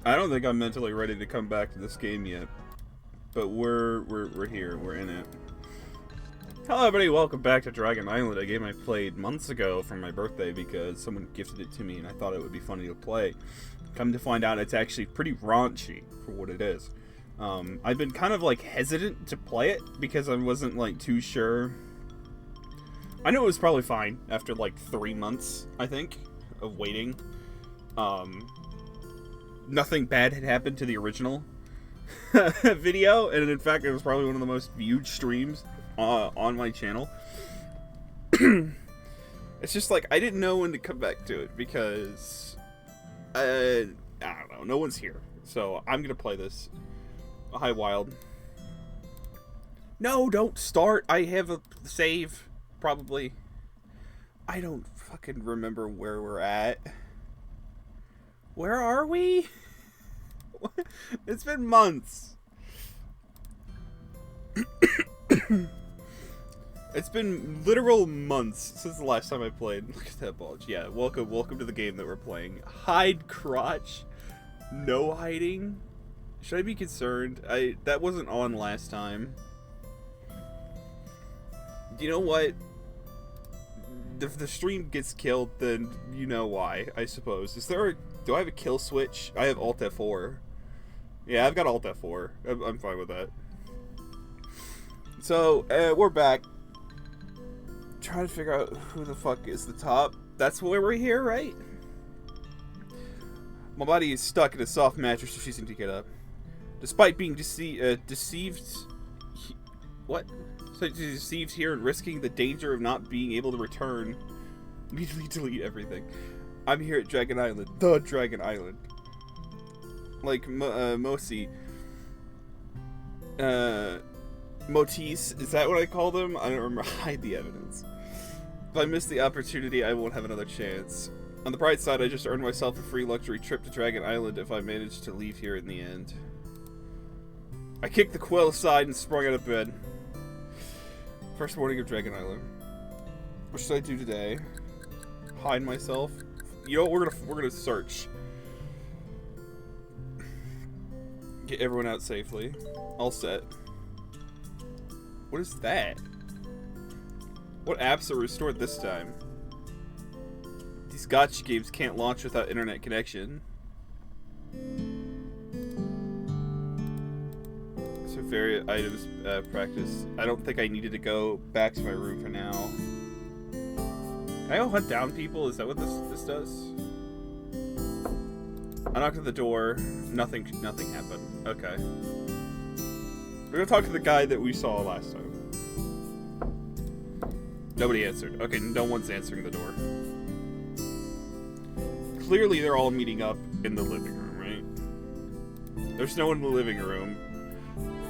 I don't think I'm mentally ready to come back to this game yet. But we're here. We're in it. Hello everybody, welcome back to Dragon Island, a game I played months ago for my birthday because someone gifted it to me and I thought it would be funny to play. Come to find out it's actually pretty raunchy for what it is. I've been kind of like hesitant to play it because I wasn't like too sure. I knew it was probably fine after like 3 months, I think, of waiting. Nothing bad had happened to the original video, and in fact it was probably one of the most viewed streams on my channel. It's just like I didn't know when to come back to it because I don't know, no one's here, so I'm gonna play this. Hi Wild. No, don't start. I have a save, probably. I don't fucking remember where we're at. Where are we? It's been months. It's been literal months since the last time I played. Look at that bulge. Yeah, welcome to the game that we're playing. Hide crotch. No hiding. Should I be concerned? That wasn't on last time. You know what? If the stream gets killed, then you know why, I suppose. Do I have a kill switch? I have Alt F4. Yeah, I've got Alt F4. I'm fine with that. So, we're back. Trying to figure out who the fuck is the top. That's why we're here, right? My body is stuck in a soft mattress, refusing to get up. Despite being deceived... What? So deceived here and risking the danger of not being able to return. Immediately delete everything. I'm here at Dragon Island. The Dragon Island. Like, Mosi. Motis, is that what I call them? I don't remember. Hide the evidence. If I miss the opportunity, I won't have another chance. On the bright side, I just earned myself a free luxury trip to Dragon Island if I manage to leave here in the end. I kicked the quill aside and sprung out of bed. First morning of Dragon Island. What should I do today? Hide myself? You know what, we're gonna search. Get everyone out safely. All set. What is that? What apps are restored this time? These gotcha games can't launch without internet connection. So various items practice. I don't think I needed to go back to my room for now. Can I go hunt down people? Is that what this does? I knocked at the door. Nothing happened. Okay. We're gonna talk to the guy that we saw last time. Nobody answered. Okay, no one's answering the door. Clearly they're all meeting up in the living room, right? There's no one in the living room.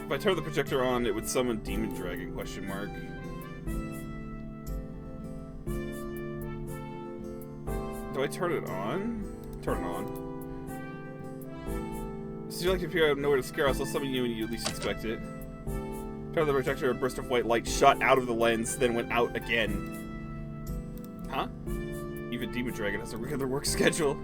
If I turn the projector on, it would summon Demon Dragon, question mark. Do I turn it on? Turn it on. Since you like to appear out of nowhere to scare us, I'll summon you when you least expect it. Turn the projector, a burst of white light shot out of the lens, then went out again. Huh? Even Demon Dragon has a regular work schedule.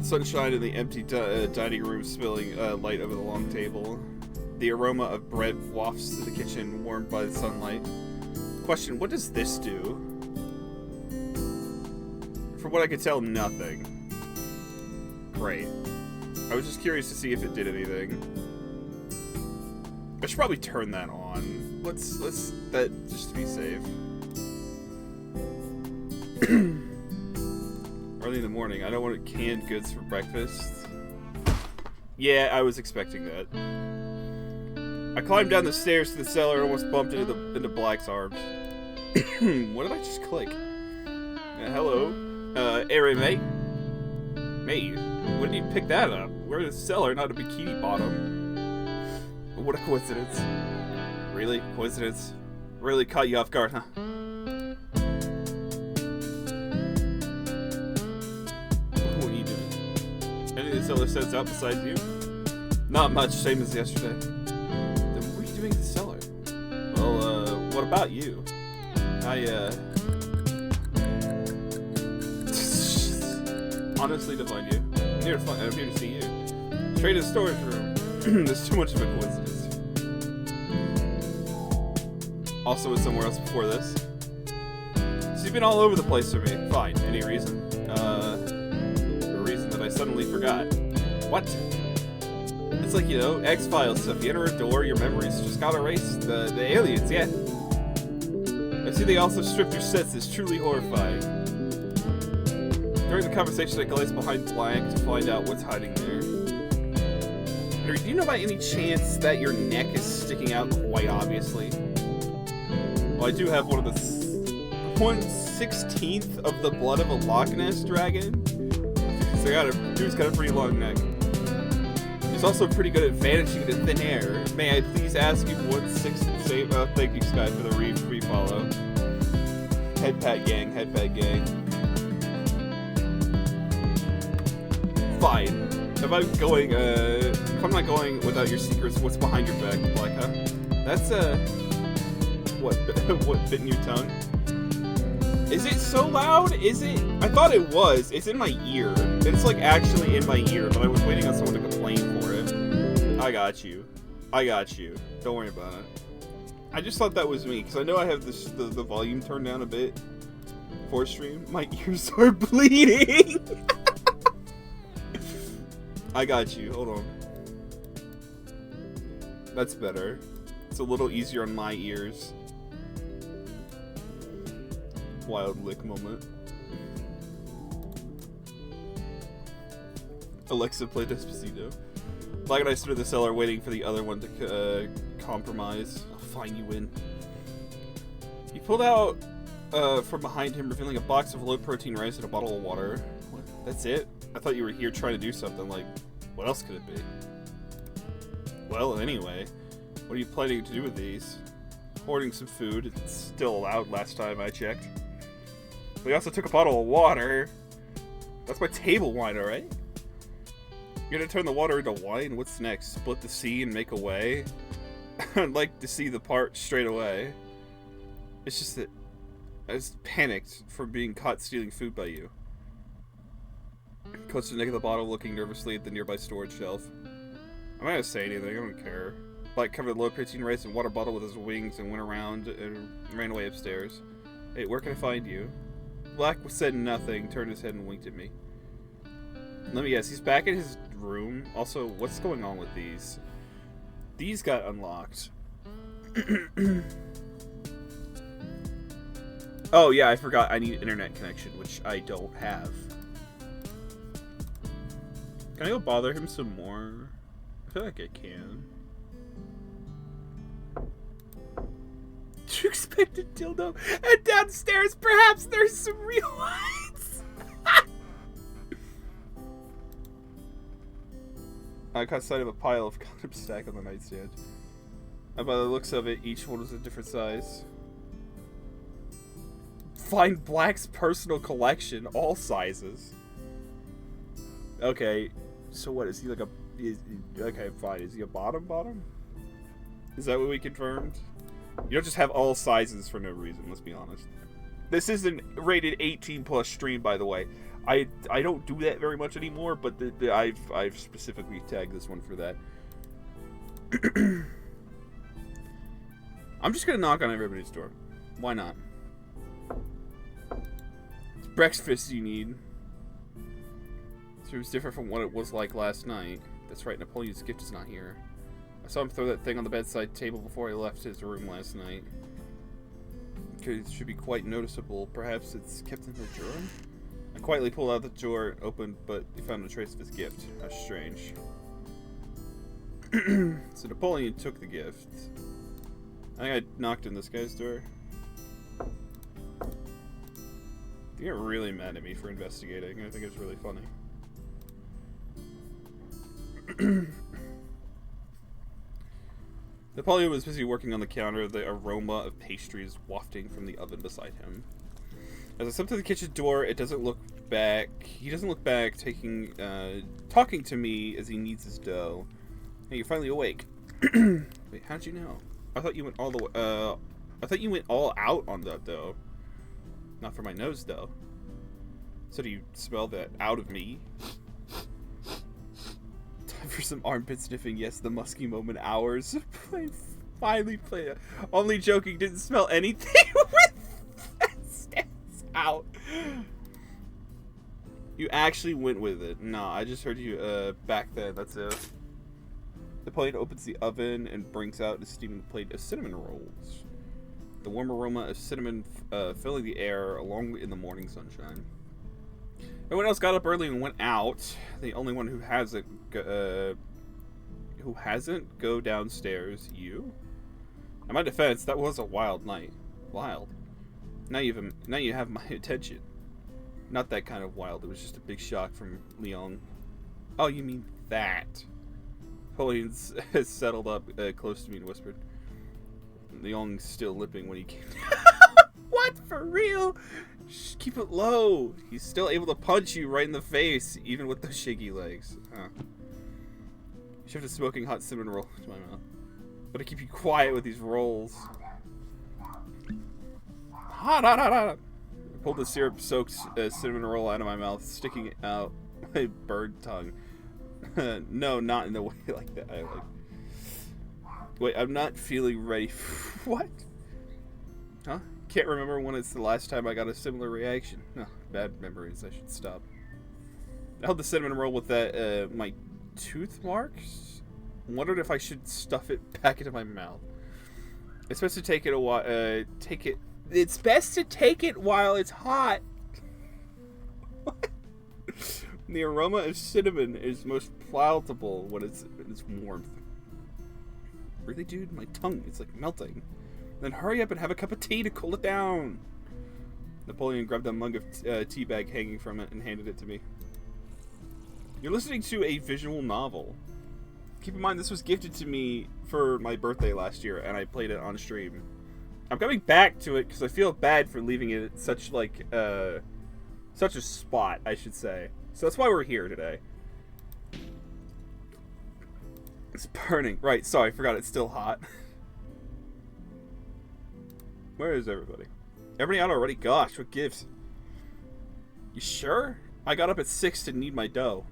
Sunshine in the empty dining room spilling light over the long table. The aroma of bread wafts to the kitchen, warmed by the sunlight. Question, what does this do? From what I could tell, nothing. Great. I was just curious to see if it did anything. I should probably turn that on. Let's that just to be safe. Early in the morning. I don't want canned goods for breakfast. Yeah, I was expecting that. I climbed down the stairs to the cellar and almost bumped into Black's arms. What did I just click? Hello. Area mate? Mate, when did you pick that up? We're in the cellar, not a bikini bottom. What a coincidence. Really? Coincidence? Really caught you off guard, huh? What are you doing? Anything the cellar sets out besides you? Not much, same as yesterday. Then what were you doing in the cellar? Well, what about you? honestly to find you. I'm here to see you. Straight to the storage room. There's too much of a coincidence. Also was somewhere else before this. So you've been all over the place for me. Fine. Any reason? A reason that I suddenly forgot. What? It's like, you know, X-Files stuff. You enter a door, your memories just got erased. The aliens, yeah. I see they also stripped your sets. It's truly horrifying. During the conversation, I glanced behind blank to find out what's hiding there. Do you know by any chance that your neck is sticking out quite obviously? Well, I do have one of the 1/16th of the blood of a Loch Ness dragon. So dude's got a pretty long neck. He's also pretty good at vanishing into thin air. May I please ask you 1/6 save? Thank you, Sky, for the re-follow. Head pat gang, head pat gang. Fine. If I'm not going without your secrets, what's behind your back, Black, huh? That's, what bit in your tongue? Is it so loud? Is it? I thought it was. It's in my ear. It's, like, actually in my ear, but I was waiting on someone to complain for it. I got you. I got you. Don't worry about it. I just thought that was me, because I know I have the volume turned down a bit for stream. My ears are bleeding! I got you. Hold on. That's better. It's a little easier on my ears. Wild lick moment. Alexa, play Despacito. Black and I stood in the cellar waiting for the other one to compromise. Oh, fine, you win. He pulled out from behind him, revealing a box of low-protein rice and a bottle of water. What? That's it? I thought you were here trying to do something. Like, what else could it be? Well, anyway, what are you planning to do with these? Hoarding some food. It's still allowed last time I checked. We also took a bottle of water. That's my table wine, alright? You're gonna turn the water into wine? What's next? Split the sea and make a way? I'd like to see the part straight away. It's just that I was panicked from being caught stealing food by you. Close to the neck of the bottle, looking nervously at the nearby storage shelf. I'm not gonna say anything, I don't care. Black covered a low-protein rice and water bottle with his wings and went around and ran away upstairs. Hey, where can I find you? Black said nothing, turned his head and winked at me. Let me guess, he's back in his room. Also, what's going on with these? These got unlocked. Oh yeah, I forgot I need internet connection, which I don't have. Can I go bother him some more? I feel like I can. You expect a dildo? And downstairs, perhaps there's some real ones? I caught sight of a pile of condoms stacked on the nightstand. And by the looks of it, each one was a different size. Find Black's personal collection, all sizes. Okay, so what, is he like a... okay, fine. Is he a bottom? Is that what we confirmed? You don't just have all sizes for no reason, let's be honest. This isn't rated 18 plus stream, by the way. I don't do that very much anymore, but I've specifically tagged this one for that. I'm just gonna knock on everybody's door. Why not? It's breakfast you need. This room's different from what it was like last night. That's right, Napoleon's gift is not here. I saw him throw that thing on the bedside table before he left his room last night. It should be quite noticeable. Perhaps it's kept in the drawer? I quietly pulled out the drawer, opened, but he found no trace of his gift. How strange. So Napoleon took the gift. I think I knocked on this guy's door. They get really mad at me for investigating. I think it's really funny. Napoleon was busy working on the counter, the aroma of pastries wafting from the oven beside him. As I stepped to the kitchen door, it doesn't look back. He doesn't look back, talking to me as he kneads his dough. Hey, you're finally awake. Wait, how'd you know? I thought you went all the way. I thought you went all out on that, though. Not for my nose, though. So do you smell that out of me? Time for some armpit sniffing. Yes, the musky moment hours. I finally played it. Only joking, didn't smell anything with that stands out. You actually went with it. No, I just heard you back then. That's it. Napoleon opens the oven and brings out a steaming plate of cinnamon rolls. The warm aroma of cinnamon filling the air along in the morning sunshine. Everyone else got up early and went out. The only one who hasn't go downstairs. You? In my defense, that was a wild night. Wild. Now you have my attention. Not that kind of wild. It was just a big shock from Leon. Oh, you mean that? Napoleon settled up close to me and whispered. Leon's still lipping when he came down. What? For real? Shh, keep it low. He's still able to punch you right in the face, even with those shaky legs. Huh. Shifted smoking hot cinnamon roll to my mouth. But to keep you quiet with these rolls. Hot. I pulled the syrup-soaked cinnamon roll out of my mouth, sticking out my bird tongue. No, not in the way like that. I like. Wait, I'm not feeling ready. What? Huh? Can't remember when it's the last time I got a similar reaction. Oh, bad memories. I should stop. I held the cinnamon roll with that my tooth marks. Wondered if I should stuff it back into my mouth. It's best to take it a while. It's best to take it while it's hot. What? The aroma of cinnamon is most palatable when it's warmth. Really, dude? My tongue is like melting. Then hurry up and have a cup of tea to cool it down. Napoleon grabbed a mug of tea bag hanging from it and handed it to me. You're listening to a visual novel. Keep in mind, this was gifted to me for my birthday last year, and I played it on stream. I'm coming back to it because I feel bad for leaving it at such a spot, I should say. So that's why we're here today. It's burning. Right, sorry, I forgot it's still hot. Where is everybody? Everybody out already? Gosh, what gives? You sure? I got up at 6 to knead my dough.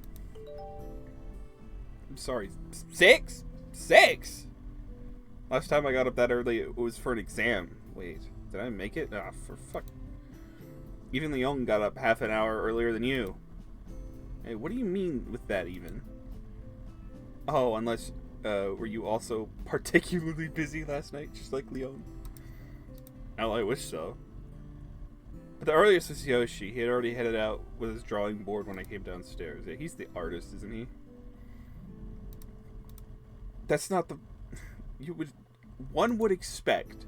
I'm sorry. 6? 6? Last time I got up that early, it was for an exam. Wait, did I make it? Ah, for fuck. Even Leon got up half an hour earlier than you. Hey, what do you mean with that even? Oh, unless, were you also particularly busy last night, just like Leon? Well, I wish so. But the earliest was Yoshi. He had already headed out with his drawing board when I came downstairs. Yeah, he's the artist, isn't he? That's not the... One would expect.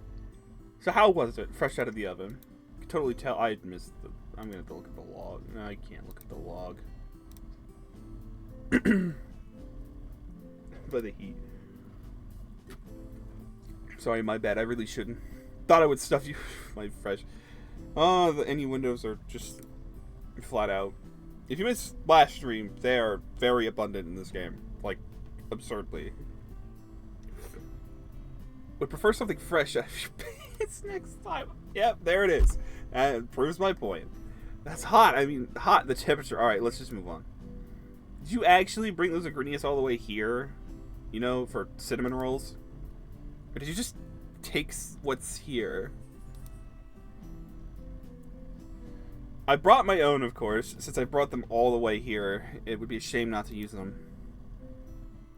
So how was it? Fresh out of the oven. You can totally tell I had missed the... I'm gonna have to look at the log. No, I can't look at the log. By the heat. Sorry, my bad. I really shouldn't. Thought I would stuff you my fresh. Oh, the innuendos are just flat out. If you missed last stream, they are very abundant in this game. Like, absurdly. Would prefer something fresh after it's next time. Yep, there it is. And it proves my point. That's hot. I mean, hot, the temperature. Alright, let's just move on. Did you actually bring those ingredients all the way here? You know, for cinnamon rolls? Or did you just take what's here? I brought my own, of course. Since I brought them all the way here, it would be a shame not to use them.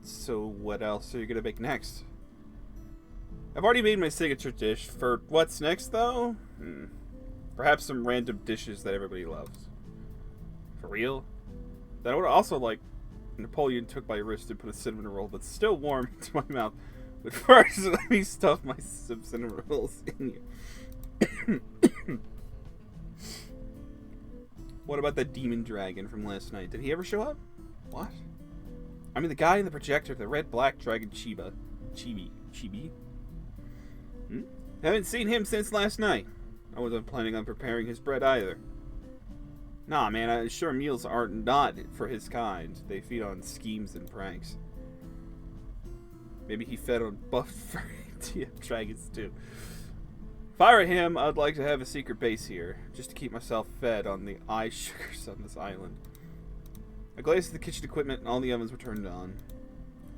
So what else are you gonna make next? I've already made my signature dish. For what's next, though? Perhaps some random dishes that everybody loves. For real? Then I would also like... Napoleon took my wrist and put a cinnamon roll that's still warm into my mouth. But first, let me stuff my cinnamon rolls in you. What about the demon dragon from last night? Did he ever show up? What? I mean the guy in the projector, the red-black dragon Chibi? Haven't seen him since last night. I wasn't planning on preparing his bread either. Nah, man, I'm sure meals are not for his kind. They feed on schemes and pranks. Maybe he fed on buffed TF dragons too. If I were him, I'd like to have a secret base here, just to keep myself fed on the eye sugars on this island. I glazed at the kitchen equipment and all the ovens were turned on.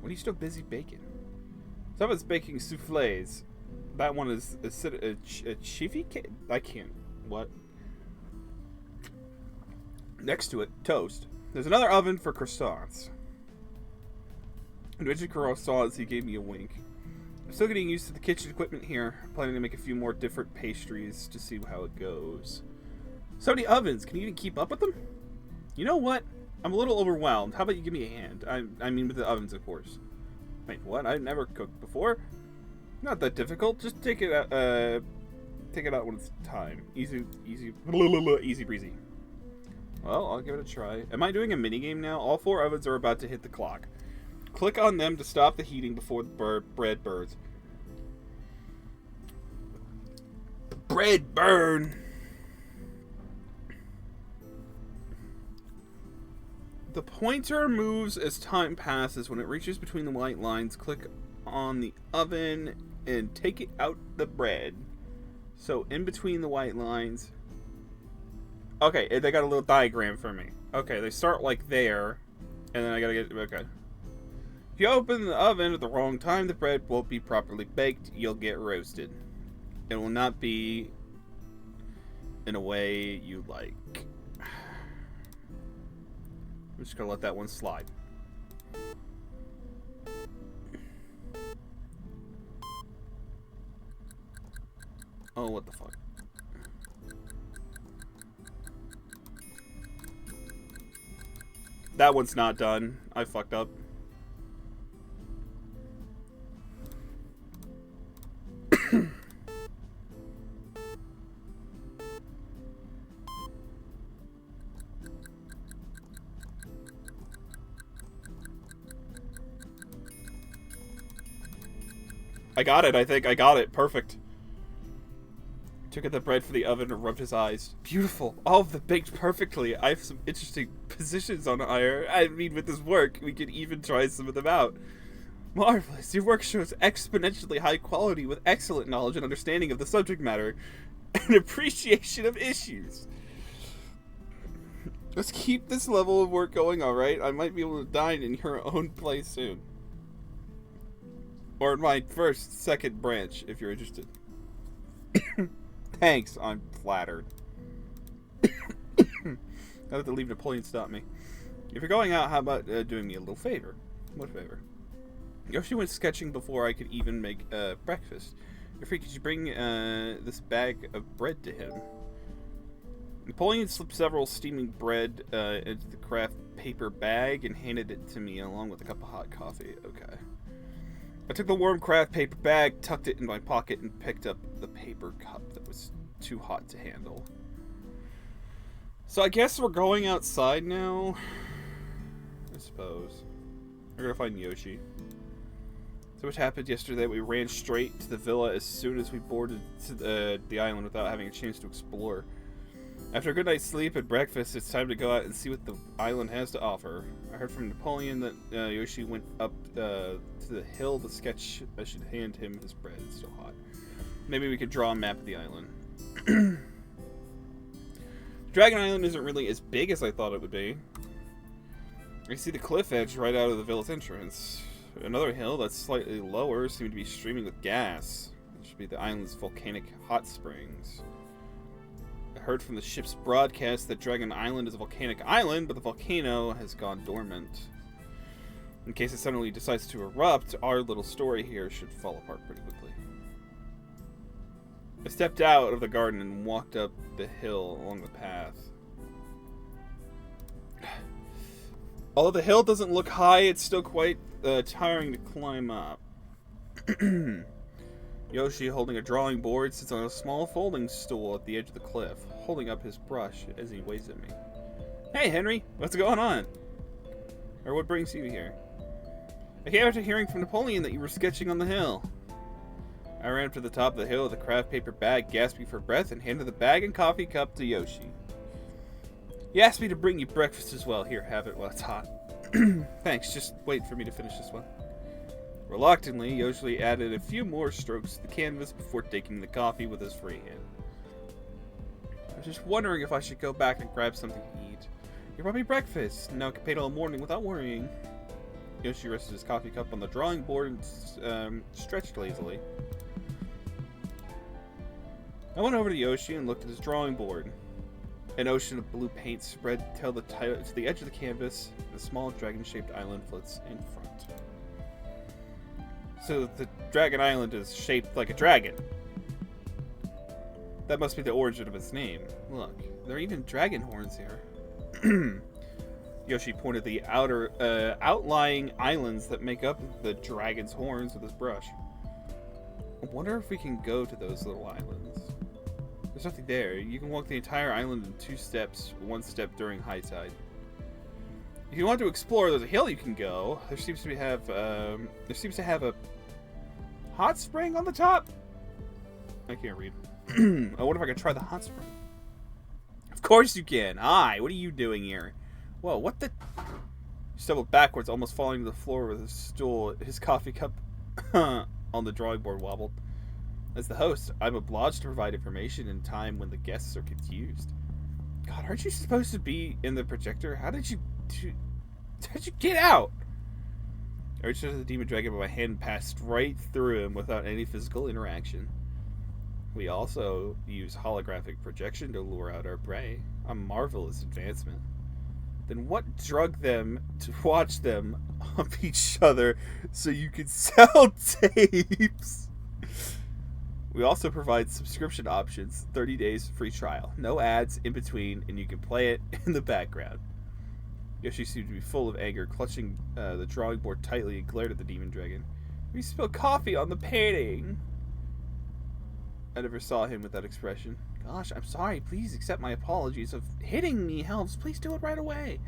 When are you still busy baking? Someone's baking souffles. That one is a chiffy cake? I can't. What? Next to it, toast. There's another oven for croissants. When I mentioned croissants, he gave me a wink. I'm still getting used to the kitchen equipment here. I'm planning to make a few more different pastries to see how it goes. So many ovens. Can you even keep up with them? You know what? I'm a little overwhelmed. How about you give me a hand? I mean with the ovens, of course. Wait, what? I've never cooked before. Not that difficult. Just take it out when it's time. Easy breezy. Well, I'll give it a try. Am I doing a minigame now? All 4 ovens are about to hit the clock. Click on them to stop the heating before the bread burns. The bread burn! The pointer moves as time passes. When it reaches between the white lines, click on the oven and take it out the bread. So, in between the white lines... Okay, they got a little diagram for me. Okay, they start like there, and then I gotta get... Okay. If you open the oven at the wrong time, the bread won't be properly baked. You'll get roasted. It will not be in a way you like. I'm just gonna let that one slide. Oh, what the fuck? That one's not done. I fucked up. I got it, I think. I got it. Perfect. Took out the bread for the oven and rubbed his eyes. Beautiful. All of them baked perfectly. I have some interesting positions on here. I mean, with this work, we could even try some of them out. Marvelous. Your work shows exponentially high quality with excellent knowledge and understanding of the subject matter and appreciation of issues. Let's keep this level of work going, alright? I might be able to dine in your own place soon. Or my second branch, if you're interested. Thanks, I'm flattered. I have to leave Napoleon stop me. If you're going out, how about doing me a little favor? What favor? Yoshi went sketching before I could even make breakfast. If free, could you bring this bag of bread to him? Napoleon slipped several steaming bread into the craft paper bag and handed it to me along with a cup of hot coffee. Okay. I took the warm craft paper bag, tucked it in my pocket, and picked up the paper cup that was too hot to handle. So I guess we're going outside now, I suppose. We're gonna find Yoshi. So what happened yesterday, we ran straight to the villa as soon as we boarded to the island without having a chance to explore. After a good night's sleep and breakfast, it's time to go out and see what the island has to offer. I heard from Napoleon that Yoshi went up to the hill to sketch. I should hand him his bread. It's still hot. Maybe we could draw a map of the island. Dragon Island isn't really as big as I thought it would be. I see the cliff edge right out of the villa's entrance. Another hill that's slightly lower seemed to be streaming with gas. It should be the island's volcanic hot springs. I heard from the ship's broadcast that Dragon Island is a volcanic island, but the volcano has gone dormant. In case it suddenly decides to erupt, our little story here should fall apart pretty quickly. I stepped out of the garden and walked up the hill along the path. Although the hill doesn't look high, it's still quite tiring to climb up. Yoshi, holding a drawing board, sits on a small folding stool at the edge of the cliff, holding up his brush as he waves at me. Hey, Henry, what's going on? Or what brings you here? I came after hearing from Napoleon that you were sketching on the hill. I ran up to the top of the hill with a craft paper bag, gasping for breath, and handed the bag and coffee cup to Yoshi. He asked me to bring you breakfast as well. Here, have it while it's hot. Thanks, just wait for me to finish this one. Reluctantly, Yoshi added a few more strokes to the canvas before taking the coffee with his free hand. I was just wondering if I should go back and grab something to eat. You brought me breakfast. Now I can paint all morning without worrying. Yoshi rested his coffee cup on the drawing board and stretched lazily. I went over to Yoshi and looked at his drawing board. An ocean of blue paint spread to the edge of the canvas, and a small dragon-shaped island floats in front. So the Dragon Island is shaped like a dragon. That must be the origin of its name. Look, there are even dragon horns here. Yoshi pointed the outlying islands that make up the dragon's horns with his brush. I wonder if we can go to those little islands. There's nothing there. You can walk the entire island in 2 steps, 1 step during high tide. If you want to explore, there's a hill you can go. There seems to have a hot spring on the top. I can't read. I wonder if I can try the hot spring. Of course you can. Hi, what are you doing here? Whoa, what the? He stumbled backwards, almost falling to the floor with his stool. His coffee cup on the drawing board wobbled. As the host, I'm obliged to provide information in time when the guests are confused. God, aren't you supposed to be in the projector? How did you get out? I reached out to the demon dragon, but my hand passed right through him without any physical interaction. We also use holographic projection to lure out our prey. A marvelous advancement. Then what drug them to watch them hump each other so you can sell tapes? We also provide subscription options, 30 days free trial, no ads in between, and you can play it in the background. Yoshi seemed to be full of anger, clutching the drawing board tightly and glared at the demon dragon. We spilled coffee on the painting. I never saw him with that expression. Gosh, I'm sorry. Please accept my apologies. If hitting me helps, please do it right away.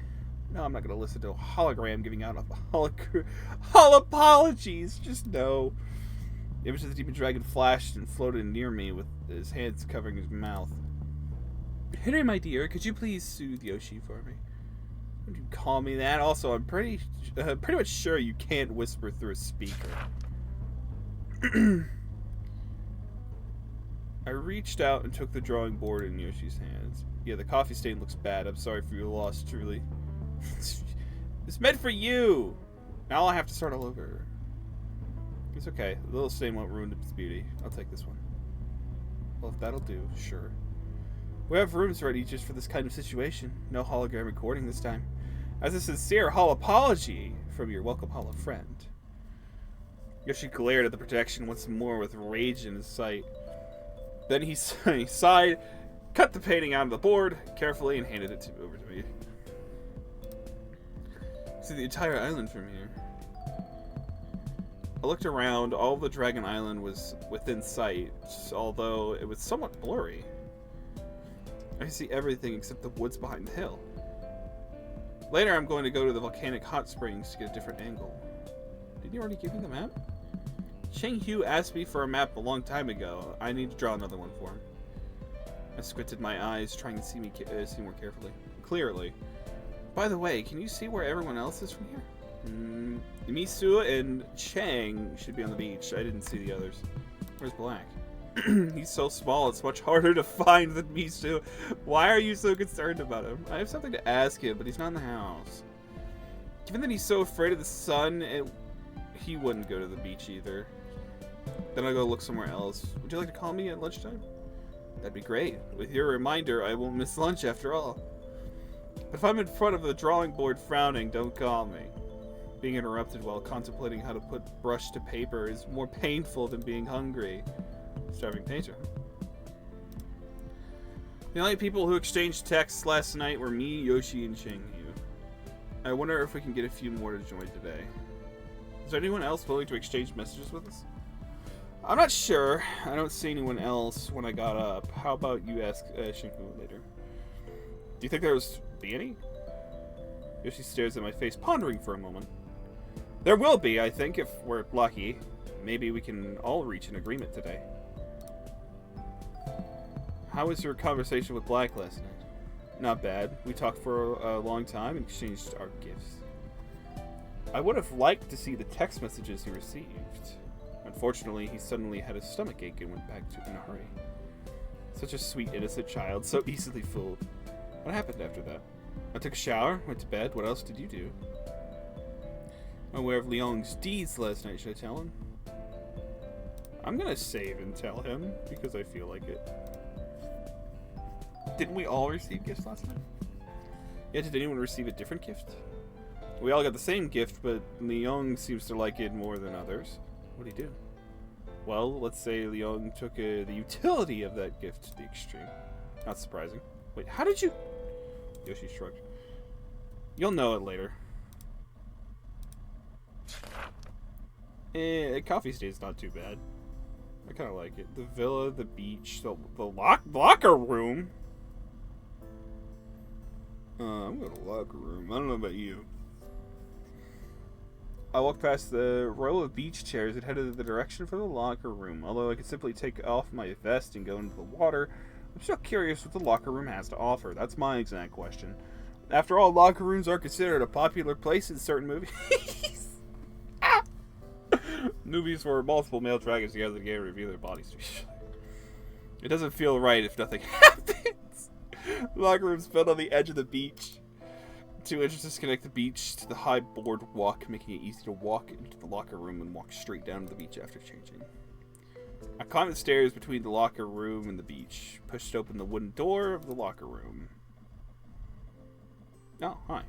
No, I'm not going to listen to a hologram giving out apologies. Just no. The image of the demon dragon flashed and floated near me with his hands covering his mouth. Henry, my dear, could you please soothe Yoshi for me? Would you call me that? Also, I'm pretty much sure you can't whisper through a speaker. I reached out and took the drawing board in Yoshi's hands. Yeah, the coffee stain looks bad. I'm sorry for your loss, truly. It's meant for you! Now I have to start all over. It's okay. The little stain won't ruin its beauty. I'll take this one. Well, if that'll do, sure. We have rooms ready just for this kind of situation. No hologram recording this time. As a sincere apology from your welcome holo friend. Yoshi glared at the projection once more with rage in his sight. Then he sighed, cut the painting out of the board carefully, and handed it over to me. See the entire island from here. I looked around. All of the Dragon Island was within sight, although it was somewhat blurry. I could see everything except the woods behind the hill. Later, I'm going to go to the volcanic hot springs to get a different angle. Didn't you already give me the map? Cheng Hu asked me for a map a long time ago. I need to draw another one for him. I squinted my eyes, trying to see more clearly. By the way, can you see where everyone else is from here? Misu and Chang should be on the beach. I didn't see the others. Where's Black? He's so small, it's much harder to find than Misu. Why are you so concerned about him? I have something to ask him, but he's not in the house. Given that he's so afraid of the sun, he wouldn't go to the beach either. Then I'll go look somewhere else. Would you like to call me at lunchtime? That'd be great. With your reminder, I won't miss lunch after all. But if I'm in front of the drawing board frowning, don't call me. Being interrupted while contemplating how to put brush to paper is more painful than being hungry. Starving painter. The only people who exchanged texts last night were me, Yoshi, and Cheng Yu. I wonder if we can get a few more to join today. Is there anyone else willing to exchange messages with us? I'm not sure. I don't see anyone else when I got up. How about you ask Shinku later? Do you think there was be any? Yoshi stares at my face, pondering for a moment. There will be, I think, if we're lucky. Maybe we can all reach an agreement today. How was your conversation with Black last night? Not bad. We talked for a long time and exchanged our gifts. I would have liked to see the text messages he received. Unfortunately, he suddenly had a stomach ache and went back to in a hurry. Such a sweet, innocent child, so easily fooled. What happened after that? I took a shower, went to bed. What else did you do? I'm aware of Leong's deeds last night. Should I tell him? I'm gonna save and tell him, because I feel like it. Didn't we all receive gifts last night? Yeah, did anyone receive a different gift? We all got the same gift, but Leong seems to like it more than others. What did he do? Well, let's say Leong took the utility of that gift to the extreme. Not surprising. Wait, how did you... Yoshi shrugged. You'll know it later. Coffee State's not too bad. I kind of like it. The villa, the beach, the locker room. I'm going to locker room. I don't know about you. I walked past the row of beach chairs and headed in the direction for the locker room. Although I could simply take off my vest and go into the water, I'm still curious what the locker room has to offer. That's my exact question. After all, locker rooms are considered a popular place in certain movies. Movies where multiple male dragons together to reveal their bodies to each other. It doesn't feel right if nothing happens. Locker rooms built on the edge of the beach. 2 entrances connect the beach to the high boardwalk, making it easy to walk into the locker room and walk straight down to the beach after changing. I climbed the stairs between the locker room and the beach, pushed open the wooden door of the locker room. Oh, hi.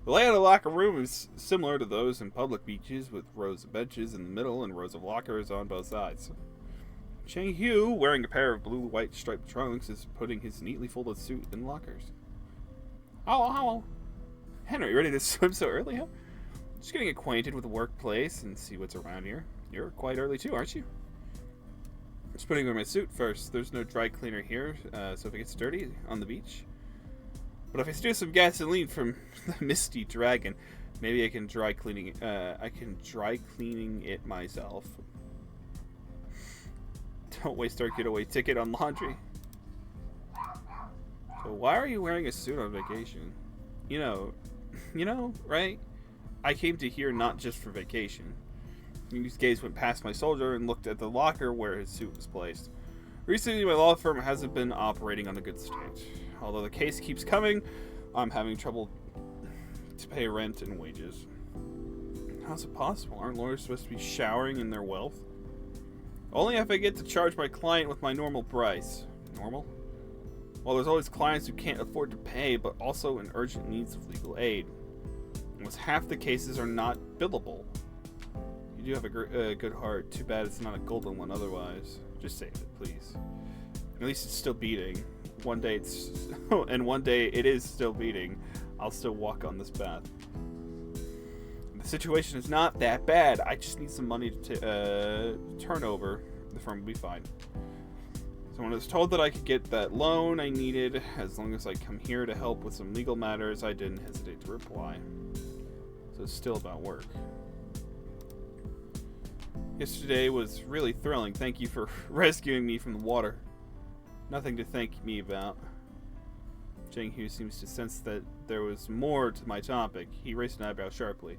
The layout of the locker room is similar to those in public beaches, with rows of benches in the middle and rows of lockers on both sides. Chang Hu, wearing a pair of blue-white striped trunks, is putting his neatly folded suit in lockers. Hello. Henry, ready to swim so early, huh? Just getting acquainted with the workplace and see what's around here. You're quite early too, aren't you? Just putting on my suit first. There's no dry cleaner here, so if it gets dirty on the beach. But if I steal some gasoline from the Misty Dragon, maybe I can dry cleaning it myself. Don't waste our getaway ticket on laundry. So why are you wearing a suit on vacation? You know, right? I came to here not just for vacation. His gaze went past my shoulder and looked at the locker where his suit was placed. Recently, my law firm hasn't been operating on a good state. Although the case keeps coming, I'm having trouble to pay rent and wages. How's it possible? Aren't lawyers supposed to be showering in their wealth? Only if I get to charge my client with my normal price. Normal? Well, there's always clients who can't afford to pay, but also in urgent needs of legal aid. Almost half the cases are not billable. You do have a good heart. Too bad it's not a golden one otherwise. Just save it, please. At least it's still beating. One day it's... and one day it is still beating. I'll still walk on this path. The situation is not that bad. I just need some money to turn over. The firm will be fine. So when I was told that I could get that loan I needed, as long as I come here to help with some legal matters, I didn't hesitate to reply. So it's still about work. Yesterday was really thrilling. Thank you for rescuing me from the water. Nothing to thank me about. Chang Hu seems to sense that there was more to my topic. He raised an eyebrow sharply.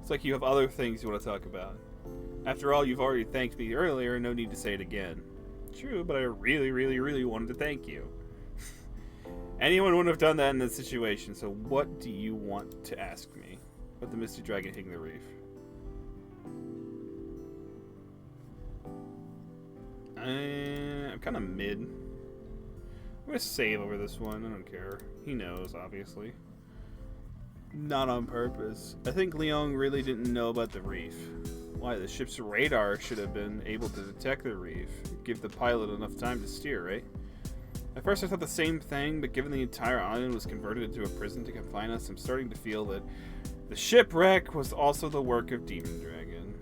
It's like you have other things you want to talk about. After all, you've already thanked me earlier, no need to say it again. True, but I really wanted to thank you. Anyone would have done that in this situation, so what do you want to ask me? About the Misty Dragon hitting the reef. I'm kind of mid. I'm gonna save over this one. I don't care. He knows, obviously. Not on purpose. I think Leong really didn't know about the reef. Why, the ship's radar should have been able to detect the reef. Give the pilot enough time to steer, right? At first I thought the same thing, but given the entire island was converted into a prison to confine us, I'm starting to feel that the shipwreck was also the work of Demon Dragon.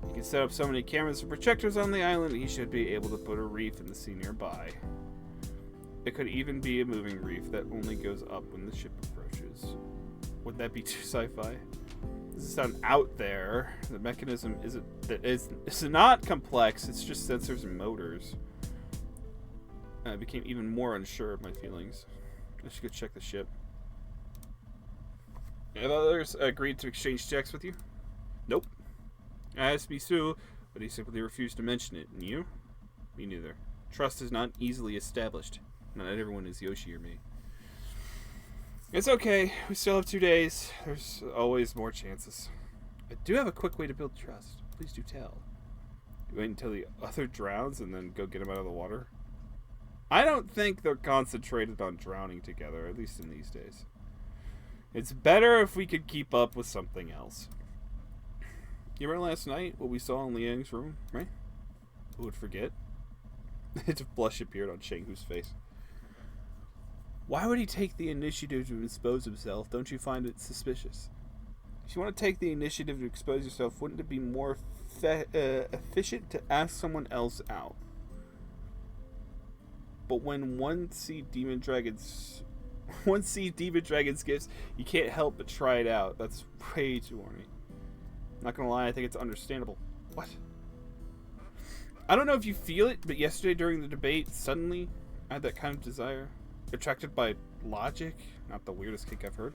He can set up so many cameras and projectors on the island, he should be able to put a reef in the sea nearby. It could even be a moving reef that only goes up when the ship approaches. Would that be too sci-fi? This is sound out there. The mechanism is not complex, it's just sensors and motors. I became even more unsure of my feelings. I should go check the ship. Have others agreed to exchange checks with you? Nope. I asked Misu, but he simply refused to mention it. And you? Me neither. Trust is not easily established. Not everyone is Yoshi or me. It's okay. We still have 2 days. There's always more chances. I do have a quick way to build trust. Please do tell. You wait until the other drowns and then go get him out of the water? I don't think they're concentrated on drowning together, at least in these days. It's better if we could keep up with something else. You remember last night what we saw in Liang's room, right? Who would forget? A blush appeared on Shenghu's face. Why would he take the initiative to expose himself? Don't you find it suspicious? If you want to take the initiative to expose yourself, wouldn't it be more efficient to ask someone else out? But when one sees Demon Dragon's gifts, you can't help but try it out. That's way too horny. Not gonna lie, I think it's understandable. What? I don't know if you feel it, but yesterday during the debate, suddenly I had that kind of desire. Attracted by logic? Not the weirdest kick I've heard.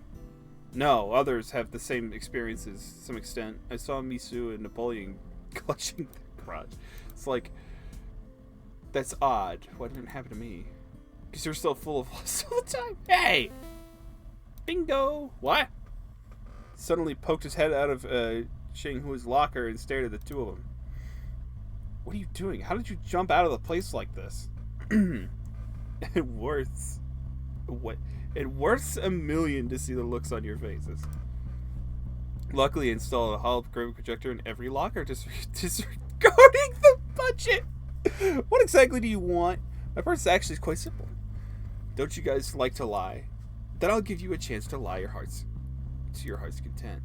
No, others have the same experiences to some extent. I saw Misu and Napoleon clutching their crotch. It's like, that's odd. Why didn't it happen to me? Because you're still full of lust all the time. Hey! Bingo! What? Suddenly poked his head out of Shenghu's locker and stared at the two of them. What are you doing? How did you jump out of the place like this? It worth a million to see the looks on your faces. Luckily, installed a holographic projector in every locker, disregarding the budget. What exactly do you want? My purpose actually is quite simple. Don't you guys like to lie? Then I'll give you a chance to lie to your heart's content.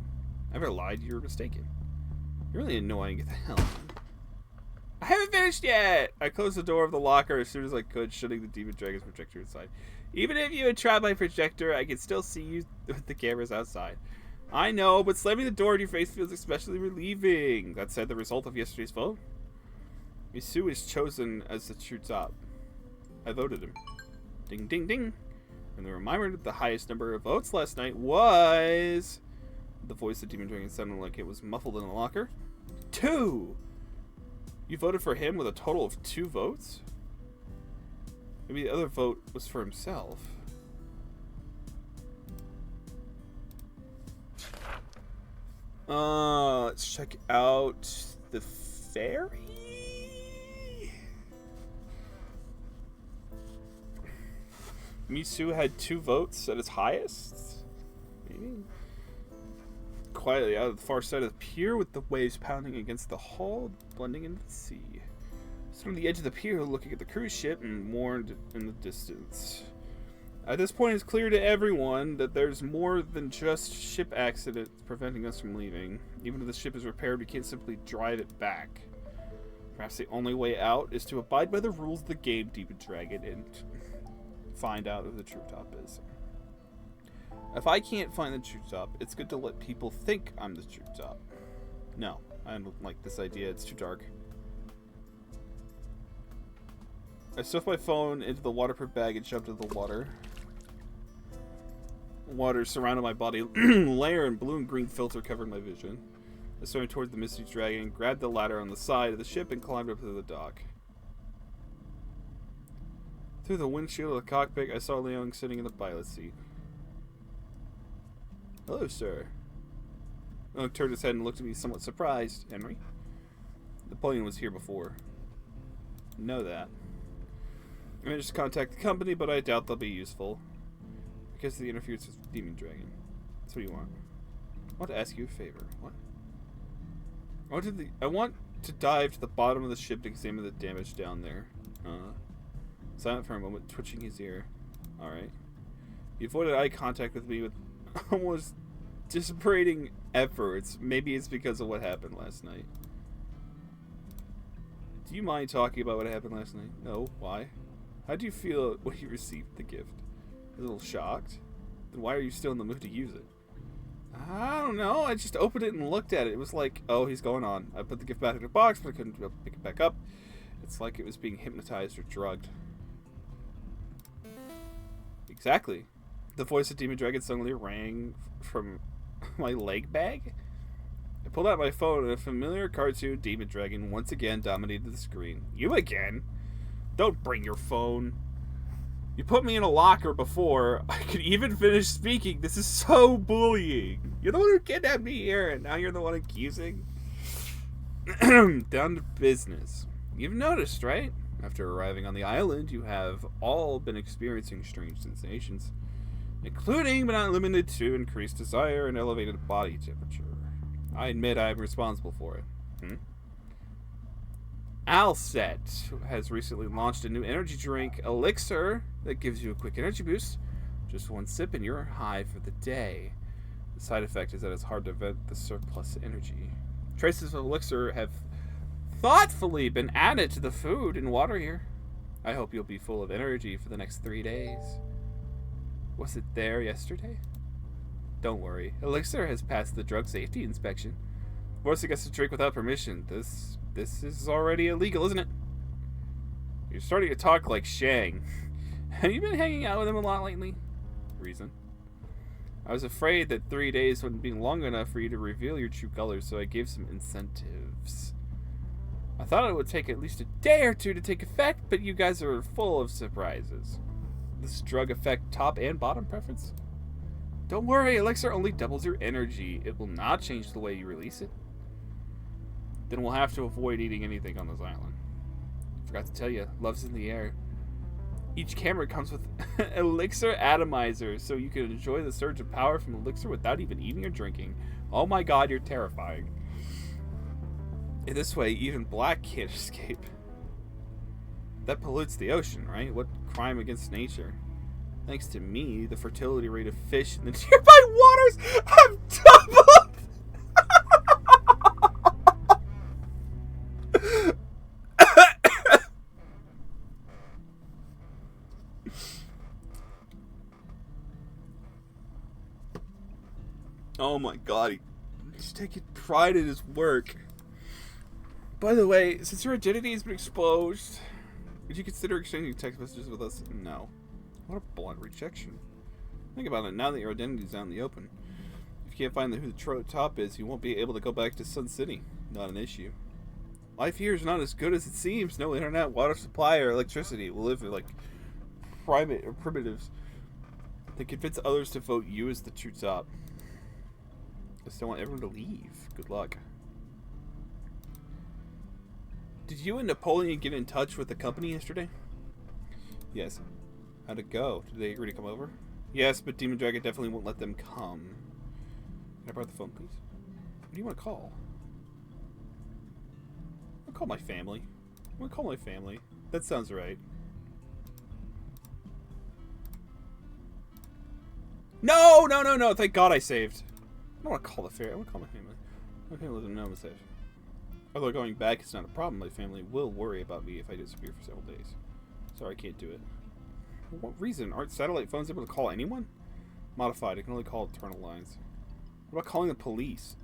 I ever lied, you're mistaken. You're really annoying. Get the hell out. I haven't finished yet! I closed the door of the locker as soon as I could, shutting the Demon Dragon's projector inside. Even if you had tried my projector, I could still see you with the cameras outside. I know, but slamming the door in your face feels especially relieving. That said, the result of yesterday's vote? Misu is chosen as the true top. I voted him. Ding, ding, ding. And the reminder that the highest number of votes last night was... The voice of Demon Dragon sounded like it was muffled in a locker. 2! You voted for him with a total of 2 votes? Maybe the other vote was for himself. Let's check out the ferry. Misu had 2 votes at its highest. Maybe. Quietly out of the far side of the pier with the waves pounding against the hull, blending into the sea. Stood on the edge of the pier looking at the cruise ship and mourned in the distance. At this point, it's clear to everyone that there's more than just ship accidents preventing us from leaving. Even if the ship is repaired, we can't simply drive it back. Perhaps the only way out is to abide by the rules of the game, Demon Dragon, and find out who the true top is. If I can't find the true top, it's good to let people think I'm the true top. No, I don't like this idea. It's too dark. I stuffed my phone into the waterproof bag and jumped into the water. Water surrounded my body. Layer and blue and green filter covered my vision. I swam toward the misty dragon, grabbed the ladder on the side of the ship, and climbed up to the dock. Through the windshield of the cockpit, I saw Leon sitting in the pilot seat. Hello, sir. Leon turned his head and looked at me somewhat surprised. Henry? Napoleon was here before. Know that. I managed to contact the company, but I doubt they'll be useful. Because of the interference with Demon Dragon. That's what you want. I want to ask you a favor. What? I want to dive to the bottom of the ship to examine the damage down there. Silent for a moment, twitching his ear. Alright. He avoided eye contact with me with almost disparating efforts. Maybe it's because of what happened last night. Do you mind talking about what happened last night? No. Why? How do you feel when you received the gift? A little shocked? Then why are you still in the mood to use it? I don't know. I just opened it and looked at it. It was like, oh, he's going on. I put the gift back in the box, but I couldn't pick it back up. It's like it was being hypnotized or drugged. Exactly. The voice of Demon Dragon suddenly rang from My leg bag? I pulled out my phone and a familiar cartoon demon dragon once again dominated the screen. You again? Don't bring your phone. You put me in a locker before I could even finish speaking. This is so bullying. You're the one who kidnapped me here, and now you're the one accusing? Down to business. You've noticed, right? After arriving on the island, you have all been experiencing strange sensations, including but not limited to increased desire and elevated body temperature. I admit I am responsible for it. Alset has recently launched a new energy drink, Elixir, that gives you a quick energy boost. Just one sip and you're high for the day. The side effect is that it's hard to vent the surplus energy. Traces of Elixir have thoughtfully been added to the food and water here. I hope you'll be full of energy for the next 3 days. Was it there yesterday? Don't worry. Elixir has passed the drug safety inspection. Forcing us to drink without permission. This is already illegal, isn't it? You're starting to talk like Shang. Have you been hanging out with him a lot lately? Reason. I was afraid that 3 days wouldn't be long enough for you to reveal your true colors, so I gave some incentives. I thought it would take at least a day or two to take effect, but you guys are full of surprises. Does drug affect top and bottom preference? Don't worry, Elixir only doubles your energy. It will not change the way you release it. Then we'll have to avoid eating anything on this island. Forgot to tell you, love's in the air. Each camera comes with Elixir Atomizer, so you can enjoy the surge of power from Elixir without even eating or drinking. Oh my god, you're terrifying. In this way, even black can't escape. That pollutes the ocean, right? What crime against nature? Thanks to me, the fertility rate of fish in the nearby waters have doubled! Oh my god, he's taking pride in his work. By the way, since your identity has been exposed, would you consider exchanging text messages with us? No. What a blunt rejection. Think about it, now that your identity is out in the open. If you can't find who the top is, you won't be able to go back to Sun City. Not an issue. Life here is not as good as it seems. No internet, water supply, or electricity. We'll live like primitives. They convince others to vote you as the true top. I just don't want everyone to leave. Good luck. Did you and Napoleon get in touch with the company yesterday? Yes. How'd it go? Did they agree to come over? Yes, but Demon Dragon definitely won't let them come. Can I borrow the phone, please? What do you want to call? I'll call my family. I'm gonna call my family. That sounds right. No! No, no, no! Thank God I saved. I don't want to call the fair. I want to call my family. My family doesn't know I'm safe. Although going back is not a problem, my family will worry about me if I disappear for several days. Sorry, I can't do it. For what reason? Aren't satellite phones able to call anyone? Modified. I can only call internal lines. What about calling the police?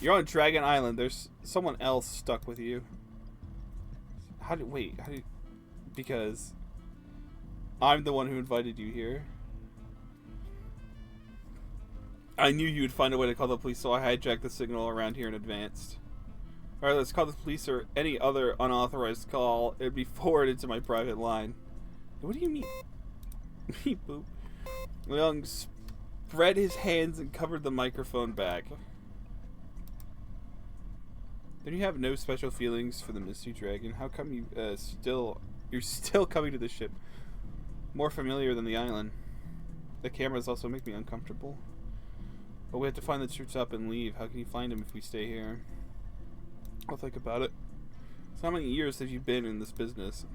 You're on Dragon Island. There's someone else stuck with you. Wait, because I'm the one who invited you here. I knew you would find a way to call the police, so I hijacked the signal around here in advance. Alright, let's call the police or any other unauthorized call. It'd be forwarded to my private line. What do you mean? Beep boop. Leung spread his hands and covered the microphone back. Then you have no special feelings for the Misty Dragon. How come you're still coming to the ship? More familiar than the island. The cameras also make me uncomfortable. But we have to find the troops up and leave. How can you find him if we stay here? I'll think about it. So how many years have you been in this business?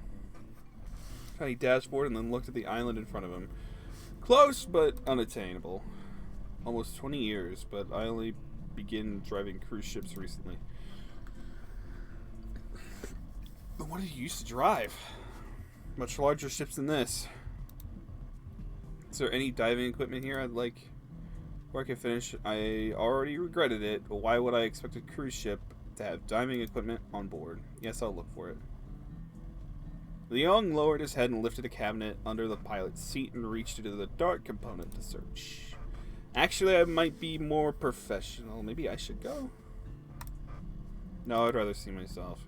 Tiny dashboard and then looked at the island in front of him. Close, but unattainable. Almost 20 years, but I only began driving cruise ships recently. But what did you used to drive? Much larger ships than this. Is there any diving equipment here I'd like? Before I can finish, I already regretted it, but why would I expect a cruise ship to have diving equipment on board? Yes, I'll look for it. The young lowered his head and lifted a cabinet under the pilot's seat and reached into the dark component to search. Actually, I might be more professional. Maybe I should go? No, I'd rather see myself.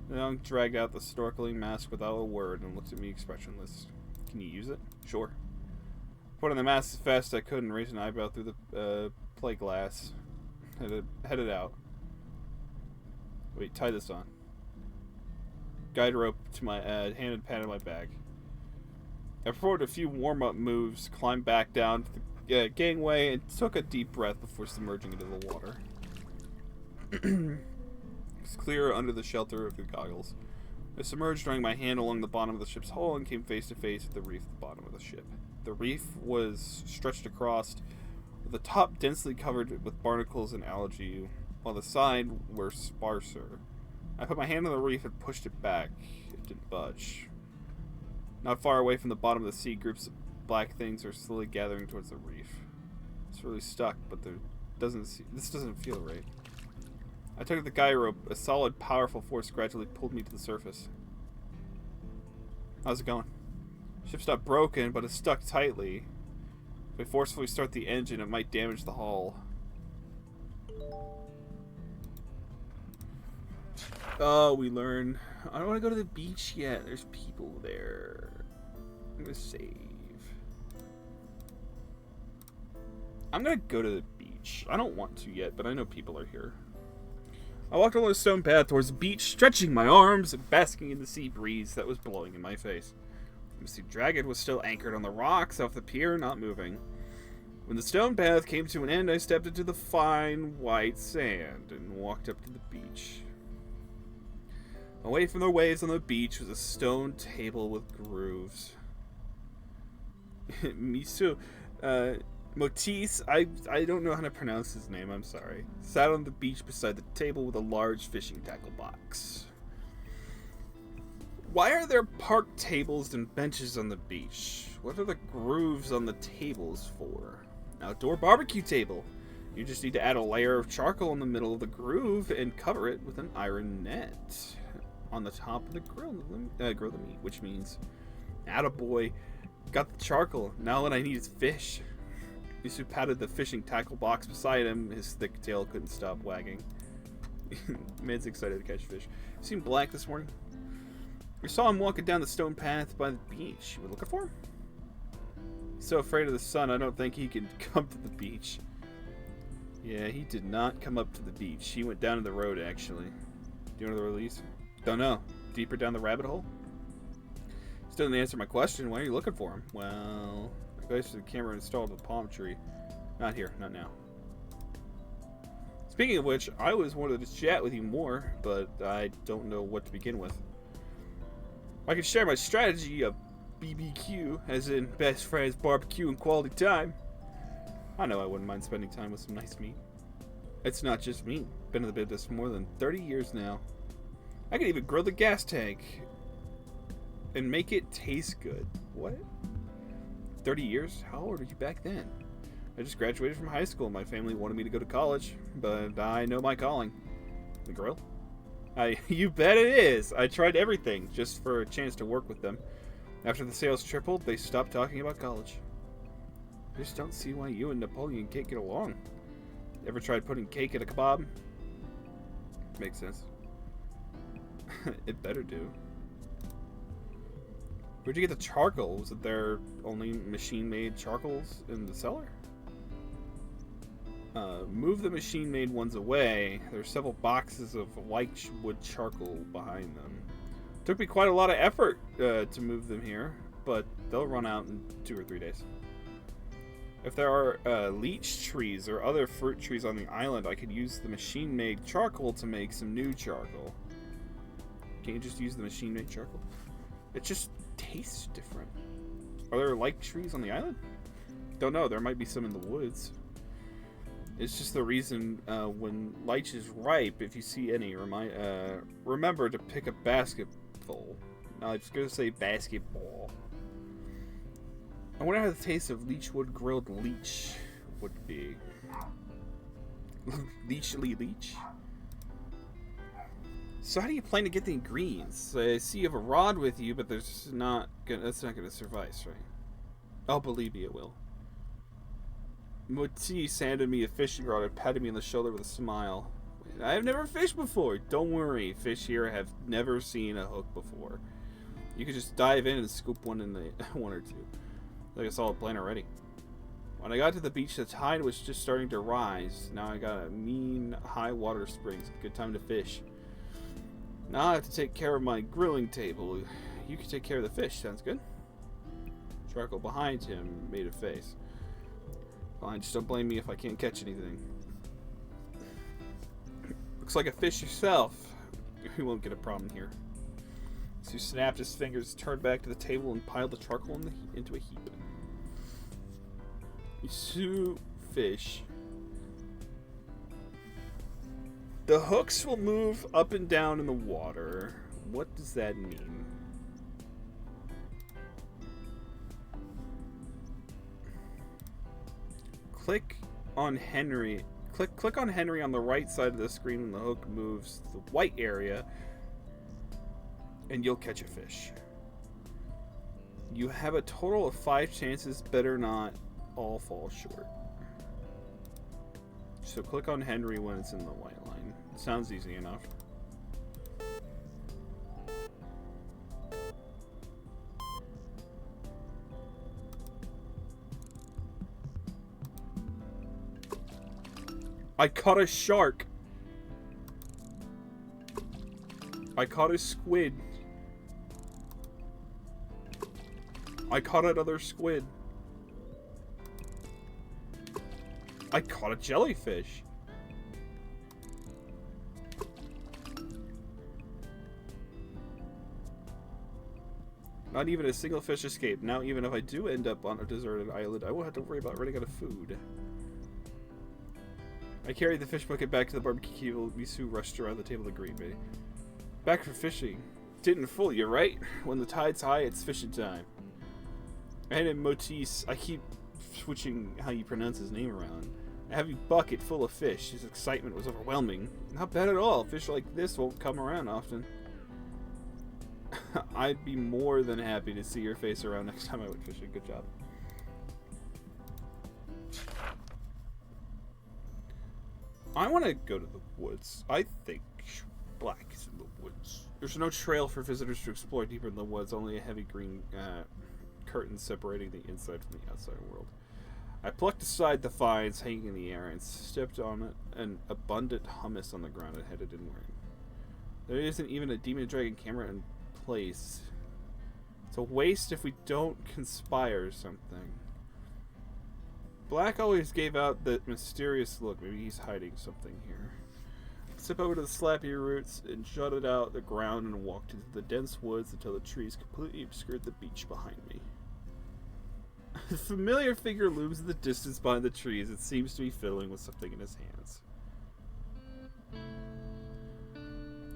The young dragged out the snorkeling mask without a word and looked at me expressionless. Can you use it? Sure. Put on the mask as fast as I could and raised an eyebrow through the plate glass. Headed out. Wait, tie this on. Guide rope to my hand and patted my bag. I performed a few warm-up moves, climbed back down to the gangway, and took a deep breath before submerging into the water. It's clear under the shelter of the goggles. I submerged, running my hand along the bottom of the ship's hull, and came face to face with the reef at the bottom of the ship. The reef was stretched across, with the top densely covered with barnacles and algae, while the sides were sparser. I put my hand on the reef and pushed it back. It didn't budge. Not far away from the bottom of the sea, groups of black things are slowly gathering towards the reef. It's really stuck, but this doesn't feel right. I took the guy rope. A solid, powerful force gradually pulled me to the surface. How's it going? Ship's not broken, but it's stuck tightly. If I forcefully start the engine, it might damage the hull. Oh, we learn. I don't want to go to the beach yet. There's people there. I'm going to save. I'm going to go to the beach. I don't want to yet, but I know people are here. I walked along the stone path towards the beach, stretching my arms and basking in the sea breeze that was blowing in my face. The Sea Dragon was still anchored on the rocks off the pier, not moving. When the stone path came to an end, I stepped into the fine white sand and walked up to the beach. Away from the waves on the beach was a stone table with grooves. Misu, Motis, I don't know how to pronounce his name, I'm sorry, sat on the beach beside the table with a large fishing tackle box. Why are there parked tables and benches on the beach? What are the grooves on the tables for? Outdoor barbecue table. You just need to add a layer of charcoal in the middle of the groove and cover it with an iron net on the top of the grill the meat, which means, attaboy, got the charcoal. Now what I need is fish. Misu patted the fishing tackle box beside him. His thick tail couldn't stop wagging. Man's excited to catch fish. You seen Black this morning? We saw him walking down the stone path by the beach. You were looking for him? He's so afraid of the sun, I don't think he can come to the beach. Yeah, he did not come up to the beach. He went down to the road, actually. Do you know the release? Don't know. Deeper down the rabbit hole? Still didn't answer my question. Why are you looking for him? Well, I goes to the camera installed in the palm tree. Not here. Not now. Speaking of which, I always wanted to chat with you more, but I don't know what to begin with. I can share my strategy of BBQ, as in best friends, barbecue, and quality time. I know I wouldn't mind spending time with some nice meat. It's not just meat. Been in the business more than 30 years now. I can even grill the gas tank and make it taste good. What? 30 years? How old were you back then? I just graduated from high school. My family wanted me to go to college, but I know my calling. The grill? You bet it is. I tried everything just for a chance to work with them. After the sales tripled, they stopped talking about college. I just don't see why you and Napoleon can't get along. Ever tried putting cake in a kebab? Makes sense. It better do. Where'd you get the charcoal? Was it their only machine-made charcoals in the cellar? Move the machine-made ones away. There's several boxes of white wood charcoal behind them. Took me quite a lot of effort to move them here, but they'll run out in 2 or 3 days. If there are leech trees or other fruit trees on the island, I could use the machine-made charcoal to make some new charcoal. Can't you just use the machine-made charcoal? It just tastes different. Are there like trees on the island? Don't know. There might be some in the woods. It's just the reason when lychee is ripe, if you see any, remember to pick a basketful. No, I was going to say basketball. I wonder how the taste of leechwood grilled leech would be. Leech. So how do you plan to get the ingredients? I see you have a rod with you, but that's not gonna suffice, right? Oh, believe me, it will. Matisse handed me a fishing rod and patted me on the shoulder with a smile. I've never fished before. Don't worry, fish here have never seen a hook before. You could just dive in and scoop one in the one or two. Like a solid plan already. When I got to the beach, the tide was just starting to rise. Now I got a mean high water springs. Good time to fish. Now I have to take care of my grilling table. You can take care of the fish. Sounds good? Charcoal behind him made a face. Fine, just don't blame me if I can't catch anything. Looks like a fish yourself. We won't get a problem here. So he snapped his fingers, turned back to the table, and piled the charcoal into a heap. Sue fish. The hooks will move up and down in the water. What does that mean? Click on Henry. Click on Henry on the right side of the screen when the hook moves to the white area, and you'll catch a fish. You have a total of 5 chances. Better not all fall short. So click on Henry when it's in the white line. Sounds easy enough. I caught a shark. I caught a squid. I caught another squid. I caught a jellyfish. Not even a single fish escaped. Now even if I do end up on a deserted island, I won't have to worry about running out of food. I carried the fish bucket back to the barbecue. Misu rushed around the table to greet me. Back for fishing. Didn't fool you, right? When the tide's high, it's fishing time. I had a Matisse. I keep switching how you pronounce his name around. A heavy bucket full of fish. His excitement was overwhelming. Not bad at all. Fish like this won't come around often. I'd be more than happy to see your face around next time I went fishing. Good job. I want to go to the woods. I think Black is in the woods. There's no trail for visitors to explore deeper in the woods, only a heavy green curtain separating the inside from the outside world. I plucked aside the vines hanging in the air and stepped on an abundant hummus on the ground and headed inward. There isn't even a demon dragon camera in place. It's a waste if we don't conspire something. Black always gave out that mysterious look. Maybe he's hiding something here. Step over to the slappy roots and jutted out the ground and walked into the dense woods until the trees completely obscured the beach behind me. A familiar figure looms in the distance behind the trees. It seems to be fiddling with something in his hands.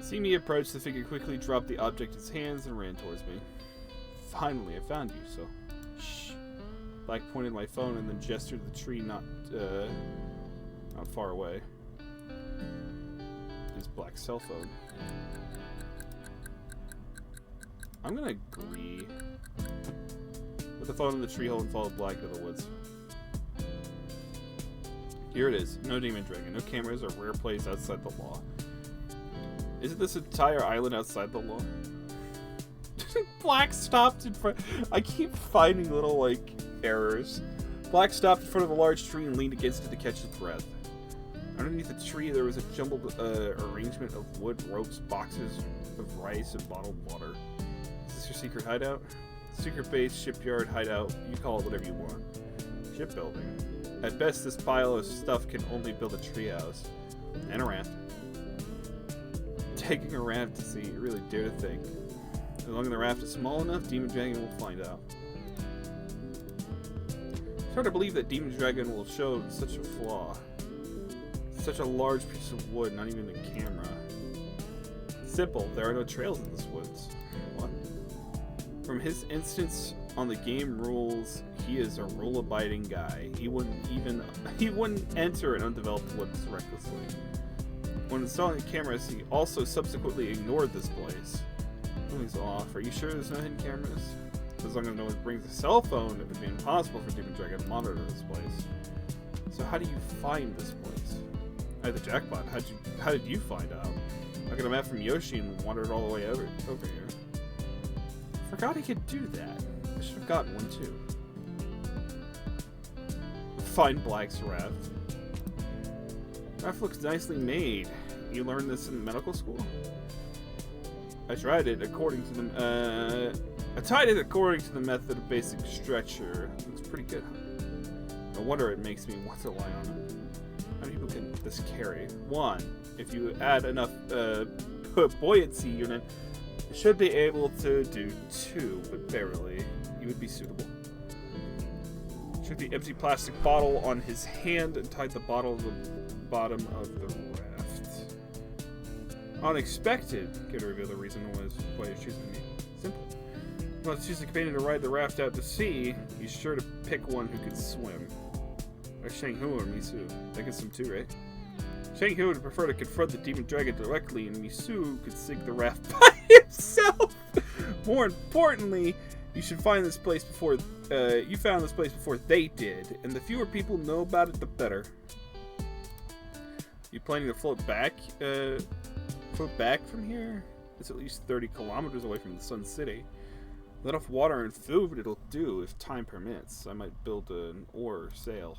Seeing me approach, the figure quickly dropped the object in his hands and ran towards me. Finally, I found you, so... Shh. Black pointed my phone and then gestured to the tree not far away. His Black's cell phone. I'm gonna agree. Put the phone in the tree hole and follow Black to the woods. Here it is. No demon dragon, no cameras or rare plays outside the law. Isn't this entire island outside the law? Black stopped in front. I keep finding little, like, errors. Black stopped in front of a large tree and leaned against it to catch his breath. Underneath the tree, there was a jumbled arrangement of wood, ropes, boxes of rice, and bottled water. Is this your secret hideout? Secret base, shipyard, hideout, you call it whatever you want. Shipbuilding. At best, this pile of stuff can only build a treehouse. And a raft. Taking a raft to sea, you really dare to think. As long as the raft is small enough, Demon Dragon will find out. It's hard to believe that Demon Dragon will show such a flaw. Such a large piece of wood, not even a camera. Simple, there are no trails in this woods. What? From his instance on the game rules, he is a rule-abiding guy. He wouldn't enter an undeveloped woods recklessly. When installing cameras, he also subsequently ignored this place. Something's off. Are you sure there's no hidden cameras? As long as no one brings a cell phone, it would be impossible for Demon Dragon to monitor this place. So how do you find this place? I had the jackpot. How did you find out? I got a map from Yoshi and wandered all the way over here. Forgot he could do that. I should have gotten one too. Find Black's raft. Raft looks nicely made. You learned this in medical school? I tried it according to the I tied it according to the method of basic stretcher. It's pretty good. No wonder it makes me want to lie on it. How many people can this carry? 1. If you add enough buoyancy unit, it should be able to do 2, but barely. You would be suitable. Took the empty plastic bottle on his hand and tied the bottle to the bottom of the raft. Unexpected. Can't reveal the reason why you're choosing me. Simple. If you want to choose a companion to ride the raft out to sea, you're sure to pick one who can swim. Or Shang-Hu or Misu. That gets some too, right? Shang-Hu would prefer to confront the demon dragon directly, and Misu could sink the raft by himself. More importantly, you should find this place before you found this place before they did, and the fewer people know about it, the better. You planning to float back from here? It's at least 30 kilometers away from the Sun City. Let off water and food it'll do if time permits. I might build an oar sail.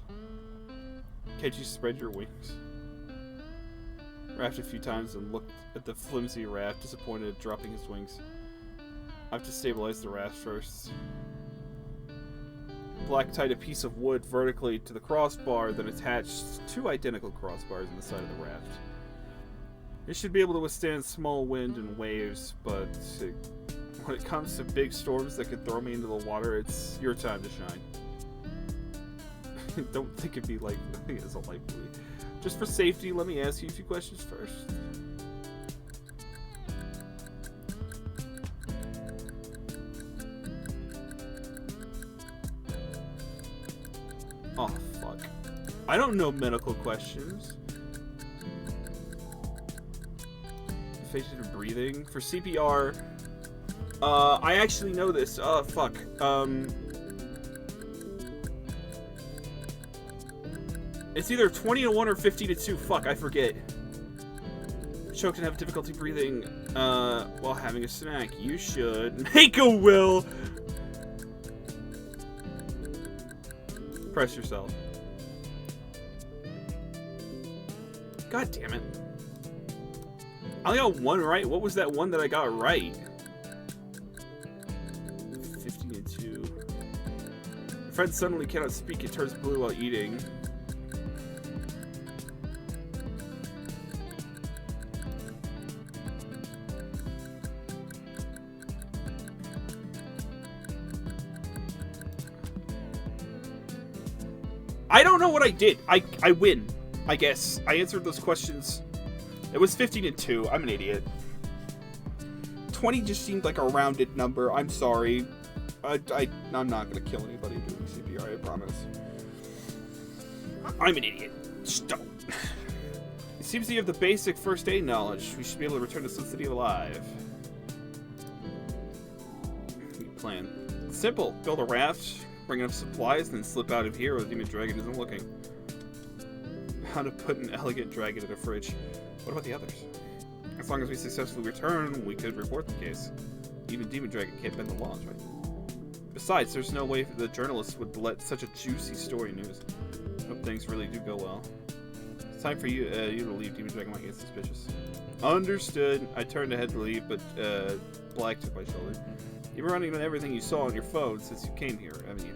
Can't you spread your wings? Raft a few times and looked at the flimsy raft, disappointed at dropping his wings. I have to stabilize the raft first. Black tied a piece of wood vertically to the crossbar, then attached 2 identical crossbars in the side of the raft. It should be able to withstand small wind and waves, but when it comes to big storms that could throw me into the water, it's your time to shine. Don't think it'd be like, I think it's a life buoy. Just for safety, let me ask you a few questions first. Oh, fuck. I don't know medical questions. Facial breathing. For CPR, I actually know this. Oh, fuck. It's either 20 to 1 or 50 to 2. Fuck, I forget. Choked and have difficulty breathing while having a snack. You should make a will. Press yourself. God damn it. I only got 1 right. What was that one that I got right? 15 and 2. Your friend suddenly cannot speak. It turns blue while eating. I don't know what I did. I win, I guess. I answered those questions. It was 15 and 2. I'm an idiot. 20 just seemed like a rounded number. I'm sorry. I'm not gonna kill anybody doing CPR, I promise. I'm an idiot. Just don't. It seems you have the basic first aid knowledge. We should be able to return to Sun City alive. Plan. Simple. Build a raft. Bring enough supplies, then slip out of here where the demon dragon isn't looking. How to put an elegant dragon in a fridge. What about the others? As long as we successfully return, we could report the case. Even demon dragon can't bend the laws, right? Besides, there's no way the journalists would let such a juicy story news. Hope things really do go well. It's time for you to leave. Demon dragon might get suspicious. Understood. I turned ahead to leave, but Black took my shoulder. You've been running on everything you saw on your phone since you came here, haven't you?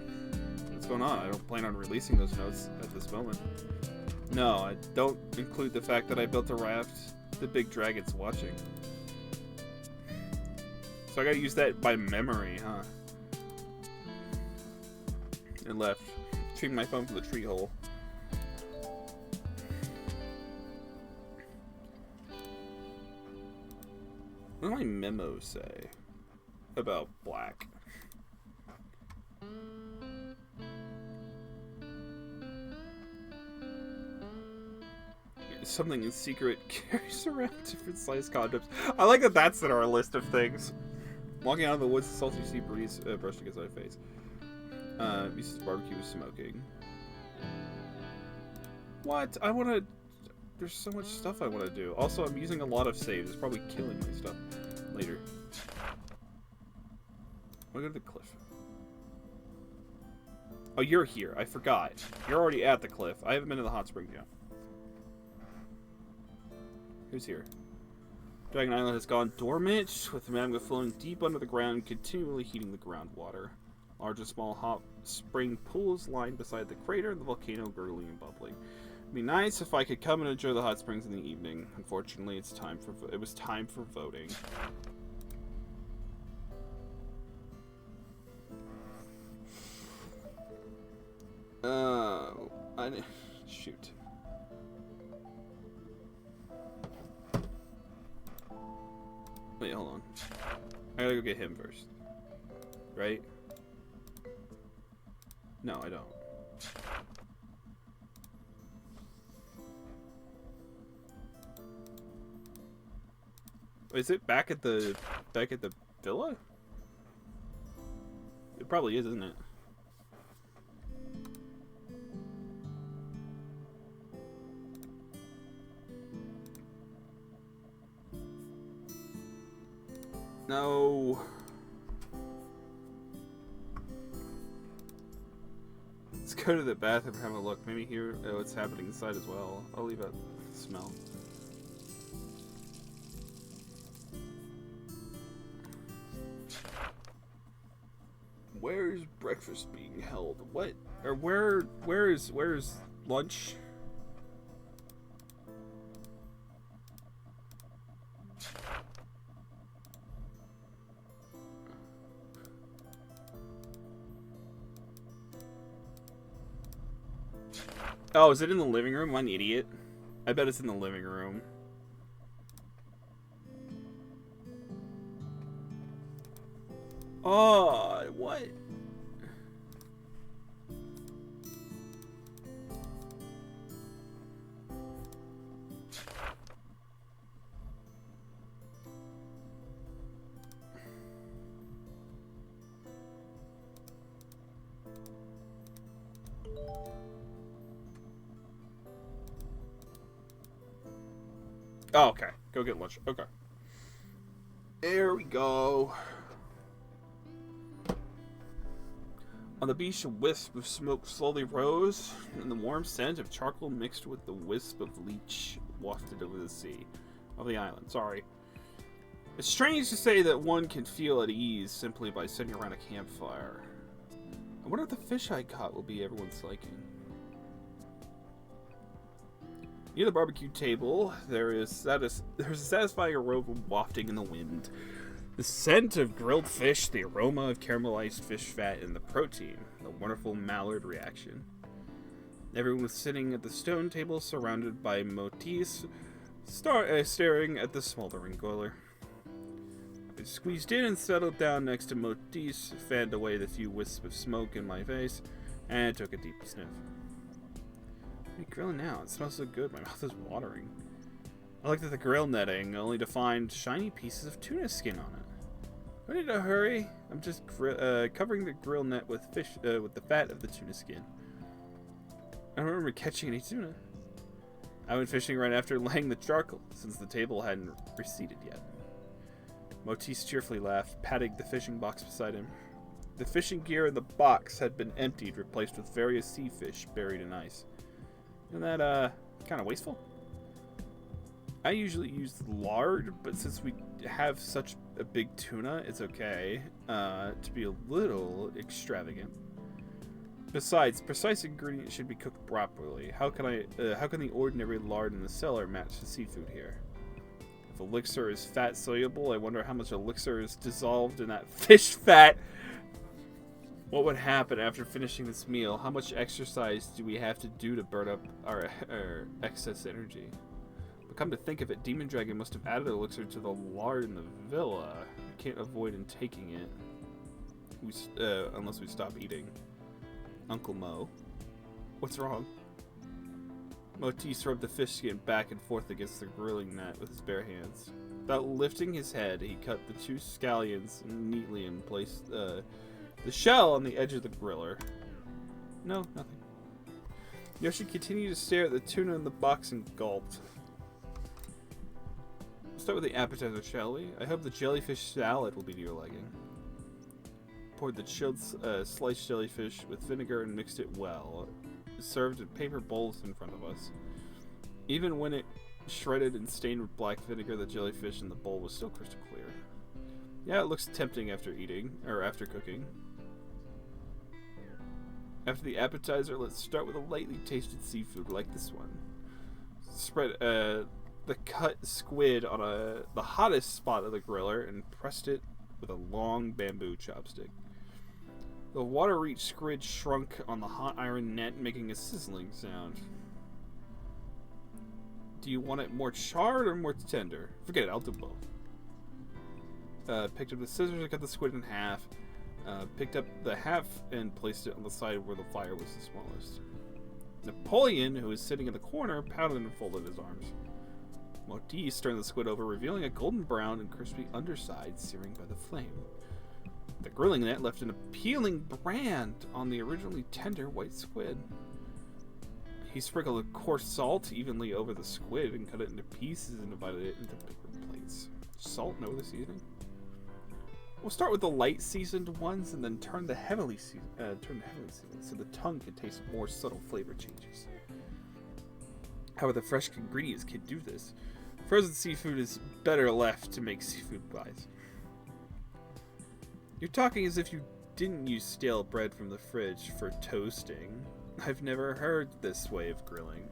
What's going on? I don't plan on releasing those notes at this moment. No, I don't include the fact that I built a raft. The big dragon's watching. So I gotta use that by memory, huh? And left. Treating my phone for the tree hole. What do my memos say about Black? something in secret carries around different sized condoms. I like that that's in our list of things. Walking out of the woods, the salty sea breeze brushed against my face. Uses barbecue with smoking. What? I want to... There's so much stuff I want to do. Also, I'm using a lot of saves. It's probably killing my stuff later. I want to go to the cliff. Oh, you're here. I forgot. You're already at the cliff. I haven't been to the hot springs yet. Who's here? Dragon Island has gone dormant, with the magma flowing deep under the ground, continually heating the groundwater. Large and small hot spring pools line beside the crater, and the volcano gurgling and bubbling. It'd be nice if I could come and enjoy the hot springs in the evening. Unfortunately, it was time for voting. Shoot. Wait, hold on. I gotta go get him first. Right? No, I don't. Is it back at the villa? It probably is, isn't it? No. Let's go to the bathroom and have a look. Maybe hear what's happening inside as well. I'll leave out the smell. Where's breakfast being held? What? Or where's lunch? Oh, is it in the living room? I'm an idiot. I bet it's in the living room. Oh, what? Oh, okay. Go get lunch. Okay. There we go. On the beach, a wisp of smoke slowly rose, and the warm scent of charcoal mixed with the wisp of leech wafted over the sea. Of the island, sorry. It's strange to say that one can feel at ease simply by sitting around a campfire. I wonder if the fish I caught will be everyone's liking. Near the barbecue table, there's a satisfying aroma wafting in the wind. The scent of grilled fish, the aroma of caramelized fish fat, and the protein. The wonderful Maillard reaction. Everyone was sitting at the stone table surrounded by motifs, staring at the smoldering boiler. I squeezed in and settled down next to motifs, fanned away the few wisps of smoke in my face, and took a deep sniff. What are you grilling now? It smells so good, my mouth is watering. I looked at the grill netting, only to find shiny pieces of tuna skin on it. Do I need to hurry? I'm just covering the grill net with fish, with the fat of the tuna skin. I don't remember catching any tuna. I went fishing right after laying the charcoal, since the table hadn't receded yet. Motis cheerfully laughed, patting the fishing box beside him. The fishing gear in the box had been emptied, replaced with various sea fish buried in ice. Isn't that, kind of wasteful? I usually use lard, but since we have such a big tuna, it's okay to be a little extravagant. Besides, precise ingredients should be cooked properly. How can the ordinary lard in the cellar match the seafood here? If elixir is fat soluble, I wonder how much elixir is dissolved in that fish fat. What would happen after finishing this meal? How much exercise do we have to do to burn up our excess energy? But come to think of it, Demon Dragon must have added elixir to the lard in the villa. We can't avoid in taking it. Unless we stop eating. Uncle Mo. What's wrong? Motis rubbed the fish skin back and forth against the grilling net with his bare hands. Without lifting his head, he cut the 2 scallions neatly and placed the shell on the edge of the griller. No, nothing. Yoshi continued to stare at the tuna in the box and gulped. We'll start with the appetizer, shall we? I hope the jellyfish salad will be to your liking. Poured the chilled sliced jellyfish with vinegar and mixed it well. Served in paper bowls in front of us. Even when it shredded and stained with black vinegar, the jellyfish in the bowl was still crystal clear. Yeah, it looks tempting after cooking. After the appetizer, let's start with a lightly tasted seafood like this one. Spread the cut squid on the hottest spot of the griller and pressed it with a long bamboo chopstick. The water-reach squid shrunk on the hot iron net, making a sizzling sound. Do you want it more charred or more tender? Forget it, I'll do both. Picked up the scissors and cut the squid in half. Picked up the half and placed it on the side where the fire was the smallest. Napoleon, who was sitting in the corner, pouted and folded his arms. Motis turned the squid over, revealing a golden brown and crispy underside searing by the flame. The grilling net left an appealing brand on the originally tender white squid. He sprinkled a coarse salt evenly over the squid and cut it into pieces and divided it into bigger plates. Salt and other seasoning? We'll start with the light seasoned ones and then turn the heavily seasoned so the tongue can taste more subtle flavor changes. However, the fresh ingredients can do this. Frozen seafood is better left to make seafood pies. You're talking as if you didn't use stale bread from the fridge for toasting. I've never heard this way of grilling.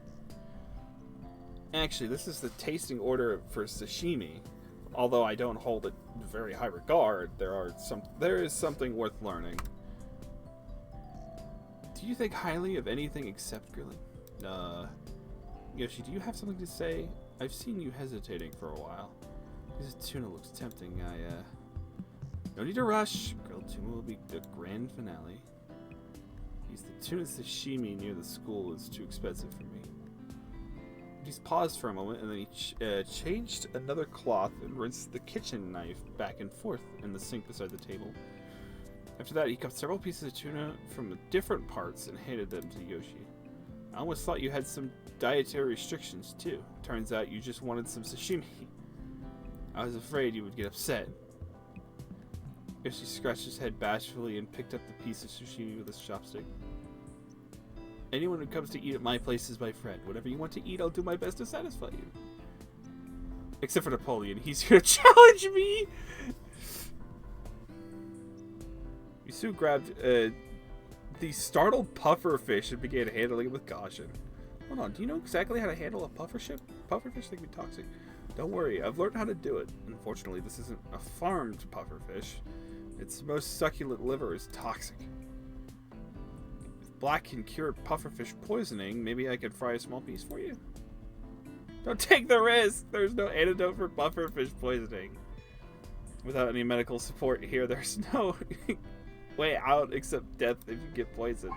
Actually, this is the tasting order for sashimi. Although I don't hold it in very high regard, there is something worth learning. Do you think highly of anything except grilling? Yoshi, do you have something to say? I've seen you hesitating for a while. This tuna looks tempting. No need to rush. Grilled tuna will be the grand finale. The tuna sashimi near the school is too expensive for me. He's paused for a moment, and then he changed another cloth and rinsed the kitchen knife back and forth in the sink beside the table. After that, he cut several pieces of tuna from different parts and handed them to Yoshi. I almost thought you had some dietary restrictions, too. Turns out you just wanted some sashimi. I was afraid you would get upset. Yoshi scratched his head bashfully and picked up the piece of sashimi with his chopstick. Anyone who comes to eat at my place is my friend. Whatever you want to eat, I'll do my best to satisfy you. Except for Napoleon. He's here to challenge me! Yusu grabbed the startled puffer fish and began handling it with caution. Hold on, do you know exactly how to handle a puffer fish? Puffer fish can be toxic. Don't worry, I've learned how to do it. Unfortunately, this isn't a farmed puffer fish. Its most succulent liver is toxic. If black can cure pufferfish poisoning, maybe I could fry a small piece for you. Don't take the risk! There's no antidote for pufferfish poisoning. Without any medical support here, there's no way out except death if you get poisoned.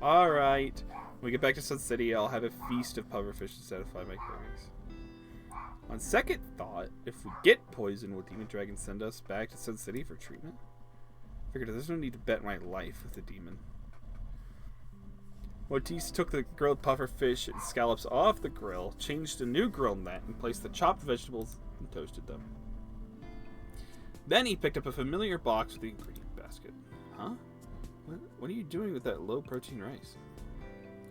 Alright. When we get back to Sun City, I'll have a feast of pufferfish to satisfy my cravings. On second thought, if we get poisoned, will Demon Dragon send us back to Sun City for treatment? Figured there's no need to bet my life with the demon. Motis took the grilled pufferfish and scallops off the grill, changed a new grill net, and placed the chopped vegetables and toasted them. Then he picked up a familiar box with the ingredient basket. Huh? What are you doing with that low-protein rice?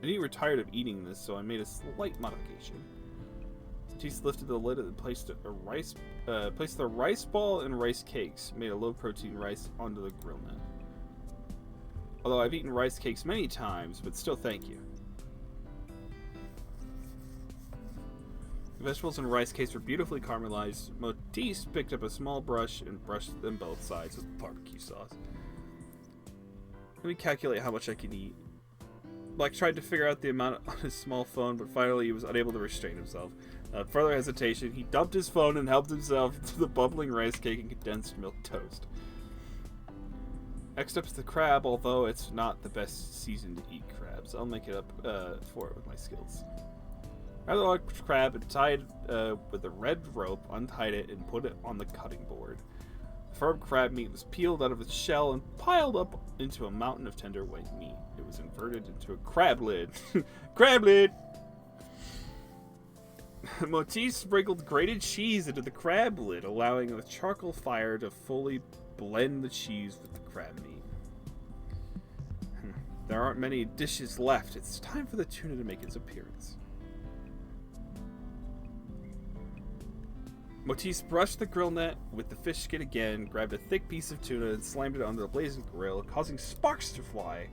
I knew you were tired of eating this, so I made a slight modification. Motis lifted the lid and placed the rice ball and rice cakes, made a low-protein rice onto the grill net. Although I've eaten rice cakes many times, but still thank you. The vegetables and rice cakes were beautifully caramelized. Motis picked up a small brush and brushed them both sides with barbecue sauce. Let me calculate how much I can eat. Black tried to figure out the amount on his small phone, but finally he was unable to restrain himself. Without further hesitation, he dumped his phone and helped himself to the bubbling rice cake and condensed milk toast. Next up is the crab, although it's not the best season to eat crabs. I'll make it up for it with my skills. Rather large crab and tied with a red rope, untied it, and put it on the cutting board. The firm crab meat was peeled out of its shell and piled up into a mountain of tender white meat. It was inverted into a crab lid. Crab lid! Motif sprinkled grated cheese into the crab lid, allowing the charcoal fire to fully blend the cheese with the crab meat. There aren't many dishes left. It's time for the tuna to make its appearance. Motif brushed the grill net with the fish skin again, grabbed a thick piece of tuna and slammed it onto the blazing grill, causing sparks to fly.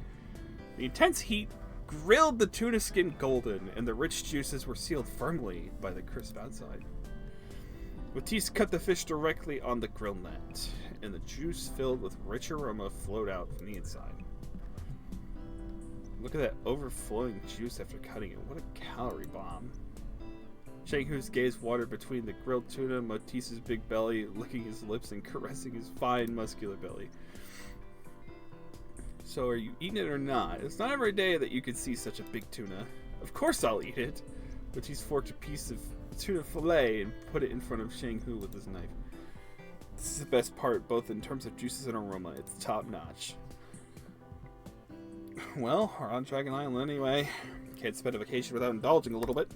The intense heat grilled the tuna skin golden, and the rich juices were sealed firmly by the crisp outside. Motif cut the fish directly on the grill net, and the juice filled with rich aroma flowed out from the inside. Look at that overflowing juice after cutting it. What a calorie bomb. Shang-Hu's gaze wandered between the grilled tuna, Motif's big belly, licking his lips and caressing his fine, muscular belly. So are you eating it or not? It's not every day that you could see such a big tuna. Of course I'll eat it. Motif forked a piece of tuna fillet and put it in front of Shang-Hu with his knife. This is the best part, both in terms of juices and aroma. It's top notch. Well, we're on Dragon Island anyway. Can't spend a vacation without indulging a little bit.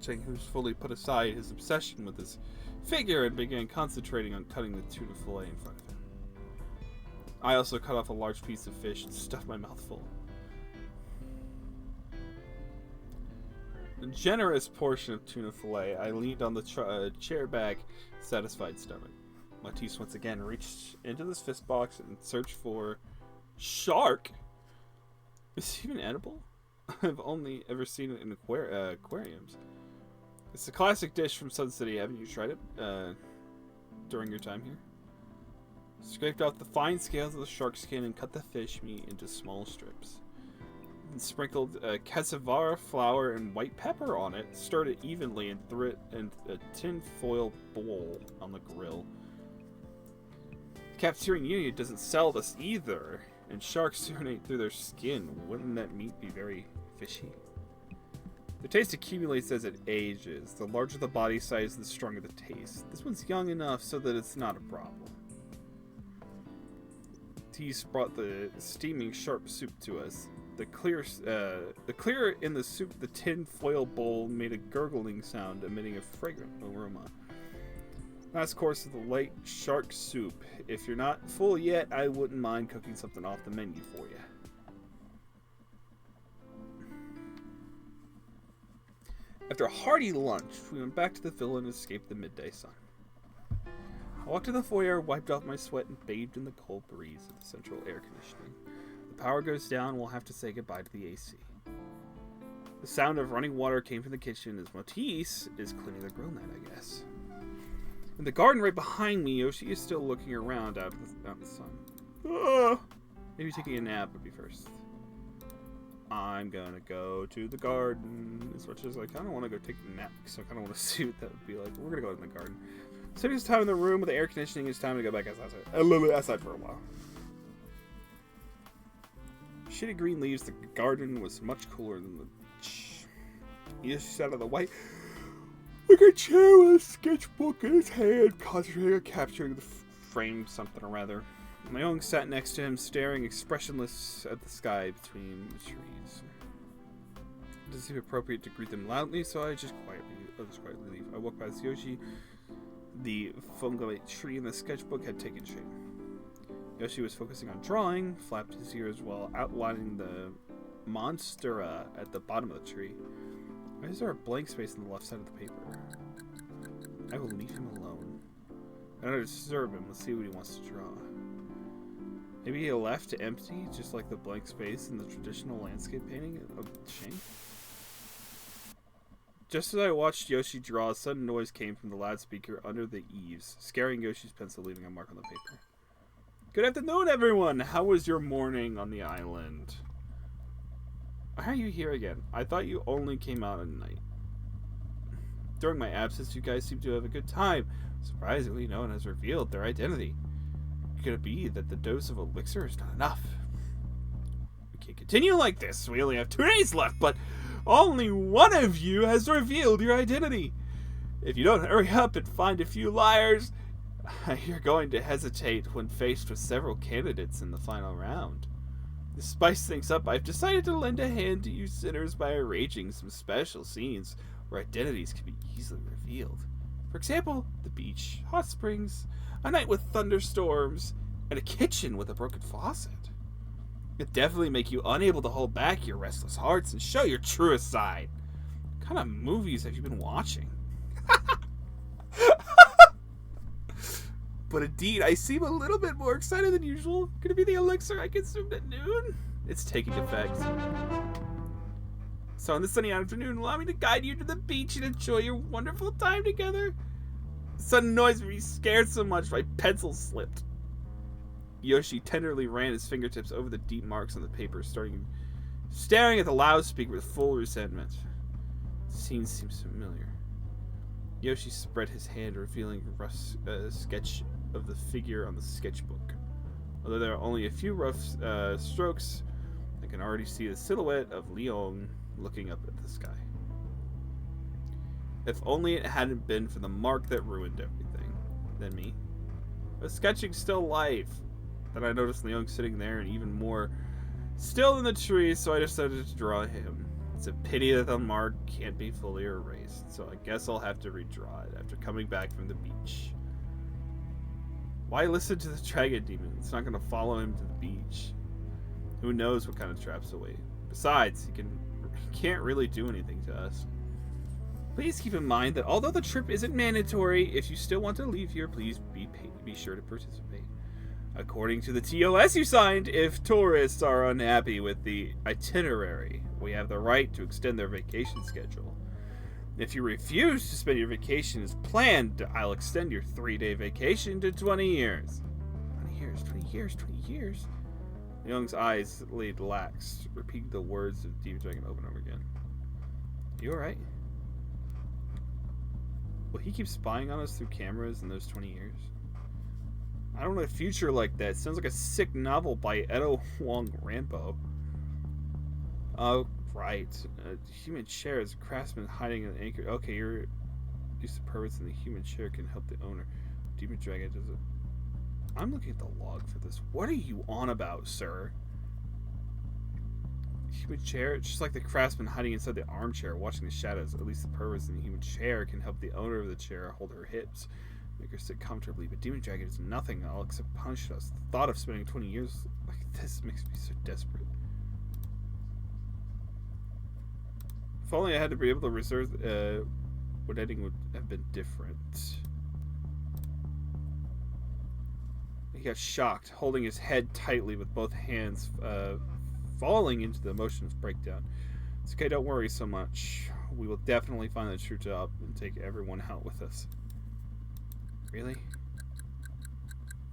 Shang-Hu's fully put aside his obsession with his figure and began concentrating on cutting the tuna fillet in front of him. I also cut off a large piece of fish and stuffed my mouth full. A generous portion of tuna fillet, I leaned on the chair back, satisfied stomach. Motif once again reached into this fist box and searched for shark. Is it even edible? I've only ever seen it in aquariums. It's a classic dish from Sun City. Haven't you tried it during your time here? Scraped off the fine scales of the shark skin and cut the fish meat into small strips. And sprinkled cassava flour and white pepper on it, stirred it evenly, and threw it in a tin foil bowl on the grill. The Cafeterian Union doesn't sell this either, and sharks urinate through their skin. Wouldn't that meat be very fishy? The taste accumulates as it ages. The larger the body size, the stronger the taste. This one's young enough so that it's not a problem. Tease brought the steaming sharp soup to us. The clear in the soup, the tin foil bowl made a gurgling sound, emitting a fragrant aroma. Last course of the light shark soup. If you're not full yet, I wouldn't mind cooking something off the menu for you. After a hearty lunch, we went back to the villa and escaped the midday sun. I walked to the foyer, wiped off my sweat, and bathed in the cold breeze of the central air conditioning. The power goes down, we'll have to say goodbye to the AC. The sound of running water came from the kitchen as Motif is cleaning the grill net, I guess. In the garden right behind me, Yoshi is still looking around out in the sun. Maybe taking a nap would be first. I'm gonna go to the garden. As much as I kind of want to go take a nap, because I kind of want to see what that would be like. We're gonna go in the garden. Spending his time in the room with the air conditioning, it's time to go back outside for a while. Shitty green leaves, the garden was much cooler than the... He just sat on the white... like a chair with a sketchbook in his hand, concentrating on capturing the frame something or other. My own sat next to him, staring expressionless at the sky between the trees. It doesn't seem appropriate to greet them loudly, so I'll just quietly leave. I walked past Yoshi. The fungate tree in the sketchbook had taken shape. Yoshi was focusing on drawing, flapped his ears while outlining the monstera at the bottom of the tree. Why is there a blank space on the left side of the paper? I will leave him alone. I don't disturb him. Let's see what he wants to draw. Maybe he left empty, just like the blank space in the traditional landscape painting of Shang. Just as I watched Yoshi draw, a sudden noise came from the loudspeaker under the eaves, scaring Yoshi's pencil, leaving a mark on the paper. Good afternoon, everyone! How was your morning on the island? Why are you here again? I thought you only came out at night. During my absence, you guys seem to have a good time. Surprisingly, no one has revealed their identity. Could it be that the dose of elixir is not enough? We can't continue like this. We only have 2 days left, but Only one of you has revealed your identity. If you don't hurry up and find a few liars, you're going to hesitate when faced with several candidates in the final round. To spice things up, I've decided to lend a hand to you sinners by arranging some special scenes where identities can be easily revealed. For example, the beach, hot springs, a night with thunderstorms, and a kitchen with a broken faucet. It'd definitely make you unable to hold back your restless hearts and show your truest side. What kind of movies have you been watching? But indeed, I seem a little bit more excited than usual. Could it be the elixir I consumed at noon? It's taking effect. So on this sunny afternoon, allow me to guide you to the beach and enjoy your wonderful time together. The sudden noise made me scared so much my pencil slipped. Yoshi tenderly ran his fingertips over the deep marks on the paper, staring at the loudspeaker with full resentment. The scene seems familiar. Yoshi spread his hand, revealing a rough sketch of the figure on the sketchbook. Although there are only a few rough strokes, I can already see the silhouette of Leon looking up at the sky. If only it hadn't been for the mark that ruined everything. Then me. The sketching's still life. Then I noticed Leon sitting there and even more still in the tree, so I decided to draw him. It's a pity that the mark can't be fully erased, so I guess I'll have to redraw it after coming back from the beach. Why listen to the dragon demon? It's not going to follow him to the beach. Who knows what kind of traps await. Besides, he can't really do anything to us. Please keep in mind that although the trip isn't mandatory, if you still want to leave here, please be sure to participate. According to the TOS you signed, if tourists are unhappy with the itinerary, we have the right to extend their vacation schedule. If you refuse to spend your vacation as planned, I'll extend your 3-day vacation to 20 years. 20 years, 20 years, 20 years. Young's eyes laid lax, repeating the words of Demon Dragon over and over again. You alright? Will he keep spying on us through cameras in those 20 years? I don't want a future like that. It sounds like a sick novel by Edo Wong Rampo. Oh, right. Human chair is a craftsman hiding an anchor. Okay, you're used to purpose, and the human chair can help the owner. Demon Dragon does it. I'm looking at the log for this. What are you on about, sir? Human chair? It's just like the craftsman hiding inside the armchair, watching the shadows. At least the purpose in the human chair can help the owner of the chair hold her hips. Make her sit comfortably, but Demon Dragon is nothing. I'll accept punishment. The thought of spending 20 years like this makes me so desperate. If only I had to be able to reserve what ending would have been different. He got shocked, holding his head tightly with both hands, falling into the emotions breakdown. It's okay, don't worry so much. We will definitely find the true top and take everyone out with us. Really?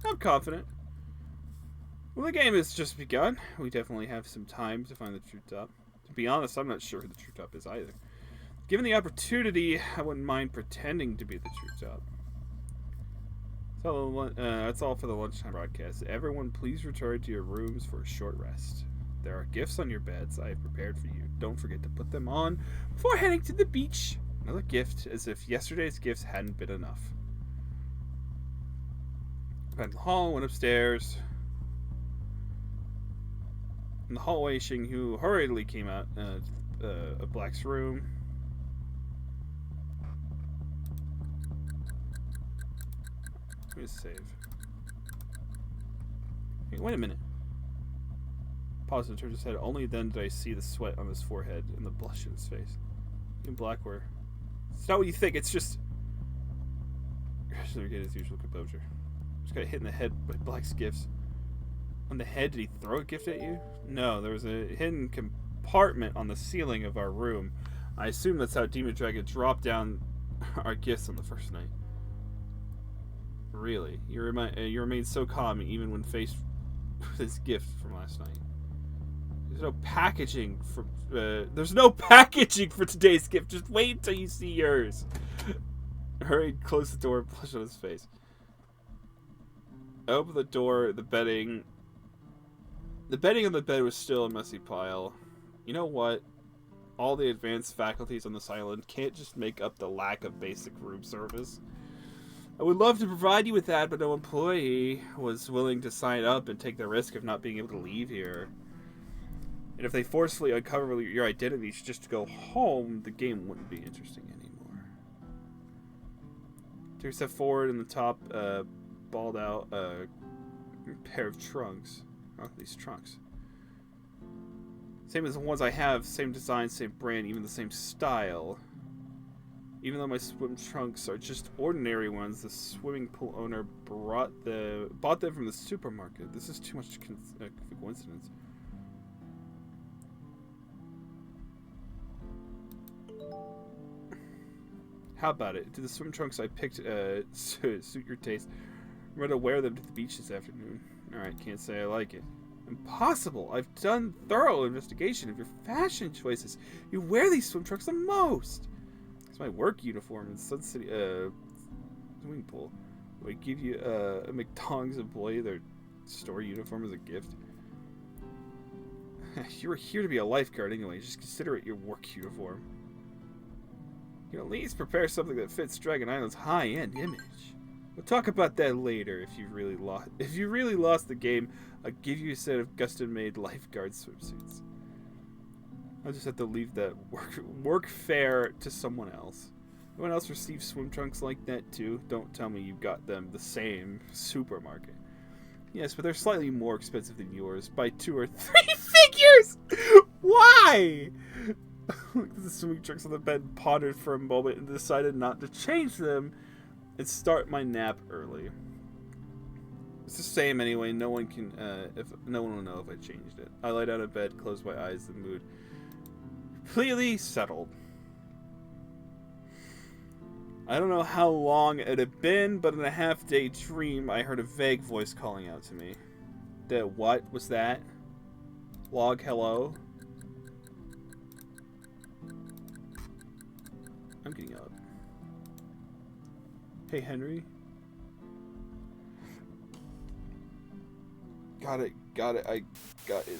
I'm confident. Well, the game has just begun. We definitely have some time to find the true top. To be honest, I'm not sure who the true top is either. Given the opportunity, I wouldn't mind pretending to be the true top. So that's all for the lunchtime broadcast. Everyone, please return to your rooms for a short rest. There are gifts on your beds I have prepared for you. Don't forget to put them on before heading to the beach. Another gift, as if yesterday's gifts hadn't been enough. Went in the hall, went upstairs. In the hallway, Xinghu hurriedly came out of Black's room. Let me save. Hey, wait a minute. Paused and turned his head. Only then did I see the sweat on his forehead and the blush in his face. In Blackware. It's not what you think, it's just... Gosh, never get his usual composure. Just got hit in the head by Black's gifts. On the head? Did he throw a gift at you? No, there was a hidden compartment on the ceiling of our room. I assume that's how Demon Dragon dropped down our gifts on the first night. Really? You remain so calm even when faced with this gift from last night. There's no packaging for today's gift. Just wait until you see yours. Hurry, close the door, and push on his face. I opened the door. The bedding on the bed was still a messy pile. You know what? all the advanced faculties on this island can't just make up the lack of basic room service. I would love to provide you with that, but no employee was willing to sign up and take the risk of not being able to leave here. And if they forcefully uncover your identities just to go home, the game wouldn't be interesting anymore. Take a step forward in the top, balled out pair of trunks. Oh, these trunks. Same as the ones I have, same design, same brand, even the same style. Even though my swim trunks are just ordinary ones, the swimming pool owner bought them from the supermarket. This is too much coincidence. How about it? Do the swim trunks I picked suit your taste? I'm ready to wear them to the beach this afternoon. Alright, can't say I like it. Impossible! I've done thorough investigation of your fashion choices. You wear these swim trunks the most! It's my work uniform in Sun City, swimming pool. We give you a McDonald's employee their store uniform as a gift. You were here to be a lifeguard anyway. Just consider it your work uniform. You can at least prepare something that fits Dragon Island's high-end image. We'll talk about that later. If you really lost the game, I'll give you a set of custom-made lifeguard swimsuits. I'll just have to leave that work fare to someone else. Anyone else receives swim trunks like that too? Don't tell me you got them the same supermarket. Yes, but they're slightly more expensive than yours by 2 or 3 figures. Why? The swimming trunks on the bed pondered for a moment and decided not to change them and start my nap early. It's the same anyway. No one will know if I changed it. I lay down in bed, closed my eyes, the mood completely settled. I don't know how long it had been, but in a half-day dream, I heard a vague voice calling out to me. What was that? Log hello? I'm getting up. Hey, Henry. Got it. I got it.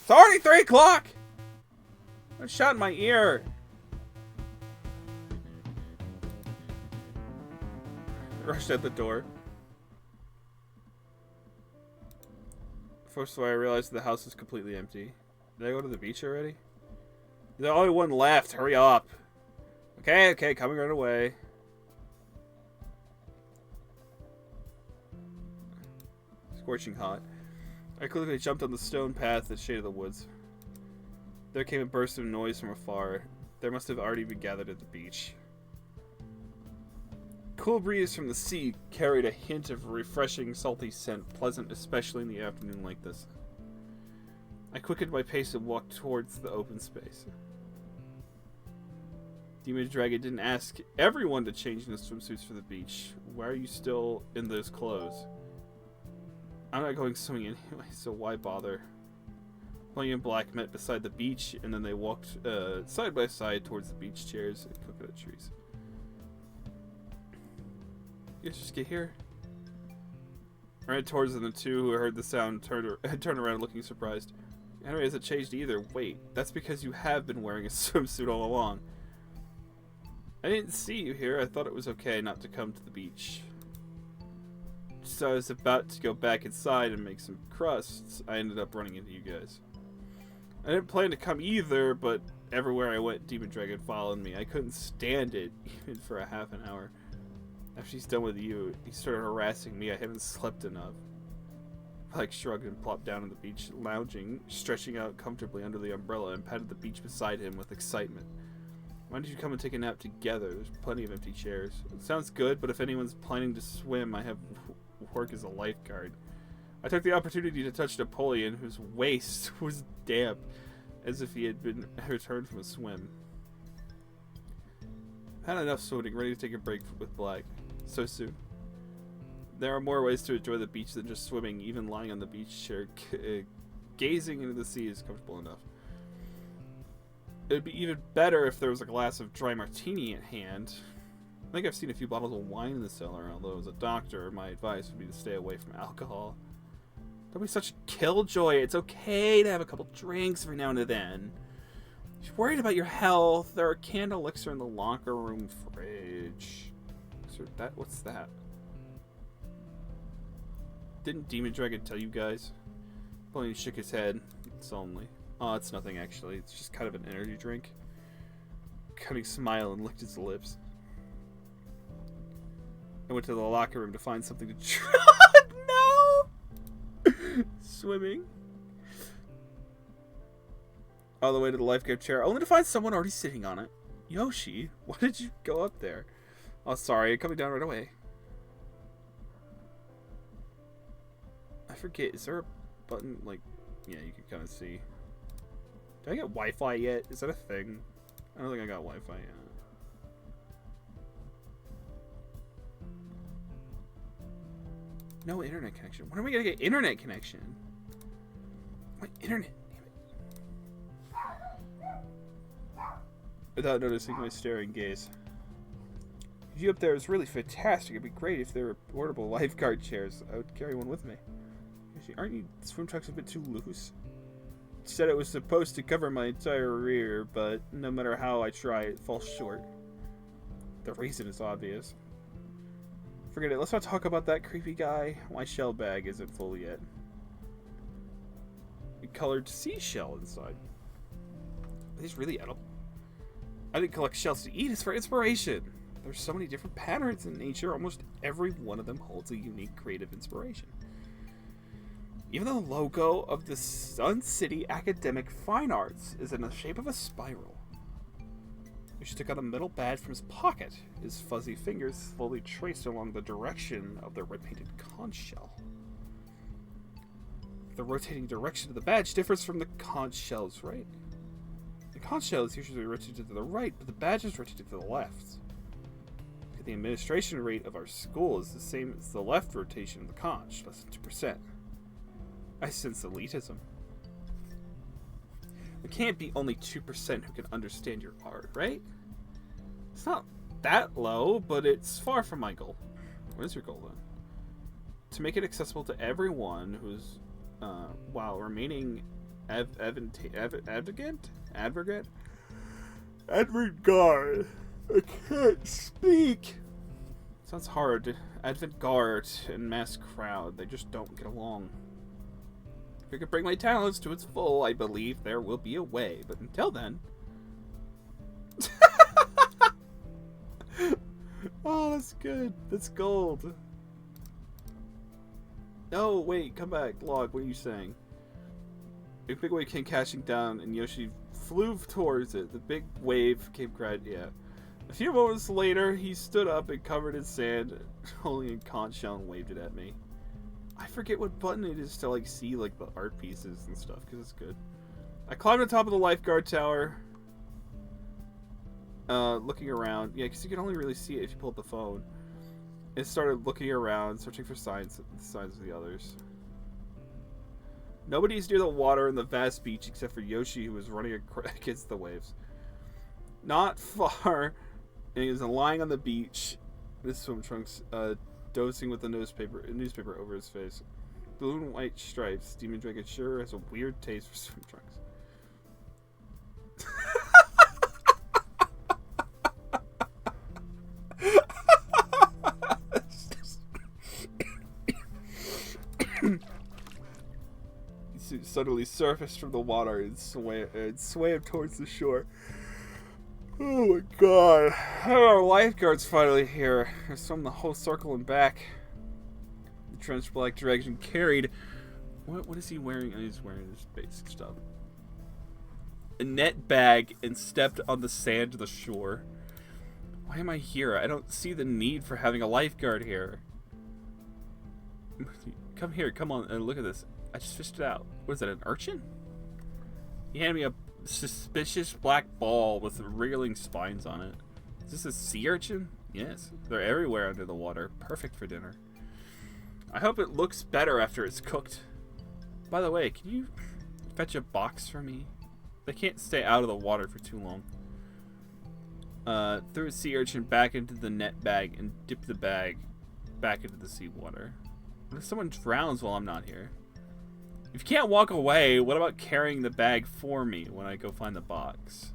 It's already 3 o'clock! I shot in my ear. I rushed out the door. First of all, I realized the house was completely empty. Did I go to the beach already? There's only one left. Hurry up. Okay, coming right away. Scorching hot. I quickly jumped on the stone path that shaded the woods. There came a burst of noise from afar. There must have already been gathered at the beach. Cool breeze from the sea carried a hint of refreshing, salty scent, pleasant especially in the afternoon like this. I quickened my pace and walked towards the open space. Demon Dragon didn't ask everyone to change into swimsuits for the beach. Why are you still in those clothes? I'm not going swimming anyway, so why bother? William and Black met beside the beach, and then they walked side by side towards the beach chairs and coconut trees. You guys just get here? I ran towards them. The two who heard the sound turned around looking surprised. Henry hasn't changed either. Wait, that's because you have been wearing a swimsuit all along. I didn't see you here. I thought it was okay not to come to the beach. So I was about to go back inside and make some crusts. I ended up running into you guys. I didn't plan to come either, but everywhere I went, Demon Dragon followed me. I couldn't stand it, even for a half an hour. After he's done with you, he started harassing me. I haven't slept enough. Black shrugged and plopped down on the beach, lounging, stretching out comfortably under the umbrella, and patted the beach beside him with excitement. Why don't you come and take a nap together? There's plenty of empty chairs. It sounds good, but if anyone's planning to swim, I have work as a lifeguard. I took the opportunity to touch Napoleon, whose waist was damp, as if he had been returned from a swim. Had enough swimming, ready to take a break with Black. So soon. There are more ways to enjoy the beach than just swimming. Even lying on the beach chair, gazing into the sea is comfortable enough. It would be even better if there was a glass of dry martini at hand. I think I've seen a few bottles of wine in the cellar, although as a doctor, my advice would be to stay away from alcohol. Don't be such a killjoy. It's okay to have a couple drinks every now and then. She's worried about your health. There are candle elixir in the locker room fridge. So what's that? Didn't Demon Dragon tell you guys? Bonnie shook his head solemnly. Oh, it's nothing actually. It's just kind of an energy drink. Cunning smile and licked his lips. I went to the locker room to find something to try. No! Swimming. All the way to the lifeguard chair, only to find someone already sitting on it. Yoshi, why did you go up there? Oh, sorry, coming down right away. I forget, is there a button, like, yeah, you can kind of see. Do I get Wi-Fi yet? Is that a thing? I don't think I got Wi-Fi yet. No internet connection. When are we gonna get internet connection? My internet, damn it. Without noticing my staring gaze. The view up there is really fantastic. It'd be great if there were portable lifeguard chairs. I would carry one with me. Actually, aren't you swim trunks a bit too loose? It said it was supposed to cover my entire rear, but no matter how I try, it falls short. The reason is obvious. Forget it. Let's not talk about that creepy guy. My shell bag isn't full yet. A colored seashell inside. Are these really edible? I didn't collect shells to eat. It's for inspiration. There's so many different patterns in nature. Almost every one of them holds a unique creative inspiration. Even the logo of the Sun City Academic Fine Arts is in the shape of a spiral. He took out a metal badge from his pocket. His fuzzy fingers slowly traced along the direction of the red-painted conch shell. The rotating direction of the badge differs from the conch shell's right. The conch shell is usually rotated to the right, but the badge is rotated to the left. The administration rate of our school is the same as the left rotation of the conch, less than 2%. I sense elitism. There can't be only 2% who can understand your art, right? It's not that low, but it's far from my goal. What is your goal then? To make it accessible to everyone who's, while remaining avant-garde? Avant-garde. I can't speak. Sounds hard. Avant-garde and mass crowd, they just don't get along. If I could bring my talents to its full, I believe there will be a way. But until then... Oh, that's good. That's gold. No, wait, come back. Log, what are you saying? A big wave came crashing down, and Yoshi flew towards it. The big wave came crashing, yeah. A few moments later, he stood up and covered in sand, holding a conch shell and waved it at me. I forget what button it is to, like, see, like, the art pieces and stuff, because it's good. I climbed on top of the lifeguard tower, looking around. Yeah, because you can only really see it if you pull up the phone. And started looking around, searching for signs of the others. Nobody's near the water in the vast beach except for Yoshi, who was running against the waves. Not far, and he was lying on the beach, his swim trunks, dozing with a newspaper over his face. Blue and white stripes. Demon Dragon sure has a weird taste for swim trunks. He suddenly surfaced from the water and swam towards the shore. Oh my god. Our lifeguard's finally here. I swam the whole circle and back. The trench black dragon carried... What is he wearing? Oh, he's wearing his basic stuff. A net bag and stepped on the sand to the shore. Why am I here? I don't see the need for having a lifeguard here. Come here, come on, and look at this. I just fished it out. What is that, an urchin? He handed me a suspicious black ball with wriggling spines on it. Is this a sea urchin? Yes. They're everywhere under the water. Perfect for dinner. I hope it looks better after it's cooked. By the way, can you fetch a box for me? They can't stay out of the water for too long. Threw a sea urchin back into the net bag and dipped the bag back into the seawater. What if someone drowns while I'm not here? If you can't walk away, what about carrying the bag for me when I go find the box?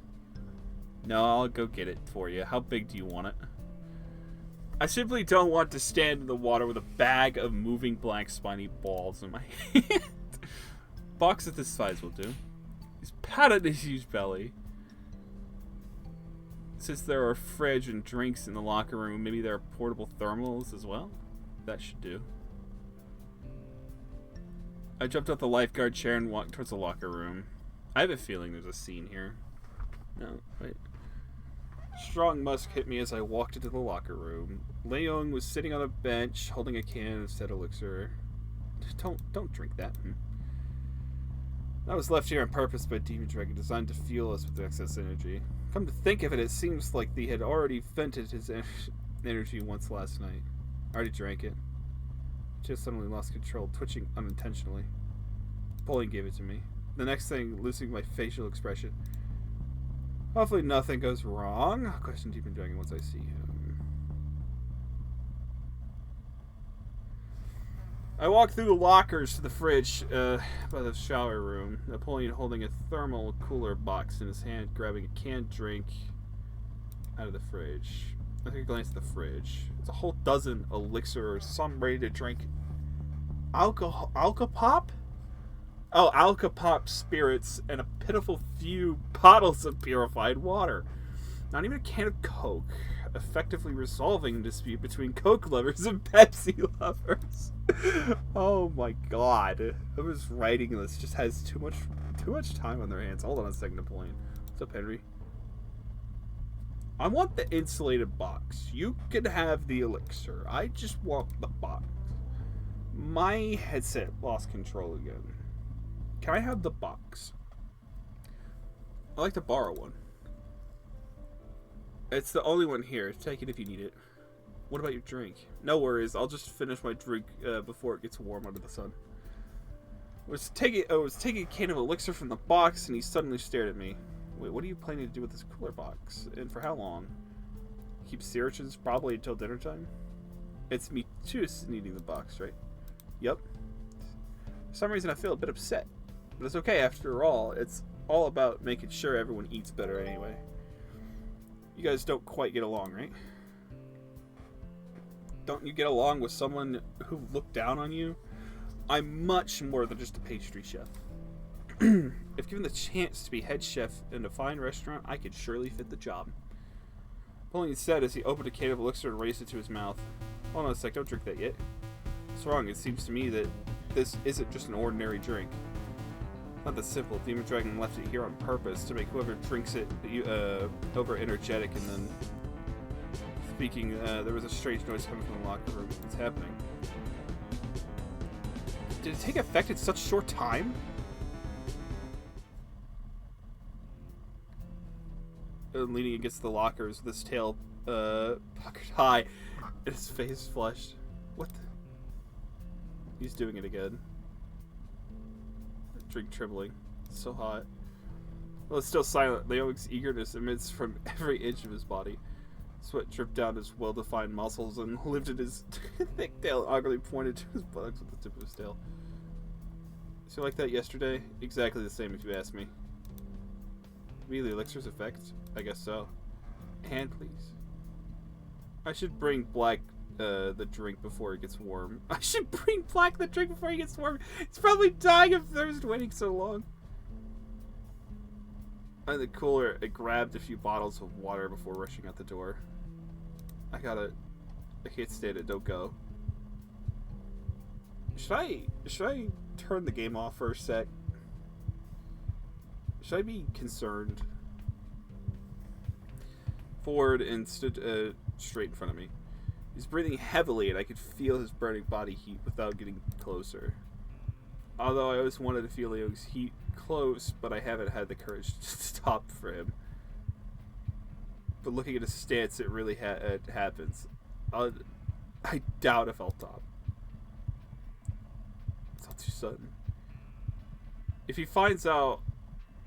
No, I'll go get it for you. How big do you want it? I simply don't want to stand in the water with a bag of moving black spiny balls in my hand. Box of this size will do. He's patted his huge belly. Since there are fridge and drinks in the locker room, maybe there are portable thermals as well? That should do. I jumped off the lifeguard chair and walked towards the locker room. I have a feeling there's a scene here. No, wait. Strong musk hit me as I walked into the locker room. Leung was sitting on a bench, holding a can of said elixir. Don't drink that. I was left here on purpose by Demon Dragon, designed to fuel us with excess energy. Come to think of it, it seems like he had already vented his energy once last night. I already drank it. Just suddenly lost control, twitching unintentionally. Napoleon gave it to me. The next thing, losing my facial expression. Hopefully nothing goes wrong. I'll question Demon Dragon once I see him. I walked through the lockers to the fridge by the shower room. Napoleon holding a thermal cooler box in his hand, grabbing a canned drink out of the fridge. I took a glance at the fridge. It's a whole dozen elixir or some ready to drink. Alka-Pop? Oh, Alka-Pop spirits and a pitiful few bottles of purified water. Not even a can of Coke, effectively resolving the dispute between Coke lovers and Pepsi lovers. Oh my god. Whoever's writing this just has too much time on their hands. Hold on a second, Napoleon. What's up, Henry? I want the insulated box. You can have the elixir. I just want the box. My headset lost control again. Can I have the box? I'd like to borrow one. It's the only one here. Take it if you need it. What about your drink? No worries. I'll just finish my drink before it gets warm under the sun. I was taking a can of elixir from the box, and he suddenly stared at me. Wait, what are you planning to do with this cooler box? And for how long? Keep sea urchins probably until dinner time? It's me too needing the box, right? Yep. For some reason I feel a bit upset. But it's okay, after all. It's all about making sure everyone eats better anyway. You guys don't quite get along, right? Don't you get along with someone who looked down on you? I'm much more than just a pastry chef. If given the chance to be head chef in a fine restaurant, I could surely fit the job. Napoleon said as he opened a can of elixir and raised it to his mouth. Hold on a sec, don't drink that yet. What's wrong? It seems to me that this isn't just an ordinary drink. Not that simple. Demon Dragon left it here on purpose to make whoever drinks it over energetic, and then speaking, there was a strange noise coming from the locker room. What's happening? Did it take effect in such short time? Leaning against the lockers with his tail puckered high and his face flushed. What the? He's doing it again. Drink trembling. It's so hot. Well, it's still silent. Leo's eagerness emits from every inch of his body. Sweat dripped down his well-defined muscles and lifted his thick tail and awkwardly pointed to his buttocks with the tip of his tail. Is he like that yesterday? Exactly the same if you ask me. Maybe the elixir's effect? I guess so. Hand, please. I should bring Black the drink before it gets warm. I should bring Black the drink before he gets warm. He's probably dying of thirst waiting so long. In the cooler, I grabbed a few bottles of water before rushing out the door. I can't stand it. Don't go. Should I turn the game off for a sec? Should I be concerned? Forward and stood straight in front of me. He's breathing heavily, and I could feel his burning body heat without getting closer. Although I always wanted to feel Leo's heat close, but I haven't had the courage to stop for him. But looking at his stance, it really it happens. I doubt if I'll top. It's all too sudden. If he finds out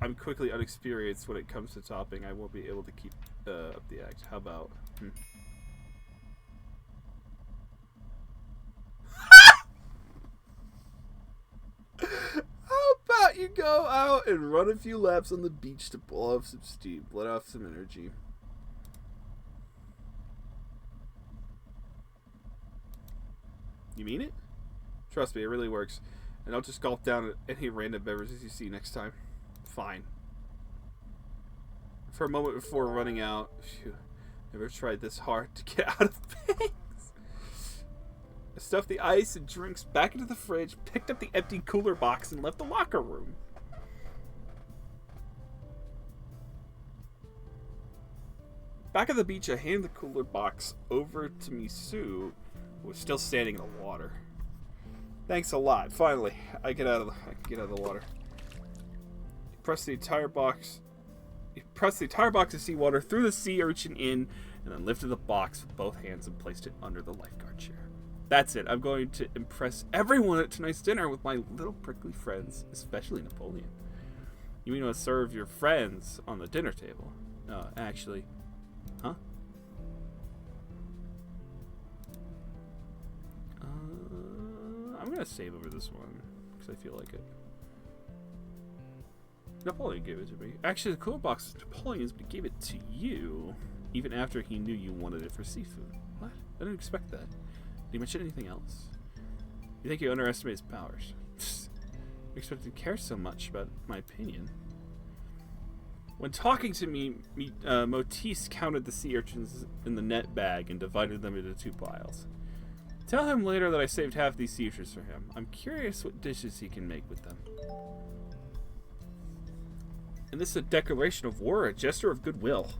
I'm quickly unexperienced when it comes to topping, I won't be able to keep up the act. How about... How about you go out and run a few laps on the beach to blow off some steam, let off some energy. You mean it? Trust me, it really works. And I'll just gulp down any random beverages you see next time. Fine. For a moment before running out, phew, never tried this hard to get out of things. I stuffed the ice and drinks back into the fridge, picked up the empty cooler box, and left the locker room. Back at the beach, I handed the cooler box over to Misu, who was still standing in the water. Thanks a lot. Finally, I can get out of the water. He pressed the entire box of seawater through the sea urchin in, and then lifted the box with both hands and placed it under the lifeguard chair. That's it. I'm going to impress everyone at tonight's dinner with my little prickly friends, especially Napoleon. You mean to serve your friends on the dinner table? Actually. Huh? I'm going to save over this one, because I feel like it. Napoleon gave it to me. Actually, the cooler box is Napoleon's, but he gave it to you, even after he knew you wanted it for seafood. What? I didn't expect that. Did he mention anything else? You think you underestimate his powers? You expect him to care so much about my opinion. When talking to me, Motis counted the sea urchins in the net bag and divided them into 2 piles. Tell him later that I saved half these sea urchins for him. I'm curious what dishes he can make with them. And this is a declaration of war, a gesture of goodwill.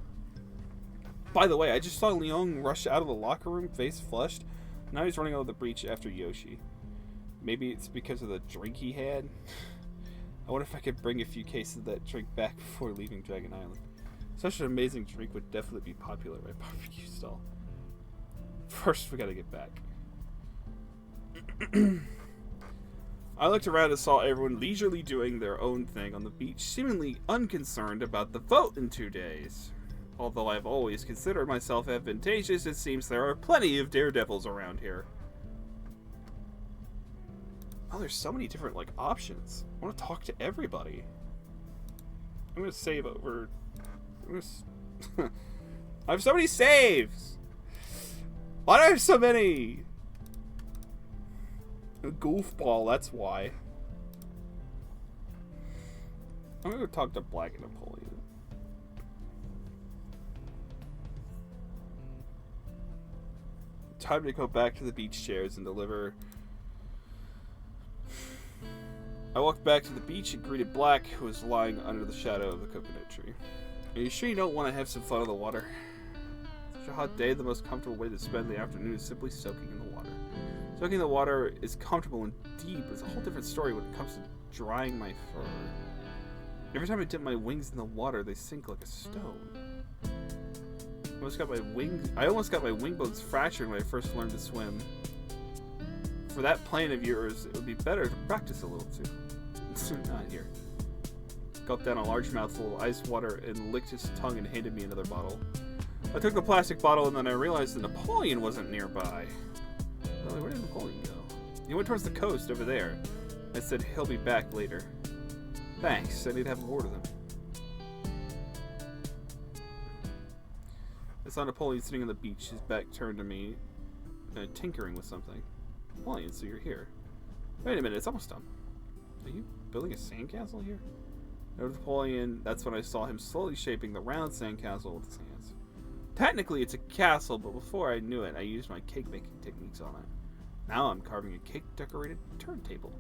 By the way, I just saw Leon rush out of the locker room, face flushed. Now he's running out of the breach after Yoshi. Maybe it's because of the drink he had. I wonder if I could bring a few cases of that drink back before leaving Dragon Island. Such an amazing drink would definitely be popular at my barbecue stall. First, we gotta get back. I looked around and saw everyone leisurely doing their own thing on the beach, seemingly unconcerned about the vote in 2 days. Although I've always considered myself advantageous, it seems there are plenty of daredevils around here. Oh, there's so many different, options. I want to talk to everybody. I'm going to save over... I have so many saves! Why do I have so many? A goofball, that's why. I'm going to go talk to Black and Napoleon. Time to go back to the beach chairs and deliver. I walked back to the beach and greeted Black, who was lying under the shadow of the coconut tree. Are you sure you don't want to have some fun in the water? Such a hot day, the most comfortable way to spend the afternoon is simply soaking in the water. Soaking in the water is comfortable and deep, but it's a whole different story when it comes to drying my fur. Every time I dip my wings in the water, they sink like a stone. I almost got my wing bones fractured when I first learned to swim. For that plane of yours, it would be better to practice a little too. Not here. Gulped down a large mouthful of ice water and licked his tongue and handed me another bottle. I took the plastic bottle and then I realized that Napoleon wasn't nearby. Really, where did Napoleon go? He went towards the coast over there. I said he'll be back later. Thanks, I need to have a word with him. I saw Napoleon sitting on the beach, his back turned to me, tinkering with something. Napoleon, so you're here. Wait a minute, it's almost done. Are you building a sandcastle here? No, Napoleon, that's when I saw him slowly shaping the round sandcastle with his hands. Technically, it's a castle, but before I knew it, I used my cake-making techniques on it. Now I'm carving a cake-decorated turntable.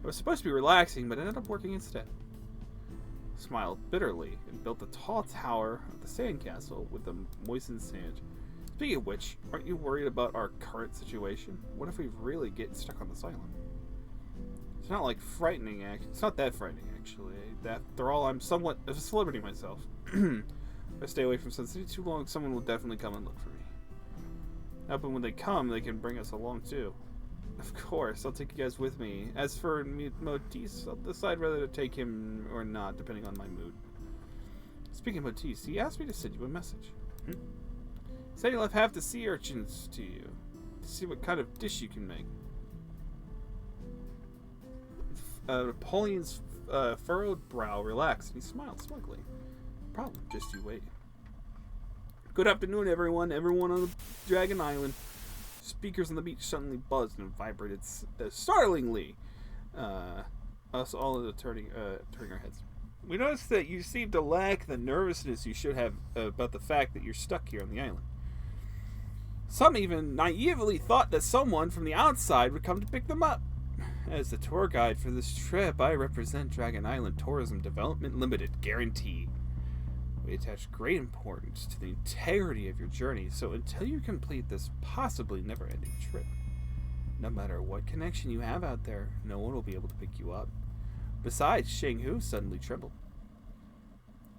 It was supposed to be relaxing, but it ended up working instead. Smiled bitterly and built a tall tower of the sandcastle with the moistened sand. Speaking of which, aren't you worried about our current situation? What if we really get stuck on this island? It's not like frightening. It's not that frightening, actually. After all, I'm somewhat of a celebrity myself. If I stay away from Sun City too long, someone will definitely come and look for me. Now, but when they come, they can bring us along too. Of course, I'll take you guys with me. As for Motis, I'll decide whether to take him or not, depending on my mood. Speaking of Motis, he asked me to send you a message. He said he left half the sea urchins to you, to see what kind of dish you can make. Napoleon's furrowed brow relaxed, and he smiled smugly. Problem, just you wait. Good afternoon, everyone. Everyone on the Dragon Island. Speakers on the beach suddenly buzzed and vibrated startlingly. Us all turning our heads. We noticed that you seem to lack the nervousness you should have about the fact that you're stuck here on the island. Some even naively thought that someone from the outside would come to pick them up. As the tour guide for this trip, I represent Dragon Island Tourism Development Limited, guarantee. We attach great importance to the integrity of your journey, so until you complete this possibly never-ending trip, no matter what connection you have out there, no one will be able to pick you up. Besides, Shang-Hu suddenly trembled.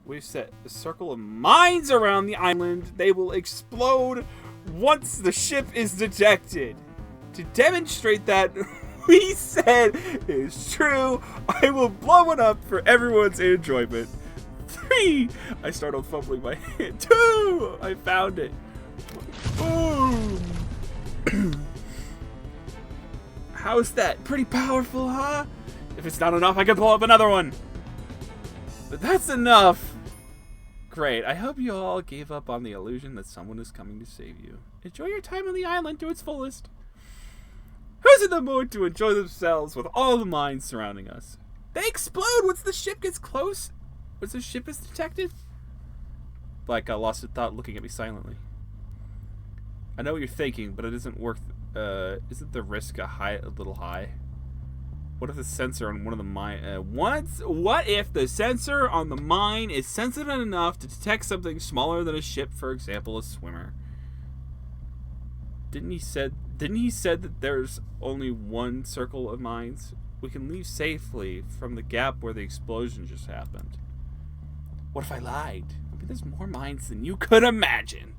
We've set a circle of mines around the island. They will explode once the ship is detected. To demonstrate that we said is true, I will blow one up for everyone's enjoyment. 3! I started fumbling my hand. 2! I found it. Boom! How's that? Pretty powerful, huh? If it's not enough, I can blow up another one. But that's enough. Great. I hope you all gave up on the illusion that someone is coming to save you. Enjoy your time on the island to its fullest. Who's in the mood to enjoy themselves with all the mines surrounding us? They explode once the ship gets close. Once the ship is detected? Black got lost in thought, looking at me silently. I know what you're thinking, but it isn't worth. Isn't the risk a little high? What if the sensor on one of the mine? What if the sensor on the mine is sensitive enough to detect something smaller than a ship, for example, a swimmer? Didn't he said that there's only one circle of mines? We can leave safely from the gap where the explosion just happened. What if I lied? Maybe there's more mines than you could imagine.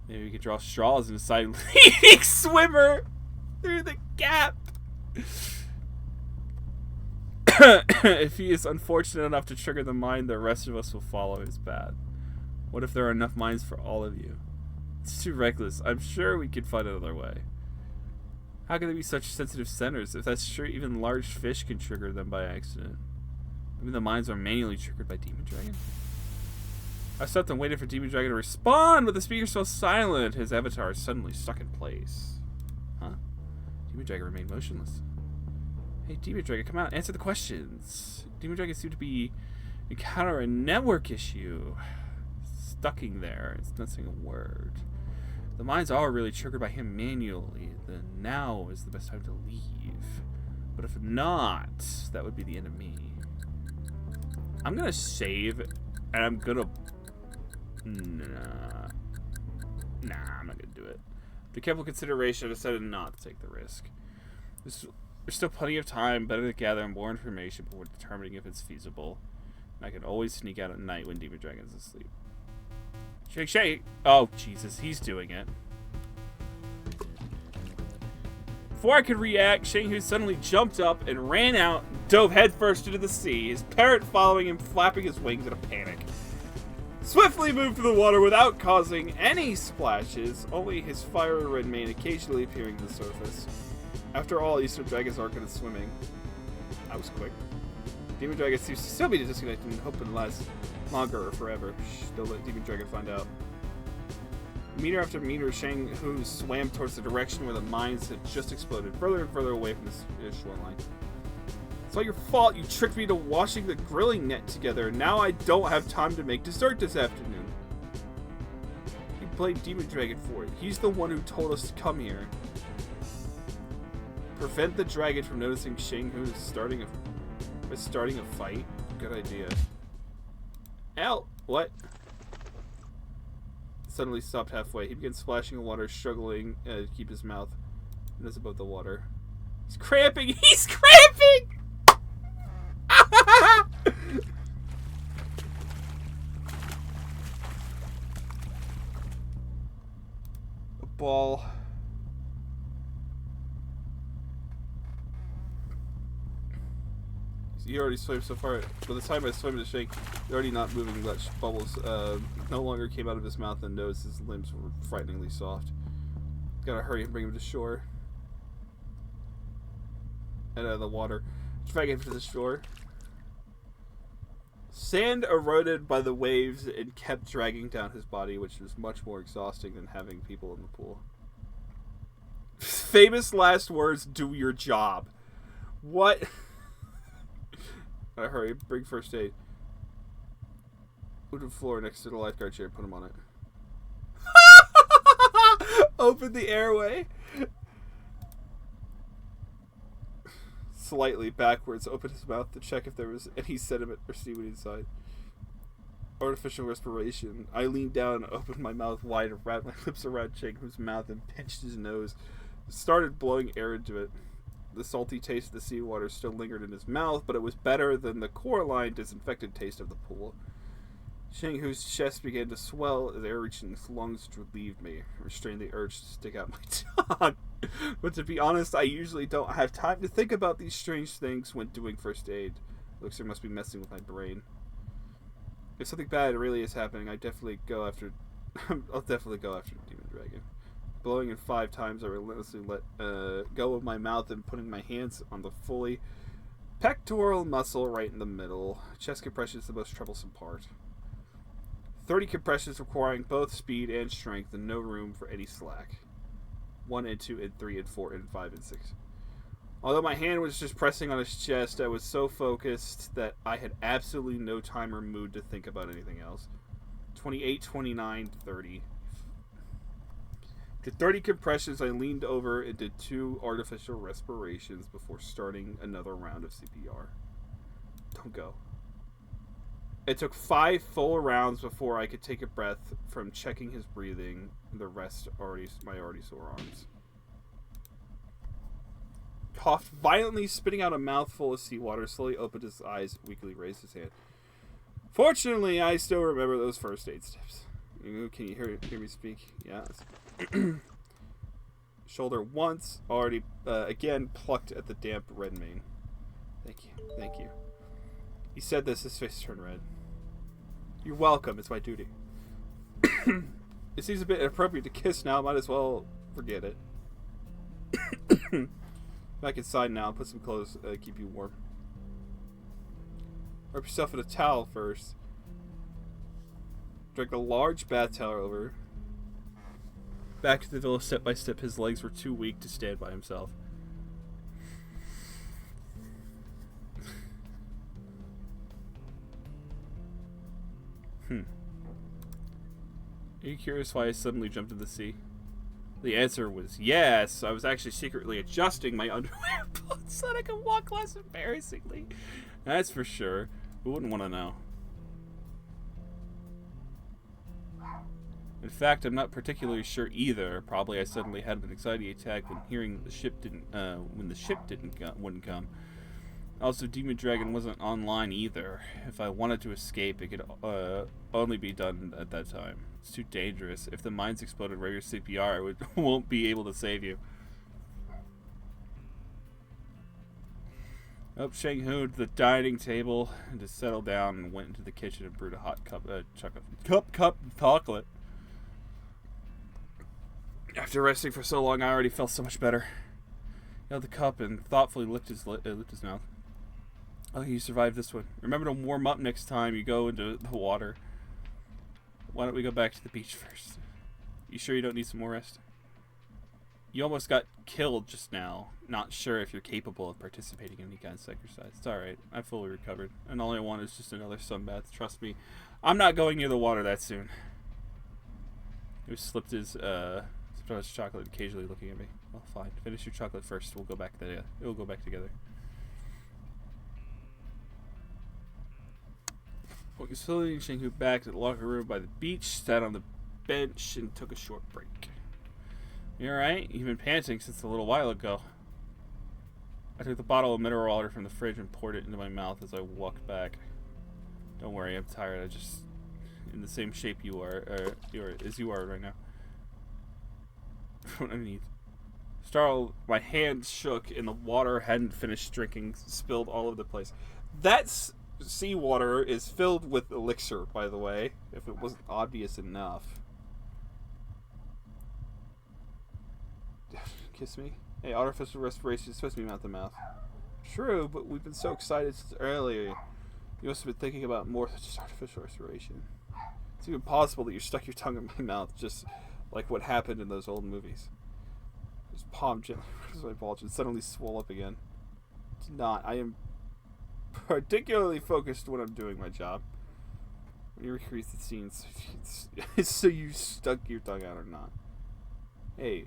Maybe we could draw straws and decide leading swimmer through the gap. If he is unfortunate enough to trigger the mine, the rest of us will follow his path. What if there are enough mines for all of you? It's too reckless. I'm sure we could find another way. How can there be such sensitive centers? If that's true, even large fish can trigger them by accident. Maybe the mines are manually triggered by Demon Dragon. I stopped and waited for Demon Dragon to respond, but the speaker fell silent. His avatar suddenly stuck in place. Huh? Demon Dragon remained motionless. Hey, Demon Dragon, come out and answer the questions. Demon Dragon seemed to be encountering a network issue. Stucking there. It's not saying a word. The mines are really triggered by him manually. Then now is the best time to leave. But if not, that would be the end of me. I'm gonna save, and I'm gonna... Nah, I'm not gonna do it. After careful consideration, I decided not to take the risk. There's still plenty of time, better to gather more information before determining if it's feasible. And I can always sneak out at night when Demon Dragon is asleep. Shake, shake! Oh, Jesus, he's doing it. Before I could react, Shang-Hu suddenly jumped up and ran out, dove headfirst into the sea, his parrot following him, flapping his wings in a panic. Swiftly moved through the water without causing any splashes, only his fiery red mane occasionally appearing to the surface. After all, Eastern dragons aren't good at swimming. That was quick. Demon Dragon seems to still be disconnected and hope it lasts longer or forever. Shh, don't let Demon Dragon find out. Meter after meter, Shang-Hu swam towards the direction where the mines had just exploded, further and further away from the shoreline. It's all your fault. You tricked me to washing the grilling net together. Now I don't have time to make dessert this afternoon. You blame Demon Dragon for it. He's the one who told us to come here. Prevent the dragon from noticing Shang-Hu is starting a fight. Good idea. Ow! What? Suddenly stopped halfway. He began splashing in water, struggling to keep his mouth nose above the water. He's cramping! He's cramping! A ball. You already swam so far. By the time I swam to shake, you're already not moving much. Bubbles no longer came out of his mouth and nose. His limbs were frighteningly soft. Gotta hurry and bring him to shore. And out of the water. Drag him to the shore. Sand eroded by the waves and kept dragging down his body, which was much more exhausting than having people in the pool. Famous last words, do your job. What? Alright, hurry, bring first aid. Go to the floor next to the lifeguard chair, put him on it. Open the airway. Slightly backwards, open his mouth to check if there was any sediment or seaweed inside. Artificial respiration. I leaned down and opened my mouth wide and wrapped my lips around Chenghu's mouth and pinched his nose. Started blowing air into it. The salty taste of the seawater still lingered in his mouth, but it was better than the Coraline disinfected taste of the pool. Chenghu's chest began to swell as air reaching his lungs relieved me, restrained the urge to stick out my tongue. But to be honest, I usually don't have time to think about these strange things when doing first aid. Elixir must be messing with my brain. If something bad really is happening, I'll definitely go after Demon Dragon. Blowing in 5 times, I relentlessly let go of my mouth and putting my hands on the fully pectoral muscle right in the middle. Chest compression is the most troublesome part. 30 compressions requiring both speed and strength and no room for any slack. 1 and 2 and 3 and 4 and 5 and 6. Although my hand was just pressing on his chest, I was so focused that I had absolutely no time or mood to think about anything else. 28, 29, 30. After 30 compressions, I leaned over and did 2 artificial respirations before starting another round of CPR. Don't go. It took 5 full rounds before I could take a breath from checking his breathing and the rest my already sore arms. Coughed violently, spitting out a mouthful of seawater, slowly opened his eyes, weakly raised his hand. Fortunately, I still remember those first aid steps. Can you hear me speak? Yes. Shoulder once, already again plucked at the damp red mane. Thank you. He said this, his face turned red. You're welcome, it's my duty. It seems a bit inappropriate to kiss now, might as well forget it. Back inside now, put some clothes, keep you warm. Wrap yourself in a towel first. Drag a large bath towel over. Back to the villa step by step, his legs were too weak to stand by himself. Are you curious why I suddenly jumped in the sea? The answer was yes. I was actually secretly adjusting my underwear so that I could walk less embarrassingly. That's for sure. Who wouldn't want to know? In fact, I'm not particularly sure either. Probably I suddenly had an anxiety attack when the ship wouldn't come. Also, Demon Dragon wasn't online either. If I wanted to escape, it could only be done at that time. It's too dangerous. If the mines exploded regular CPR, I won't be able to save you. Up Chenghu to the dining table and to settle down and went into the kitchen and brewed a hot cup of chocolate. After resting for so long, I already felt so much better. He held the cup and thoughtfully licked his mouth. Oh, you survived this one. Remember to warm up next time you go into the water. Why don't we go back to the beach first? You sure you don't need some more rest? You almost got killed just now. Not sure if you're capable of participating in any kind of exercise. It's alright. I fully recovered. And all I want is just another sunbath. Trust me. I'm not going near the water that soon. He slipped his chocolate, occasionally looking at me. Well, fine. Finish your chocolate first. We'll go back together. We'll go back together. Walking slowly, Chenghu back to the locker room by the beach, sat on the bench, and took a short break. You alright? You've been panting since a little while ago. I took the bottle of mineral water from the fridge and poured it into my mouth as I walked back. Don't worry, I'm tired. I'm just in the same shape you are right now. What I need. Startled, my hand shook and the water hadn't finished drinking, spilled all over the place. That's seawater is filled with elixir, by the way, if it wasn't obvious enough. Kiss me. Hey, artificial respiration is supposed to be mouth to mouth. True, but we've been so excited since earlier. You must have been thinking about more than just artificial respiration. It's even possible that you stuck your tongue in my mouth, just like what happened in those old movies. His palm gently rose my bulge and suddenly swelled up again. It's not. I am particularly focused when I'm doing my job. When you recreate the scenes, so you stuck your tongue out or not. Hey.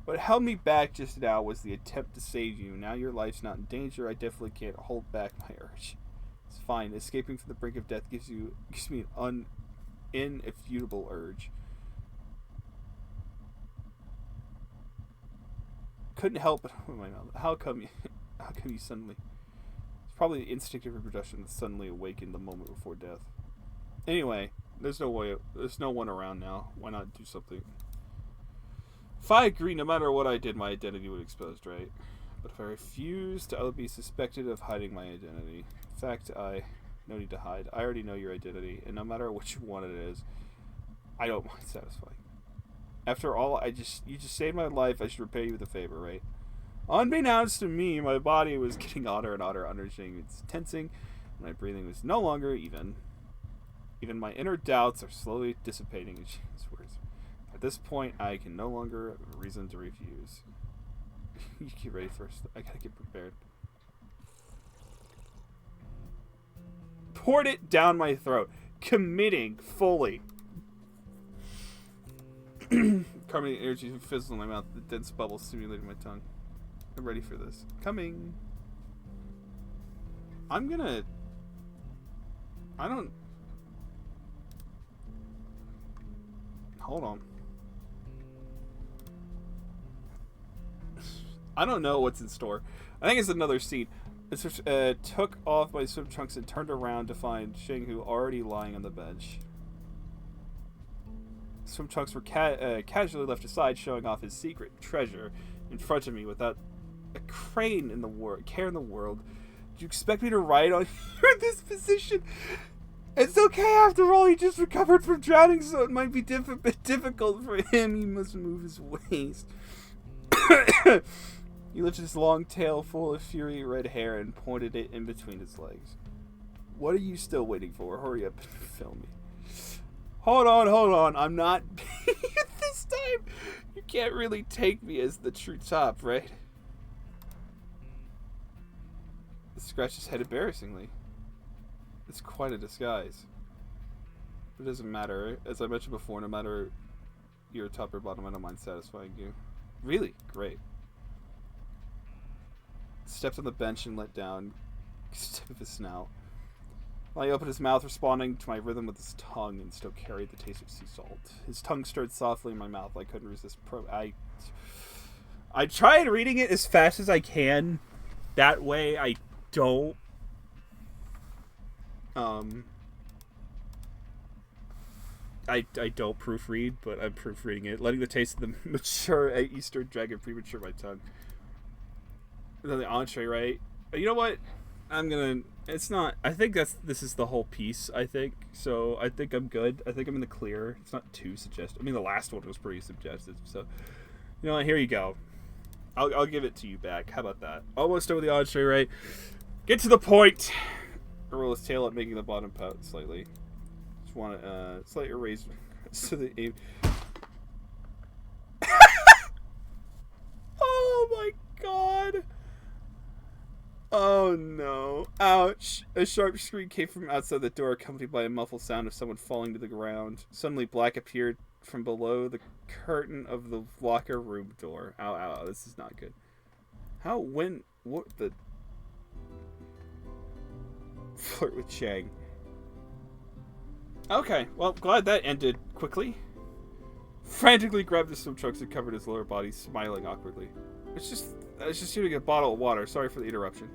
What held me back just now was the attempt to save you. Now your life's not in danger. I definitely can't hold back my urge. It's fine. Escaping from the brink of death gives me an ineffutable urge. Couldn't help but open my mouth. How come you suddenly? It's probably the instinctive reproduction that suddenly awakened the moment before death. Anyway, there's no one around now. Why not do something? If I agree, no matter what I did, my identity would be exposed, right? But if I refused, I would be suspected of hiding my identity. In fact, no need to hide. I already know your identity, and no matter which one it is, I don't mind satisfying. After all, you just saved my life. I should repay you with a favor, right? Unbeknownst to me, my body was getting odder and odder, undergoing its tensing, and my breathing was no longer even. Even my inner doubts are slowly dissipating in Shane's words. At this point, I can no longer have a reason to refuse. You get ready first. I gotta get prepared. Poured it down my throat, committing fully. Carbonated energy fizzles in my mouth, the dense bubbles stimulating my tongue. I'm ready for this. Coming. I don't... Hold on. I don't know what's in store. I think it's another scene. I took off my swim trunks and turned around to find Shenghu already lying on the bench. Swim trunks were casually left aside, showing off his secret treasure in front of me without a care in the world. Do you expect me to ride on you in this position? It's okay, after all, he just recovered from drowning, so it might be difficult for him. He must move his waist. He lifted his long tail full of fiery red hair and pointed it in between his legs. What are you still waiting for? Hurry up and film me. Hold on. I'm not this time. You can't really take me as the true top, right? He scratched his head embarrassingly. It's quite a disguise. It doesn't matter. As I mentioned before, no matter you're top or bottom, I don't mind satisfying you. Really? Great. Stepped on the bench and let down the tip of his snout. While he opened his mouth, responding to my rhythm with his tongue, and still carried the taste of sea salt. His tongue stirred softly in my mouth. I couldn't resist. I tried reading it as fast as I can. That way, I don't. I don't proofread, but I'm proofreading it. Letting the taste of the mature Eastern dragon premature my tongue. And then the entree, right? You know what? It's not. I think this is the whole piece. I think so. I think I'm good. I think I'm in the clear. It's not too suggestive. I mean, the last one was pretty suggestive. So, you know what? Here you go. I'll give it to you back. How about that? Almost done with the entree, right? Get to the point. I roll his tail up, making the bottom pout slightly. Just want to slightly raise so the aim. Oh my god. Oh no. Ouch. A sharp scream came from outside the door, accompanied by a muffled sound of someone falling to the ground. Suddenly, black appeared from below the curtain of the locker room door. Ow, ow, ow. This is not good. What the... Flirt with Chang. Okay, well, glad that ended quickly. Frantically grabbed his swim trunks and covered his lower body, smiling awkwardly. I was just here to get a bottle of water. Sorry for the interruption.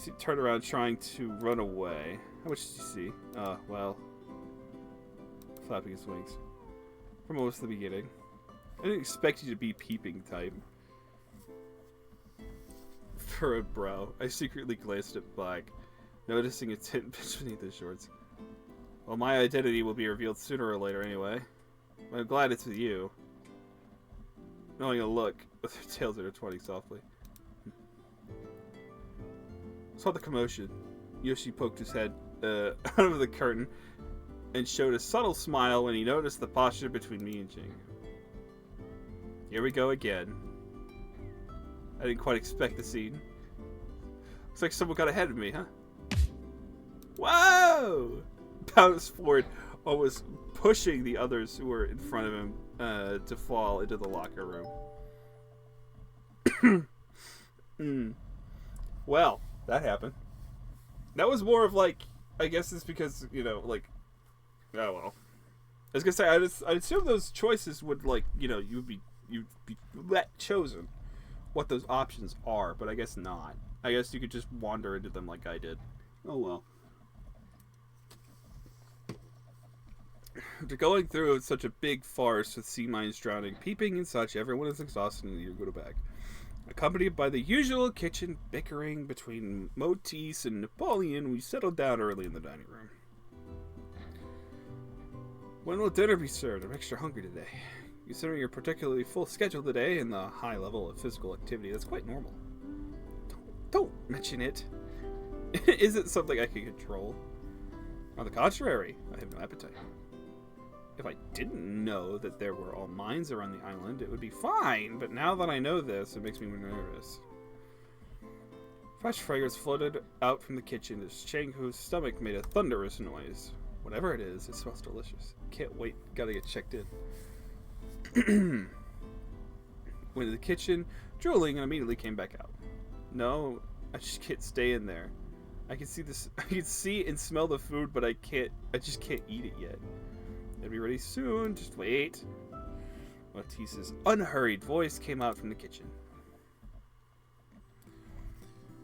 He turned around, trying to run away. How much did you see? Well... Flapping his wings. From almost the beginning. I didn't expect you to be peeping type. Furrowed brow. I secretly glanced at Black, noticing a tint pinch beneath his shorts. Well, my identity will be revealed sooner or later anyway. I'm glad it's with you. knowing a look with their tails intertwining softly. Saw the commotion. Yoshi poked his head out of the curtain and showed a subtle smile when he noticed the posture between me and Jing. Here we go again. I didn't quite expect the scene. Looks like someone got ahead of me, huh? Whoa! Bounced forward, almost pushing the others who were in front of him to fall into the locker room. Well, that happened. That was more of like, I guess it's because, you know, like, oh well. I was gonna say, I'd assume those choices would, like, you know, you'd be chosen what those options are, but I guess not. I guess you could just wander into them like I did. Oh well. After going through such a big farce with sea mines drowning, peeping and such, everyone is exhausted and you go to bed. Accompanied by the usual kitchen bickering between Motis and Napoleon, we settled down early in the dining room. When will dinner be served? I'm extra hungry today. Considering your particularly full schedule today and the high level of physical activity, that's quite normal. Don't mention it. Is it something I can control? On the contrary, I have no appetite. If I didn't know that there were all mines around the island, it would be fine, but now that I know this, it makes me nervous. Fresh fragrance floated out from the kitchen as Chang-Hu's stomach made a thunderous noise. Whatever it is, it smells delicious. Can't wait, gotta get checked in. Went to the kitchen, drooling, and immediately came back out. No, I just can't stay in there. I can see and smell the food, but I just can't eat it yet. It'll be ready soon, just wait. Matisse's unhurried voice came out from the kitchen.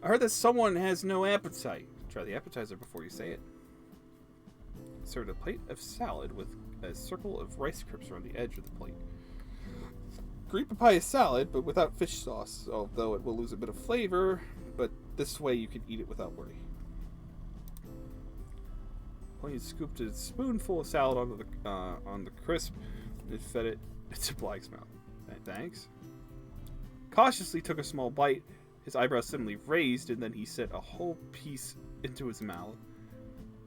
I heard that someone has no appetite. Try the appetizer before you say it. Served a plate of salad with a circle of rice crisps around the edge of the plate. Green papaya salad, but without fish sauce, although it will lose a bit of flavor, but this way you can eat it without worry. He scooped a spoonful of salad on the crisp and fed it to Black's mouth. Thanks. Cautiously took a small bite, his eyebrows suddenly raised, and then he set a whole piece into his mouth.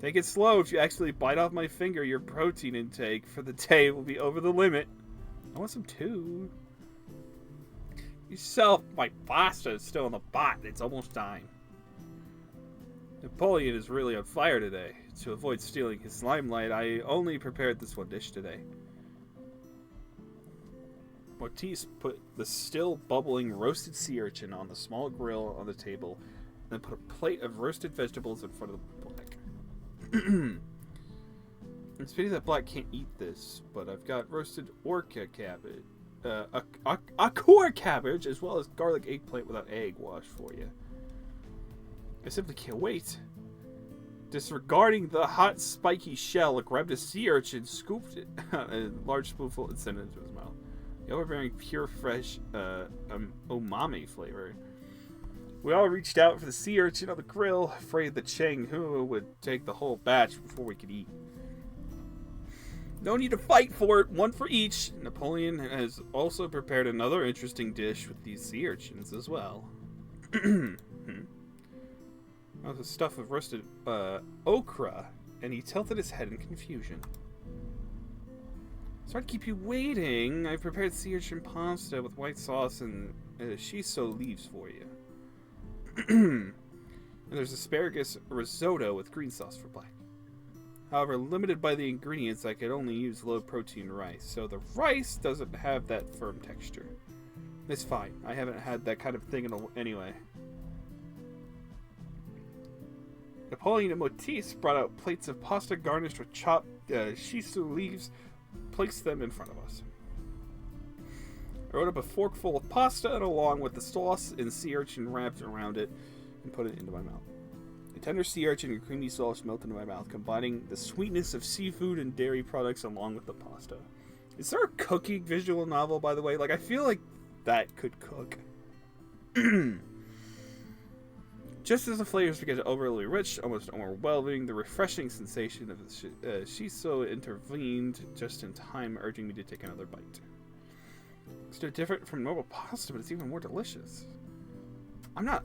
Take it slow. If you actually bite off my finger, your protein intake for the day will be over the limit. I want some too. Yourself, my pasta is still in the pot. It's almost dying. Napoleon is really on fire today. To avoid stealing his limelight, I only prepared this one dish today. Mortiz put the still bubbling roasted sea urchin on the small grill on the table, and then put a plate of roasted vegetables in front of the Black. It's pity that Black can't eat this, but I've got roasted orca cabbage, core cabbage, as well as garlic eggplant without egg wash for you. I simply can't wait. Disregarding the hot, spiky shell, grabbed a sea urchin, scooped it, a large spoonful, and sent it into his mouth. The overbearing, pure, fresh, umami flavor. We all reached out for the sea urchin on the grill, afraid that Chang-Hu would take the whole batch before we could eat. No need to fight for it, one for each. Napoleon has also prepared another interesting dish with these sea urchins as well. That was a stuff of roasted okra, and he tilted his head in confusion. Sorry to keep you waiting. I prepared sea urchin pasta with white sauce and shiso leaves for you. And there's asparagus risotto with green sauce for Black. However, limited by the ingredients, I could only use low-protein rice, so the rice doesn't have that firm texture. It's fine. I haven't had that kind of thing anyway. Napoleon and Motis brought out plates of pasta garnished with chopped shiso leaves, placed them in front of us. I rolled up a forkful of pasta and along with the sauce and sea urchin wrapped around it and put it into my mouth. The tender sea urchin and creamy sauce melted into my mouth, combining the sweetness of seafood and dairy products along with the pasta. Is there a cooking visual novel, by the way? Like, I feel like that could cook. Just as the flavors began to overly rich, almost overwhelming, the refreshing sensation of the shiso intervened just in time, urging me to take another bite. It's no different from normal pasta, but it's even more delicious. I'm not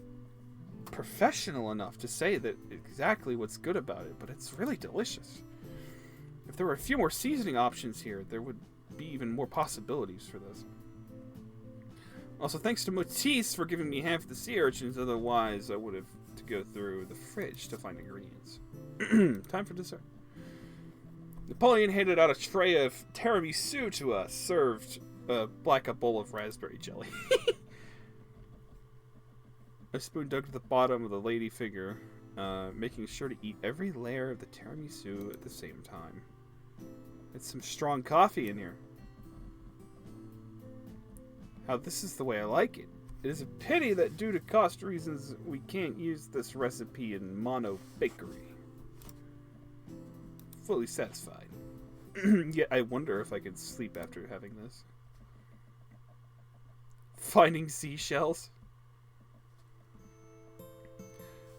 professional enough to say that exactly what's good about it, but it's really delicious. If there were a few more seasoning options here, there would be even more possibilities for this. Also, thanks to Matisse for giving me half the sea urchins, otherwise I would have to go through the fridge to find ingredients. Time for dessert. Napoleon handed out a tray of tiramisu to us, served like a bowl of raspberry jelly. A spoon dug to the bottom of the lady figure, making sure to eat every layer of the tiramisu at the same time. It's some strong coffee in here. How this is the way I like it. It is a pity that due to cost reasons, we can't use this recipe in Mono Bakery. Fully satisfied. Yet I wonder if I could sleep after having this. Finding seashells.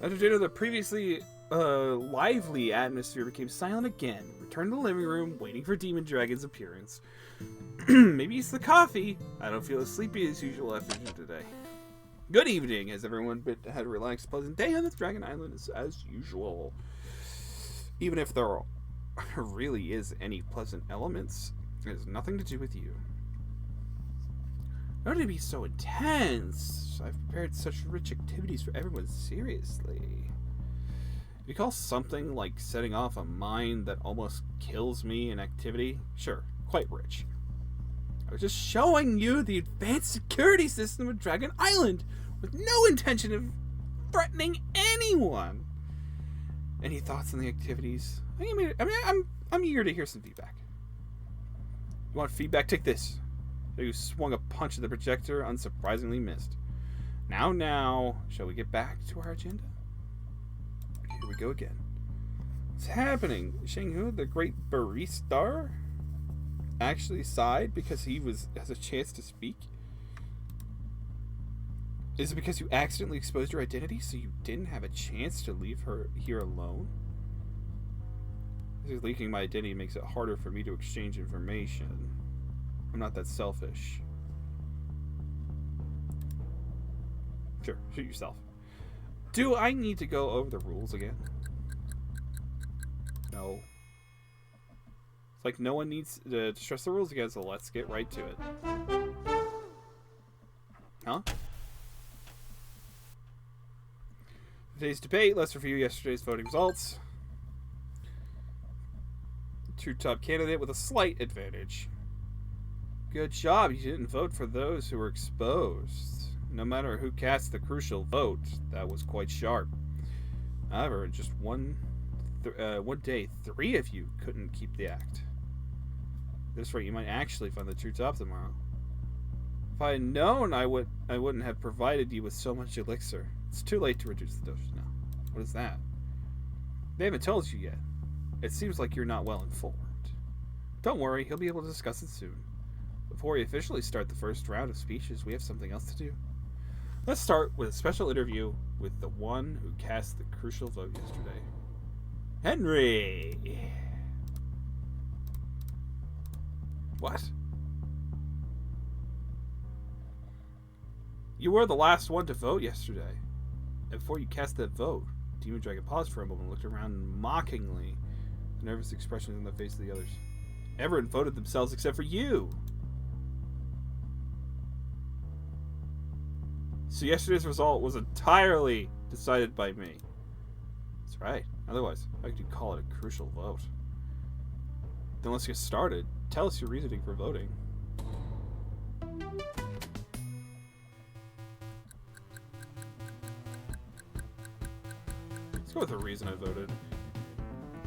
After dinner, the previously lively atmosphere became silent again. Returned to the living room, waiting for Demon Dragon's appearance. Maybe it's the coffee. I don't feel as sleepy as usual after dinner today. Good evening. Has everyone had a relaxed, pleasant day on this Dragon Island as usual? Even if there really is any pleasant elements, it has nothing to do with you. Not to be so intense. I've prepared such rich activities for everyone. Seriously. You call something like setting off a mine that almost kills me an activity? Sure, quite rich. I was just showing you the advanced security system of Dragon Island with no intention of threatening anyone. Any thoughts on the activities? I'm eager to hear some feedback. You want feedback? Take this. So you swung a punch at the projector, unsurprisingly missed. Now, shall we get back to our agenda? Here we go again. What's happening? Shanghu, the great barista, actually sighed because he has a chance to speak? Is it because you accidentally exposed your identity so you didn't have a chance to leave her here alone? This is leaking my identity makes it harder for me to exchange information. I'm not that selfish. Sure, shoot yourself. Do I need to go over the rules again? No. It's like no one needs to stress the rules again, so let's get right to it. Huh? Today's debate, let's review yesterday's voting results. True top candidate with a slight advantage. Good job, you didn't vote for those who were exposed. No matter who cast the crucial vote, that was quite sharp. However, in just one day, 3 of you couldn't keep the act. At this rate, you might actually find the true top tomorrow. If I had known, I wouldn't have provided you with so much elixir. It's too late to reduce the dosage now. What is that? They haven't told you yet. It seems like you're not well informed. Don't worry, he'll be able to discuss it soon. Before we officially start the first round of speeches, we have something else to do. Let's start with a special interview with the one who cast the crucial vote yesterday. Henry! What? You were the last one to vote yesterday. And before you cast that vote, Demon Dragon paused for a moment and looked around mockingly, the nervous expressions on the face of the others. Everyone voted themselves except for you! So yesterday's result was entirely decided by me. That's right. Otherwise, how could you call it a crucial vote? Then let's get started. Tell us your reasoning for voting. Let's go with the reason I voted.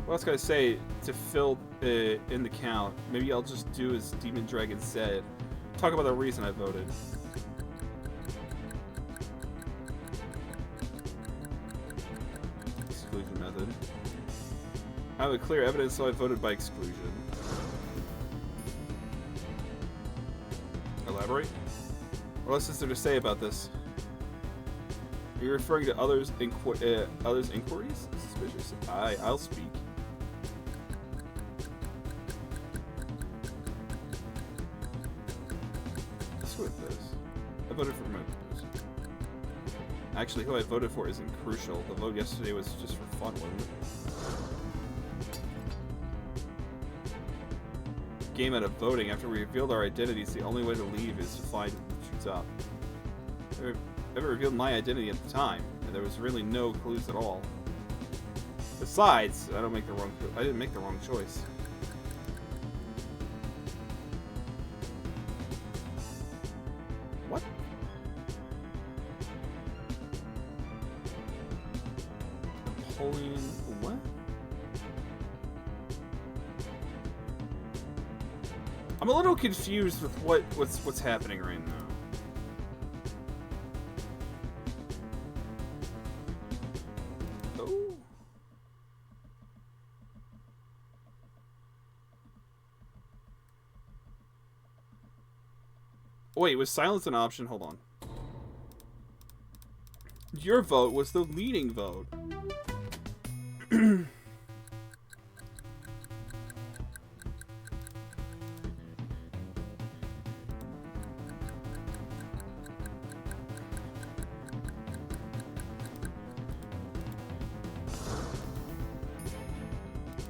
What else can I say to fill in the count? Maybe I'll just do as Demon Dragon said. Talk about the reason I voted. Exclusion method. I have a clear evidence, so I voted by exclusion. Elaborate? What else is there to say about this? Are you referring to others' inquiries? Suspicious. I'll speak. go with this. I voted for my... Actually, who I voted for isn't crucial. The vote yesterday was just for fun, wasn't it? Game out of voting. After we revealed our identities, the only way to leave is to find shoots up. I never revealed my identity at the time, and there was really no clues at all. Besides, I didn't make the wrong choice. What? Napoleon, what? I'm a little confused with what's happening right now. Oh. Wait, was silence an option? Hold on. Your vote was the leading vote.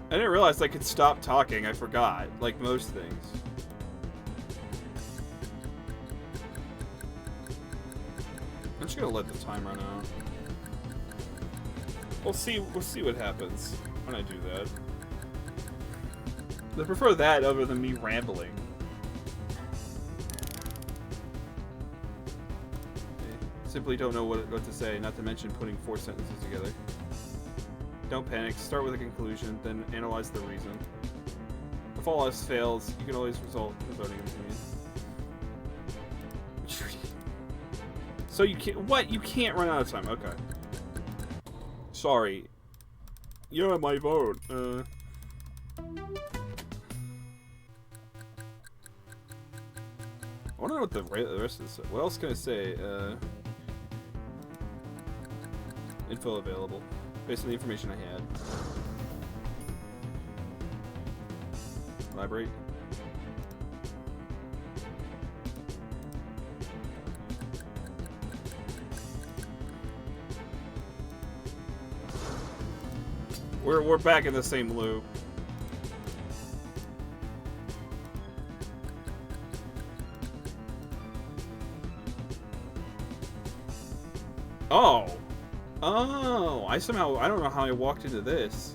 I didn't realize I could stop talking. I forgot, like most things. I'm just gonna let the time run out. We'll see what happens when I do that. I prefer that over than me rambling. I simply don't know what to say, not to mention putting 4 sentences together. Don't panic, start with a conclusion, then analyze the reason. If all else fails, you can always result in the voting opinion. So you can't, what? You can't run out of time, okay. Sorry. You don't have my vote, I wanna know what the rest of this, what else can I say? Info available. Based on the information I had. Elaborate. We're back in the same loop. Oh. Oh, I don't know how I walked into this.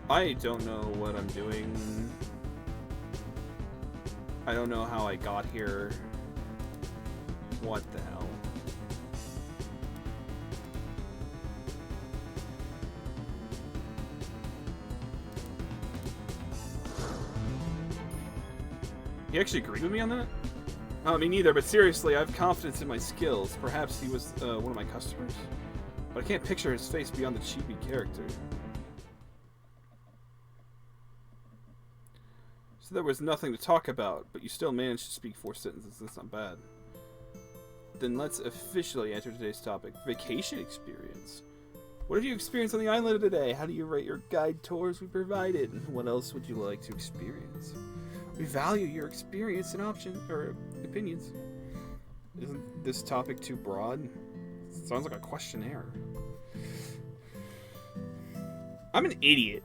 I don't know what I'm doing. I don't know how I got here. What the hell? He actually agreed with me on that? Me neither, but seriously, I have confidence in my skills. Perhaps he was one of my customers. But I can't picture his face beyond the chibi character. So there was nothing to talk about, but you still managed to speak 4 sentences. That's not bad. Then let's officially enter today's topic. Vacation experience. What have you experienced on the island today? How do you rate your guide tours we provided? What else would you like to experience? We value your experience and opinions. Isn't this topic too broad? Sounds like a questionnaire. I'm an idiot.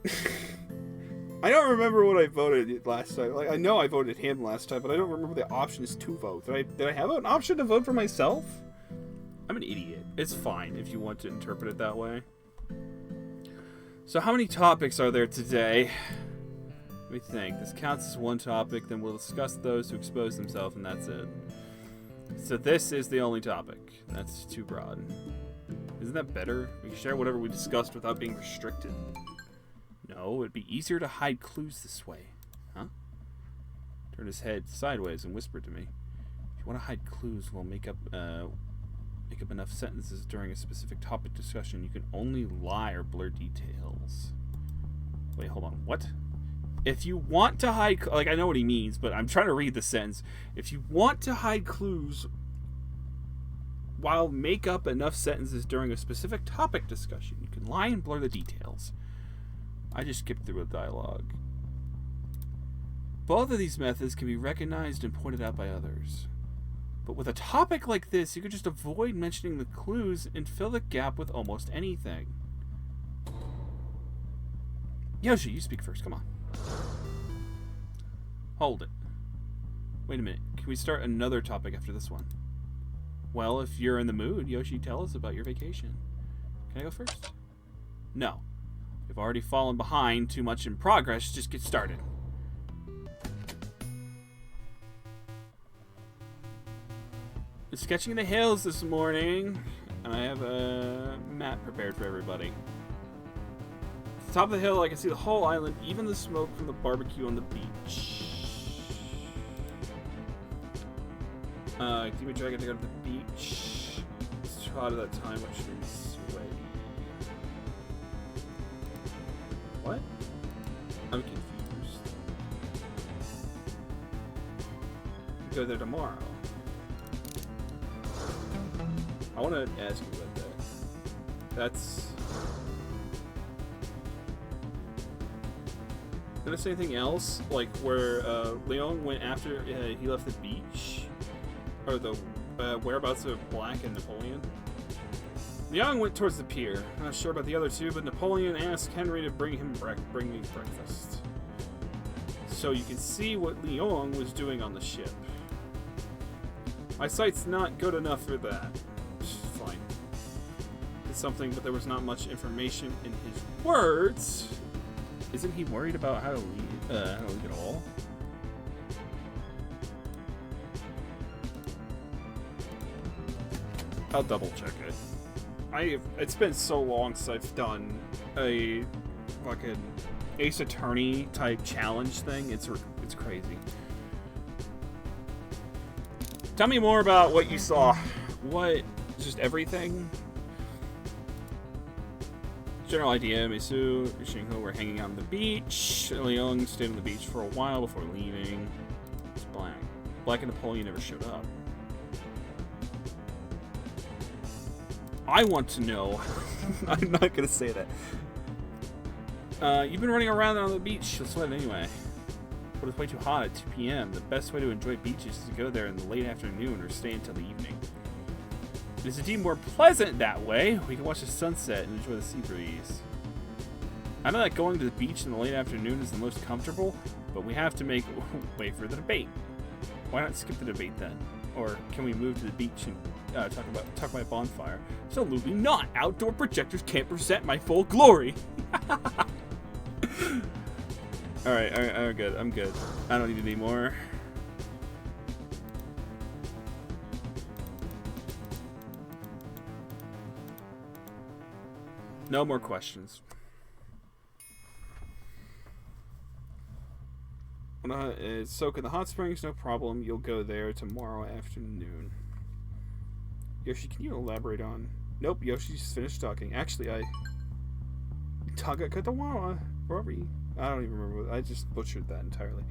I don't remember what I voted last time. Like, I know I voted him last time, but I don't remember the options to vote. Did I have an option to vote for myself? I'm an idiot. It's fine if you want to interpret it that way. So how many topics are there today? Let me think. This counts as one topic, then we'll discuss those who expose themselves, and that's it. So this is the only topic. That's too broad. Isn't that better? We can share whatever we discussed without being restricted. No, it'd be easier to hide clues this way. Huh? Turned his head sideways and whispered to me. If you want to hide clues, we'll make up enough sentences during a specific topic discussion. You can only lie or blur details. Wait, hold on. What? If you want to hide... Like, I know what he means, but I'm trying to read the sentence. If you want to hide clues while make up enough sentences during a specific topic discussion. You can lie and blur the details. I just skipped through a dialogue. Both of these methods can be recognized and pointed out by others. But with a topic like this, you could just avoid mentioning the clues and fill the gap with almost anything. Yoshi, you speak first. Come on. Hold it. Wait a minute. Can we start another topic after this one? Well, if you're in the mood, Yoshi, tell us about your vacation. Can I go first? No. You've already fallen behind too much in progress. Just get started. I'm sketching the hills this morning, and I have a map prepared for everybody. At the top of the hill, I can see the whole island, even the smoke from the barbecue on the beach. Give me a dragon to go to the beach. It's hot at that time, which should be sweaty. What? I'm confused. Go there tomorrow. I want to ask you about that. That's... Did I say anything else? Like where Leon went after he left the beach? Or the whereabouts of Black and Napoleon? Leon went towards the pier. I'm not sure about the other two, but Napoleon asked Henry to bring me breakfast. So you can see what Leon was doing on the ship. My sight's not good enough for that. Fine. Did something, but there was not much information in his words. Isn't he worried about how to leave it all? I'll double check it. It's been so long since I've done a fucking Ace Attorney type challenge thing. It's crazy. Tell me more about what you saw. What? Just everything? General idea, Misu and Shinho were hanging out on the beach. Leon stayed on the beach for a while before leaving. It's Black. Black and Napoleon never showed up. I want to know. I'm not going to say that. You've been running around on the beach. You'll sweat anyway. But it's way too hot at 2 p.m. The best way to enjoy beaches is to go there in the late afternoon or stay until the evening. It is indeed more pleasant that way. We can watch the sunset and enjoy the sea breeze. I know that going to the beach in the late afternoon is the most comfortable, but we have to make way for the debate. Why not skip the debate then? Or can we move to the beach and talk about bonfire? Absolutely not! Outdoor projectors can't present my full glory! Alright, I'm good. I'm good. I don't need any more. No more questions. Soak in the hot springs, no problem. You'll go there tomorrow afternoon. Yoshi, can you elaborate on... Nope, Yoshi's finished talking. Actually, Tagakatawa, Rory. I don't even remember. I just butchered that entirely.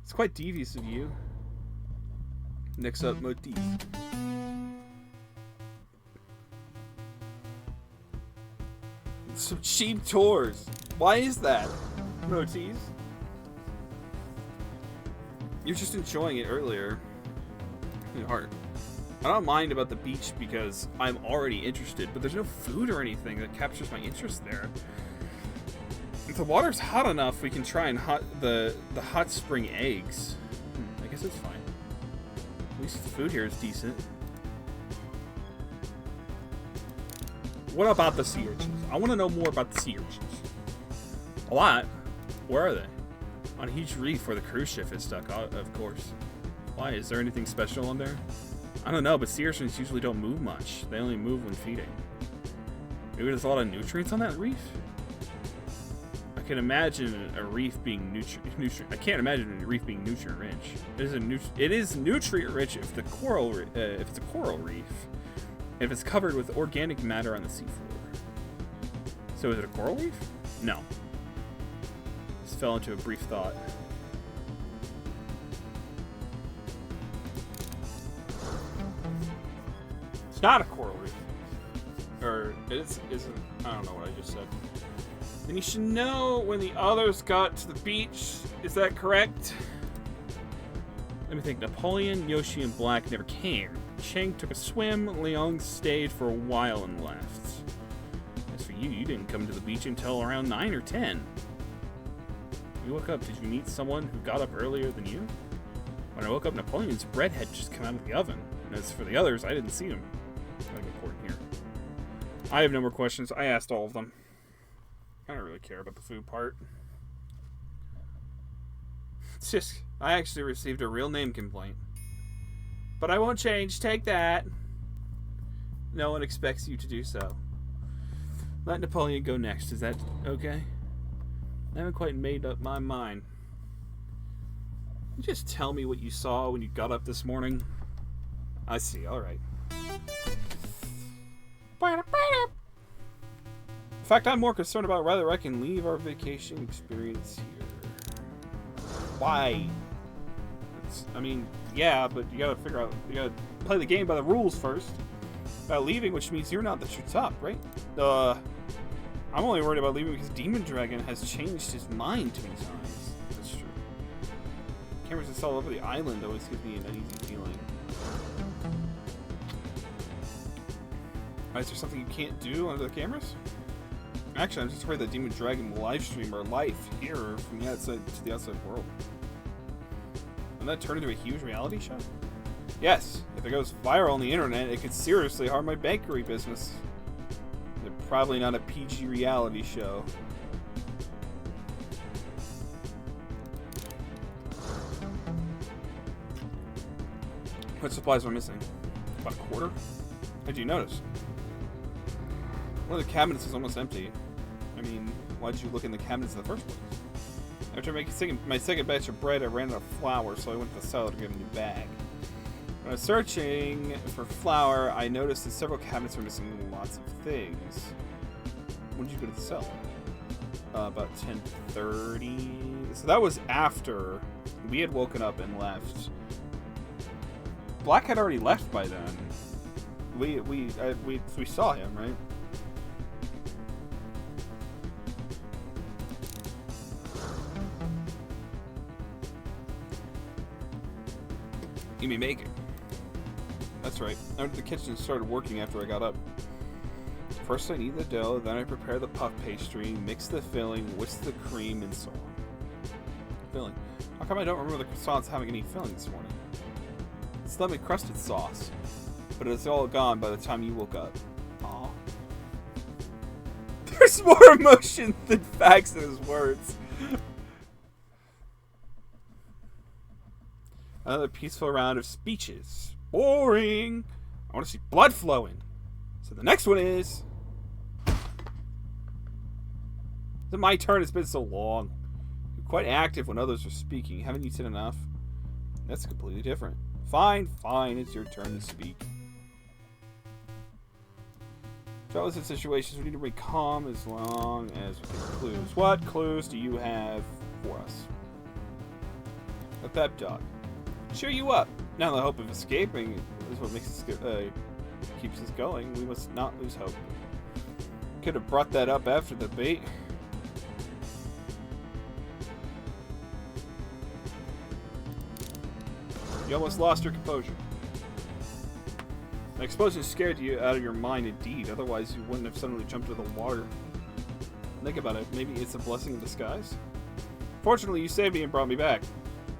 It's quite devious of you. Next up, Motif. Some cheap tours. Why is that? Motif? You're just enjoying it earlier. In heart. I don't mind about the beach because I'm already interested, but there's no food or anything that captures my interest there. If the water's hot enough, we can try and the hot spring eggs. I guess it's fine. At least the food here is decent. What about the sea urchins? I want to know more about the sea urchins. A lot. Where are they? On a huge reef where the cruise ship is stuck, of course. Why? Is there anything special on there? I don't know, but sea urchins usually don't move much. They only move when feeding. Maybe there's a lot of nutrients on that reef? I can imagine a reef being I can't imagine a reef being nutrient rich. It is nutrient rich if it's a coral reef. If it's covered with organic matter on the seafloor. So is it a coral reef? No. Just fell into a brief thought. It's not a coral reef. Or, it isn't. I don't know what I just said. Then you should know when the others got to the beach. Is that correct? Let me think. Napoleon, Yoshi, and Black never came. Chang took a swim. Leong stayed for a while and left. As for you, you didn't come to the beach until around 9 or 10. You woke up. Did you meet someone who got up earlier than you? When I woke up, Napoleon's bread had just come out of the oven. And as for the others, I didn't see them. Gotta go important here. I have no more questions. I asked all of them. I don't really care about the food part. It's just, I actually received a real name complaint. But I won't change. Take that. No one expects you to do so. Let Napoleon go next. Is that okay? I haven't quite made up my mind. You just tell me what you saw when you got up this morning. I see. All right. In fact, I'm more concerned about whether I can leave our vacation experience here. Why? I mean, yeah, but you gotta figure out, you gotta play the game by the rules first. About leaving, which means you're not the true top, right? I'm only worried about leaving because Demon Dragon has changed his mind too many times. That's true. Cameras that's all over the island always gives me an uneasy feeling. Is there something you can't do under the cameras? Actually, I'm just afraid that Demon Dragon will live stream our life here from the outside to the outside world. And that turn into a huge reality show? Yes, if it goes viral on the internet, it could seriously harm my bakery business. They're probably not a PG reality show. What supplies am I missing? About a quarter? How'd you notice? One of the cabinets is almost empty. I mean, why'd you look in the cabinets in the first place? After making my second batch of bread, I ran out of flour, so I went to the cellar to get a new bag. When I was searching for flour, I noticed that several cabinets were missing lots of things. When did you go to the cellar? About 10:30. So that was after we had woken up and left. Black had already left by then. We saw him, right? You mean making? That's right. I went to the kitchen and started working after I got up. First I knead the dough, then I prepare the puff pastry, mix the filling, whisk the cream, and so on. Filling. How come I don't remember the croissants having any filling this morning? It's lemon crusted sauce, but it's all gone by the time you woke up. Aw. There's more emotion than facts in his words. Another peaceful round of speeches. Boring. I want to see blood flowing. So the next one is... Is it my turn? It's been so long. You're quite active when others are speaking. Haven't you said enough? That's completely different. Fine, fine. It's your turn to speak. Fellas, in situations we need to remain calm as long as we get clues. What clues do you have for us? A pep talk. Cheer you up. Now the hope of escaping is what makes us keeps us going. We must not lose hope. Could have brought that up after the debate. You almost lost your composure. My explosion scared you out of your mind indeed, otherwise you wouldn't have suddenly jumped into the water. Think about it, maybe it's a blessing in disguise? Fortunately, you saved me and brought me back.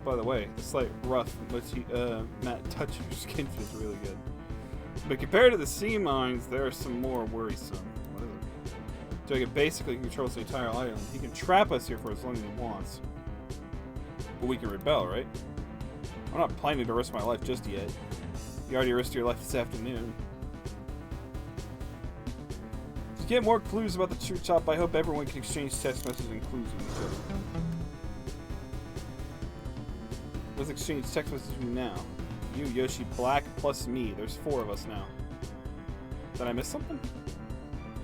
By the way, the slight rough, matte touch of your skin feels really good. But compared to the sea mines, there are some more worrisome. What is it? Dragon basically controls the entire island. He can trap us here for as long as he wants. But we can rebel, right? I'm not planning to risk my life just yet. You already risked your life this afternoon. To get more clues about the true top, I hope everyone can exchange text messages and clues with each other. Let's exchange text messages now. You, Yoshi, Black, plus me. There's 4 of us now. Did I miss something?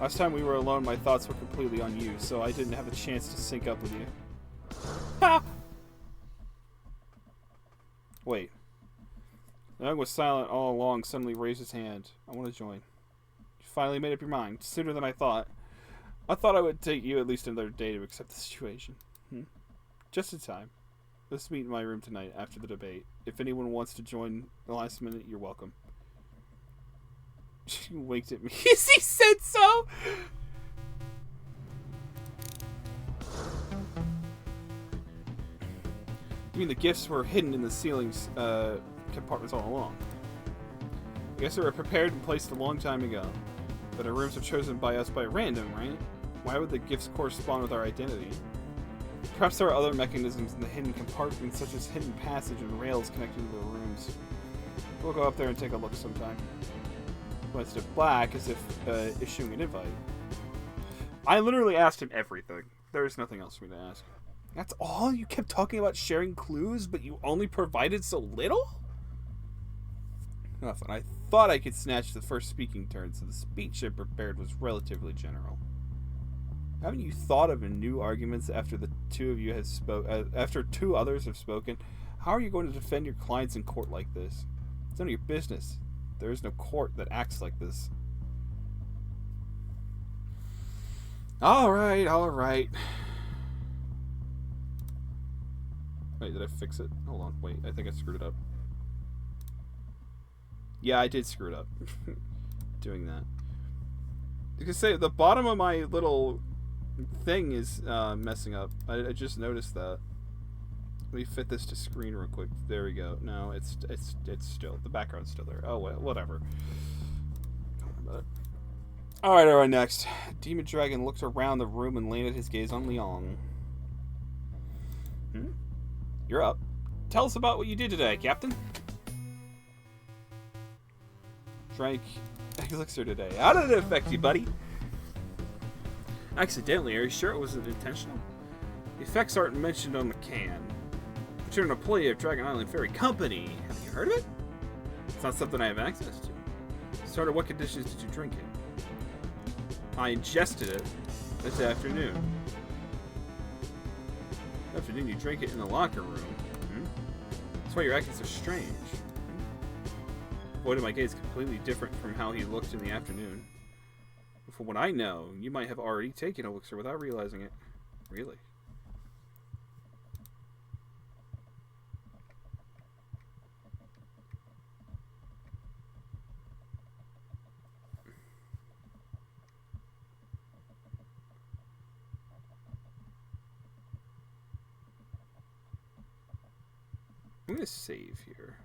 Last time we were alone, my thoughts were completely on you, so I didn't have a chance to sync up with you. Ha! Wait. The young was silent all along, suddenly raised his hand. I want to join. You finally made up your mind, sooner than I thought. I thought I would take you at least another day to accept the situation. Just in time. Let's meet in my room tonight after the debate. If anyone wants to join the last minute, you're welcome. She winked at me. He said so! You mean the gifts were hidden in the ceiling's compartments all along? I guess they were prepared and placed a long time ago. But our rooms are chosen by us by random, right? Why would the gifts correspond with our identity? Perhaps there are other mechanisms in the hidden compartments, such as hidden passage and rails connected to the rooms. We'll go up there and take a look sometime. Went to black as if issuing an invite. I literally asked him everything. There's nothing else for me to ask. That's all? You kept talking about sharing clues, but you only provided so little? Nothing. I thought I could snatch the first speaking turn, so the speech I prepared was relatively general. Haven't you thought of new arguments after the two of you have after two others have spoken? How are you going to defend your clients in court like this? It's none of your business. There is no court that acts like this. All right. Wait, did I fix it? Hold on, wait, I think I screwed it up. Yeah, I did screw it up. Doing that. You can say the bottom of my little thing is messing up. I just noticed that. Let me fit this to screen real quick. There we go. No, it's still, the background's still there. Oh well, whatever. Alright, next. Demon Dragon looked around the room and landed his gaze on Leong. You're up. Tell us about what you did today, Captain. Drank elixir today. How did it affect you, buddy? Accidentally, are you sure it wasn't intentional? The effects aren't mentioned on the can. But you're an employee of Dragon Island Ferry Company. Have you heard of it? It's not something I have access to. So under what conditions did you drink it? I ingested it this afternoon. Afternoon, you drank it in the locker room. That's why you're acting so strange. Avoided my gaze completely different from how he looked in the afternoon. From what I know, you might have already taken elixir without realizing it. Really? I'm going to save here.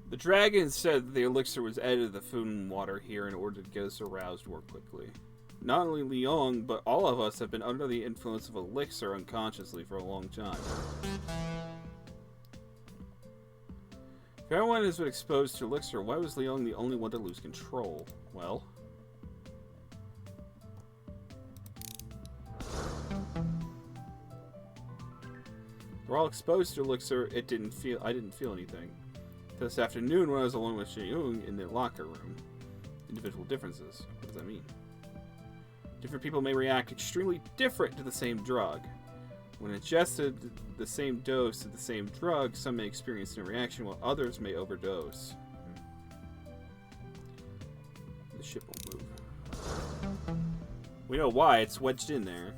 The dragon said that the elixir was added to the food and water here in order to get us aroused more quickly. Not only Leong, but all of us have been under the influence of elixir unconsciously for a long time. If everyone has been exposed to elixir, why was Leong the only one to lose control? Well... we're all exposed to elixir. I didn't feel anything. This afternoon when I was alone with Shiyung in the locker room. Individual differences. What does that mean? Different people may react extremely different to the same drug. When ingested the same dose of the same drug, some may experience no reaction while others may overdose. The ship won't move. We know why, it's wedged in there.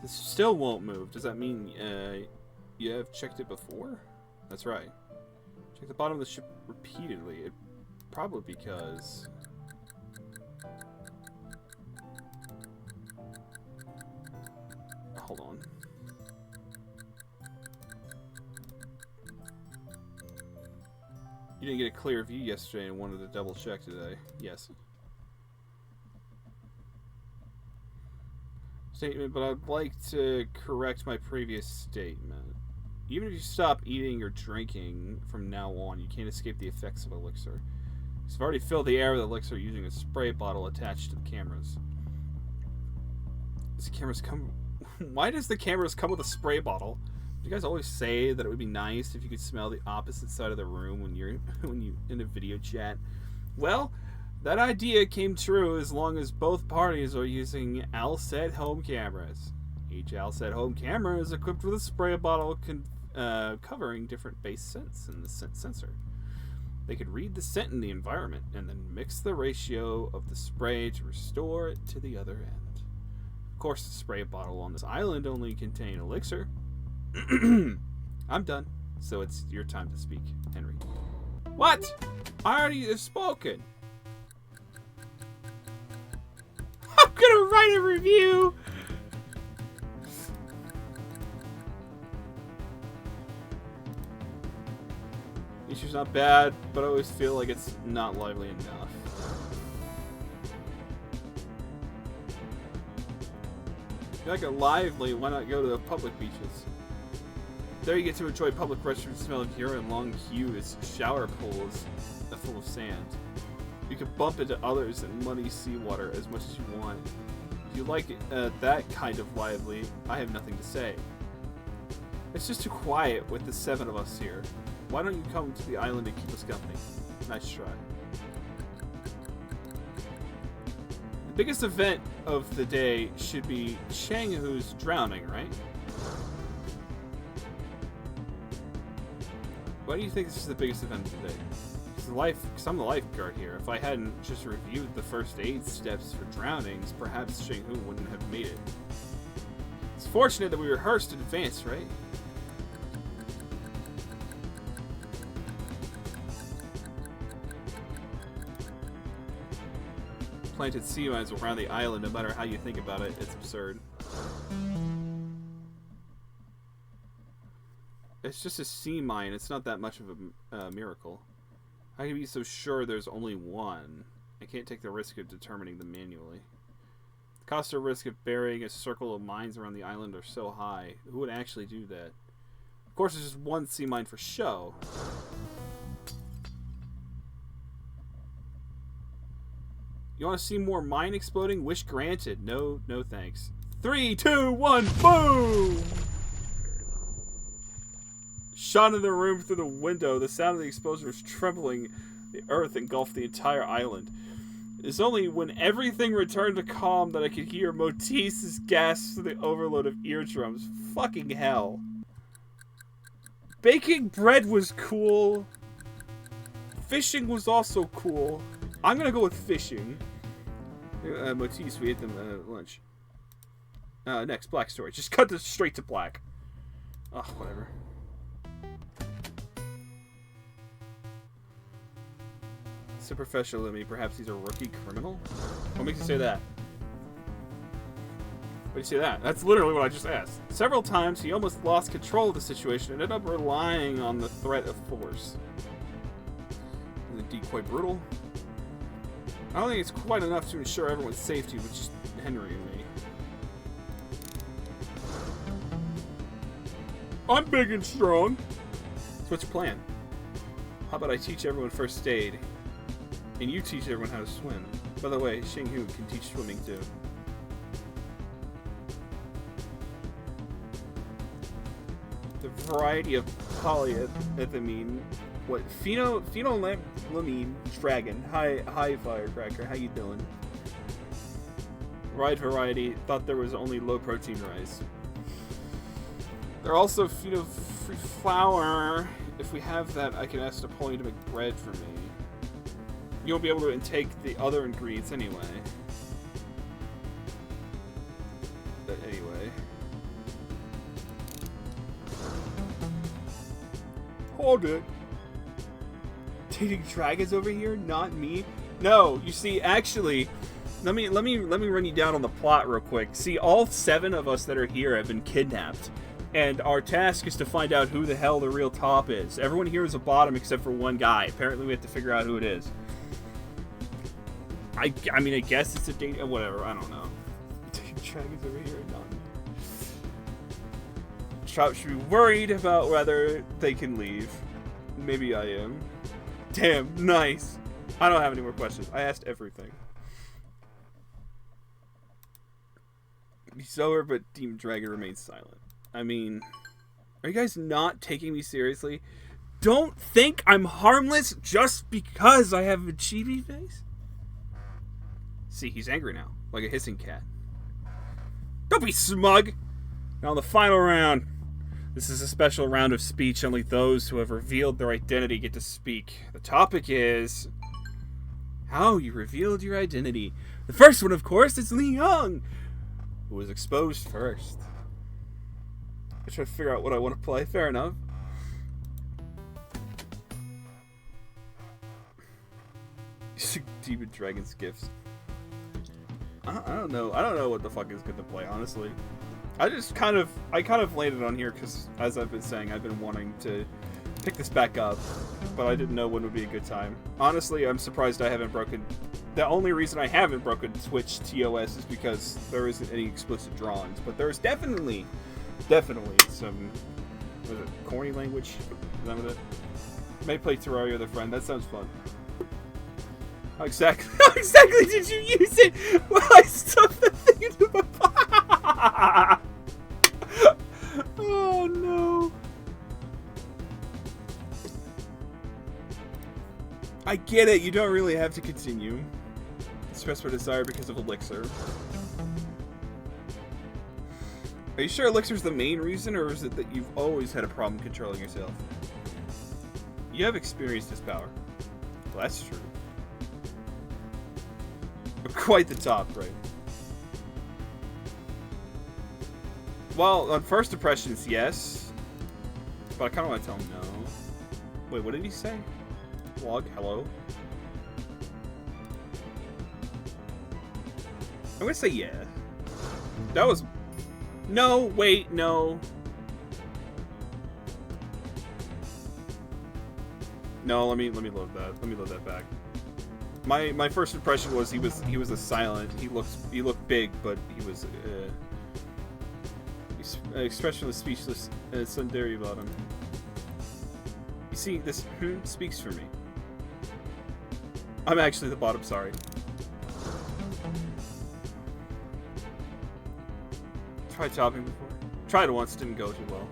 This still won't move. Does that mean you have checked it before? That's right. Check the bottom of the ship repeatedly. Probably because... hold on. You didn't get a clear view yesterday and wanted to double check today. Yes. Statement, but I'd like to correct my previous statement. Even if you stop eating or drinking from now on, you can't escape the effects of elixir. You've already filled the air with elixir using a spray bottle attached to the cameras. Does the cameras come... why does the cameras come with a spray bottle? Do you guys always say that it would be nice if you could smell the opposite side of the room when you're in a video chat? Well, That idea came true as long as both parties are using Alset home cameras. Each Alset home camera is equipped with a spray bottle covering different base scents in the scent sensor. They could read the scent in the environment and then mix the ratio of the spray to restore it to the other end. Of course, the spray bottle on this island only contained elixir. I'm done, so it's your time to speak, Henry. What? I already have spoken. I'm gonna write a review. The issue's not bad, but I always feel like it's not lively enough. If you like it lively, why not go to the public beaches? There you get to enjoy public restrooms smelling urine, long queues, shower pools full of sand. You can bump into others in muddy seawater as much as you want. If you like that kind of lively, I have nothing to say. It's just too quiet with the 7 of us here. Why don't you come to the island and keep us company? Nice try. The biggest event of the day should be Changhu's drowning, right? Why do you think this is the biggest event of the day? Because I'm the lifeguard here. If I hadn't just reviewed the first aid steps for drownings, perhaps Changhu wouldn't have made it. It's fortunate that we rehearsed in advance, right? Planted sea mines around the island, no matter how you think about it. It's absurd. It's just a sea mine. It's not that much of a miracle. How can you be so sure there's only one? I can't take the risk of determining them manually. The cost or risk of burying a circle of mines around the island are so high. Who would actually do that? Of course, there's just one sea mine for show. You want to see more mine exploding? Wish granted. No thanks. 3, 2, 1, boom! Shot in the room through the window. The sound of the explosion was trembling. The earth engulfed the entire island. It was only when everything returned to calm that I could hear Motisse's gasp through the overload of eardrums. Fucking hell. Baking bread was cool. Fishing was also cool. I'm gonna go with fishing. Motisse, we ate them at lunch. Next, black story. Just cut this straight to black. Oh, whatever. So professional of me. Perhaps he's a rookie criminal? What makes you say that? What do you say that? That's literally what I just asked. Several times, he almost lost control of the situation and ended up relying on the threat of force. Is it indeed quite brutal? I don't think it's quite enough to ensure everyone's safety with just Henry and me. I'm big and strong. So what's your plan? How about I teach everyone first aid, and you teach everyone how to swim? By the way, Changhu can teach swimming too. The variety of polyethylene. What? Phenylamine dragon. Hi, firecracker. How you doing? Wide variety. Thought there was only low protein rice. They're also free flour. If we have that, I can ask Napoleon to make bread for me. You won't be able to intake the other ingredients anyway. But anyway. Hold it. Dating dragons over here? Not me? No, you see, actually, let me run you down on the plot real quick. See, all 7 of us that are here have been kidnapped. And our task is to find out who the hell the real top is. Everyone here is a bottom except for one guy. Apparently we have to figure out who it is. I mean, I guess it's a date. Whatever, I don't know. Dragons over here, not me. Trout should be worried about whether they can leave. Maybe I am. Damn, nice. I don't have any more questions. I asked everything. He's over, but Demon Dragon remains silent. I mean, are you guys not taking me seriously? Don't think I'm harmless just because I have a chibi face? See, he's angry now, like a hissing cat. Don't be smug! Now the final round. This is a special round of speech. Only those who have revealed their identity get to speak. The topic is how you revealed your identity. The first one, of course, is Leon, who was exposed first. I try to figure out what I want to play. Fair enough. Demon Dragon's Gifts. I don't know. I don't know what the fuck is good to play, honestly. I kind of landed on here because, as I've been saying, I've been wanting to pick this back up, but I didn't know when would be a good time. Honestly, I'm surprised I haven't broken. The only reason I haven't broken Twitch TOS is because there isn't any explicit drawings, but there's definitely some. Was it corny language? Is that what it? May play Terraria with a friend. That sounds fun. How exactly did you use it? Well, I stuffed the thing into my pocket. Oh no. I get it, you don't really have to continue. Express my desire because of Elixir. Are you sure Elixir's the main reason, or is it that you've always had a problem controlling yourself? You have experienced this power. Well, that's true. But quite the top, right? Well, on first impressions, yes. But I kind of want to tell him no. Wait, what did he say? Log, hello? I'm gonna say yeah. That was... No, wait, no. No, let me load that. Let me load that back. My first impression was he was a silent. He looked big, but he was expressionless, speechless, tsundere about him. You see, this speaks for me. I'm actually the bottom. Sorry. Tried chopping before. Tried it once, didn't go too well.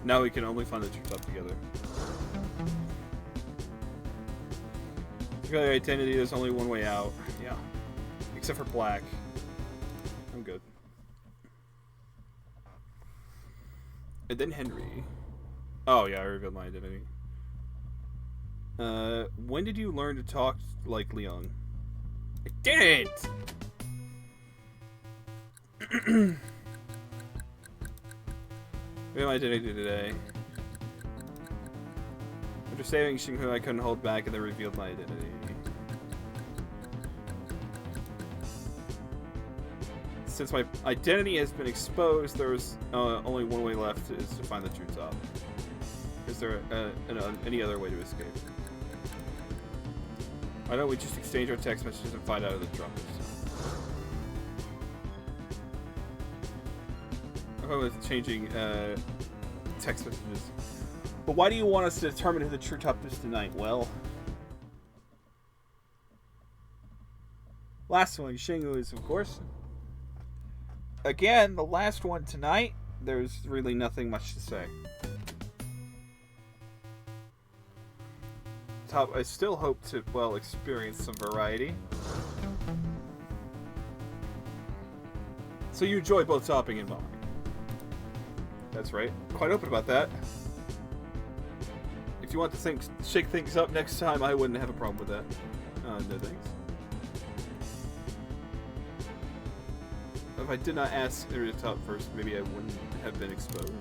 Now we can only find the truth up together. The identity, there's only one way out. Yeah. Except for black. I'm good. And then Henry. Oh yeah, I revealed my identity. When did you learn to talk like Leon? I didn't! Revealed my identity today. After saving Xinghu, I couldn't hold back and then revealed my identity. Since my identity has been exposed, there's only one way left, is to find the true top. Is there any other way to escape? Why don't we just exchange our text messages and find out who the drop is? I'm with changing text messages. But why do you want us to determine who the true top is tonight? Well, last one, Xinghu is, of course. Again, the last one tonight, there's really nothing much to say. Top, I still hope to, well, experience some variety. So you enjoy both topping and mowing. That's right. Quite open about that. If you want to shake things up next time, I wouldn't have a problem with that. No thanks. If I did not ask her to top first, maybe I wouldn't have been exposed.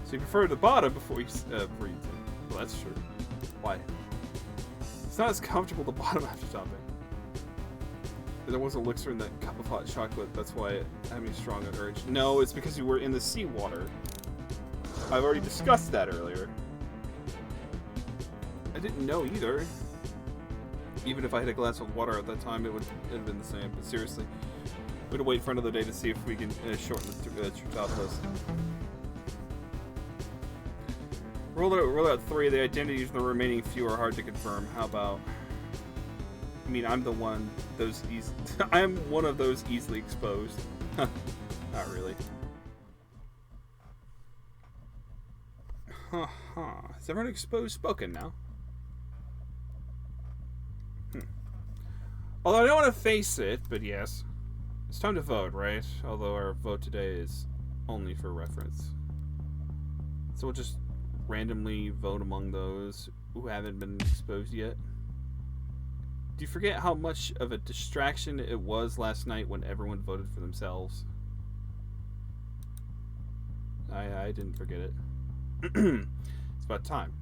So you prefer the bottom before you do. Well, that's true. Why? It's not as comfortable the bottom after topping. There was elixir in that cup of hot chocolate. That's why I have a strong urge. No, it's because you were in the seawater. I've already discussed that earlier. I didn't know either. Even if I had a glass of water at that time, it would have been the same. But seriously, we're gonna wait for another day to see if we can shorten the true top list. Roll out 3. The identities of the remaining few are hard to confirm. How about? I mean, I'm the one. I'm one of those easily exposed. Not really. Is everyone exposed spoken now? Although I don't want to face it, but yes. It's time to vote, right? Although our vote today is only for reference. So we'll just randomly vote among those who haven't been exposed yet. Do you forget how much of a distraction it was last night when everyone voted for themselves? I didn't forget it. It's about time.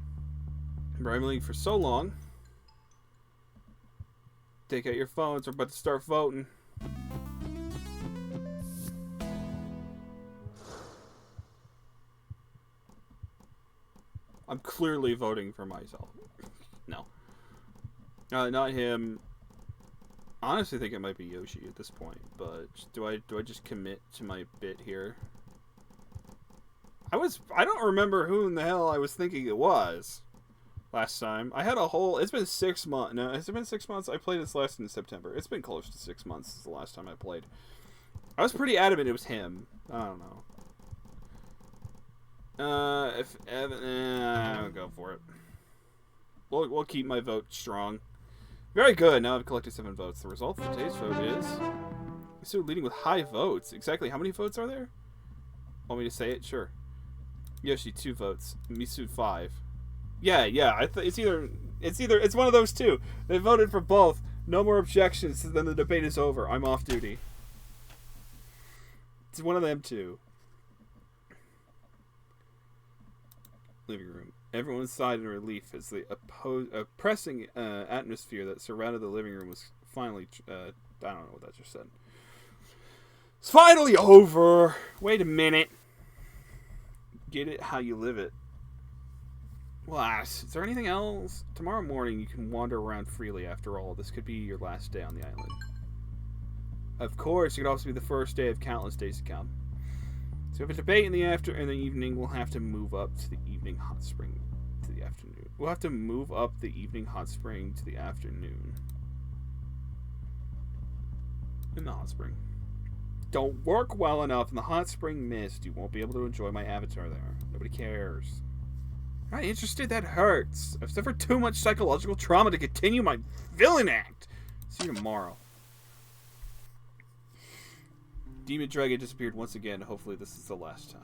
I've been rambling for so long. Take out your phones. We're about to start voting. I'm clearly voting for myself. No. Not him. I honestly think it might be Yoshi at this point, but do I just commit to my bit here? I don't remember who in the hell I was thinking it was last time. I had a whole, it's been 6 months. No, has it been 6 months? I played this last in September. It's been close to 6 months since the last time I played. I was pretty adamant it was him. I don't know. If Evan, I'll go for it. We'll keep my vote strong. Very good. Now I've collected 7 votes. The result for today's vote is still leading with high votes. Exactly how many votes are there? Want me to say it? Sure. Yoshi 2 votes. Misu 5. Yeah. It's one of those two. They voted for both. No more objections. Then the debate is over. I'm off duty. It's one of them two. Living room. Everyone sighed in relief as the oppressing atmosphere that surrounded the living room was finally... I don't know what that just said. It's finally over! Wait a minute. Get it how you live it. Well, is there anything else? Tomorrow morning you can wander around freely after all. This could be your last day on the island. Of course, it could also be the first day of countless days to come. So if a debate in the evening, we'll have to move up to the evening hot spring to the afternoon. We'll have to move up the evening hot spring to the afternoon. In the hot spring. Don't work well enough in the hot spring mist. You won't be able to enjoy my avatar there. Nobody cares. Not interested? That hurts. I've suffered too much psychological trauma to continue my villain act. See you tomorrow. Demon Dragon disappeared once again. Hopefully this is the last time.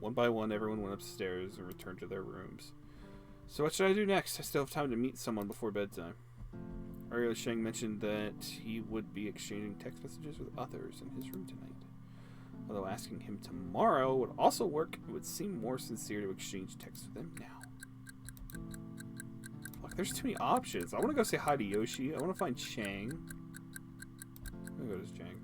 One by one, everyone went upstairs and returned to their rooms. So what should I do next? I still have time to meet someone before bedtime. Ariel Sheng mentioned that he would be exchanging text messages with others in his room tonight. Although asking him tomorrow would also work, it would seem more sincere to exchange texts with him now. Fuck, there's too many options. I want to go say hi to Yoshi. I want to find Chang. I'm going to go to Chang.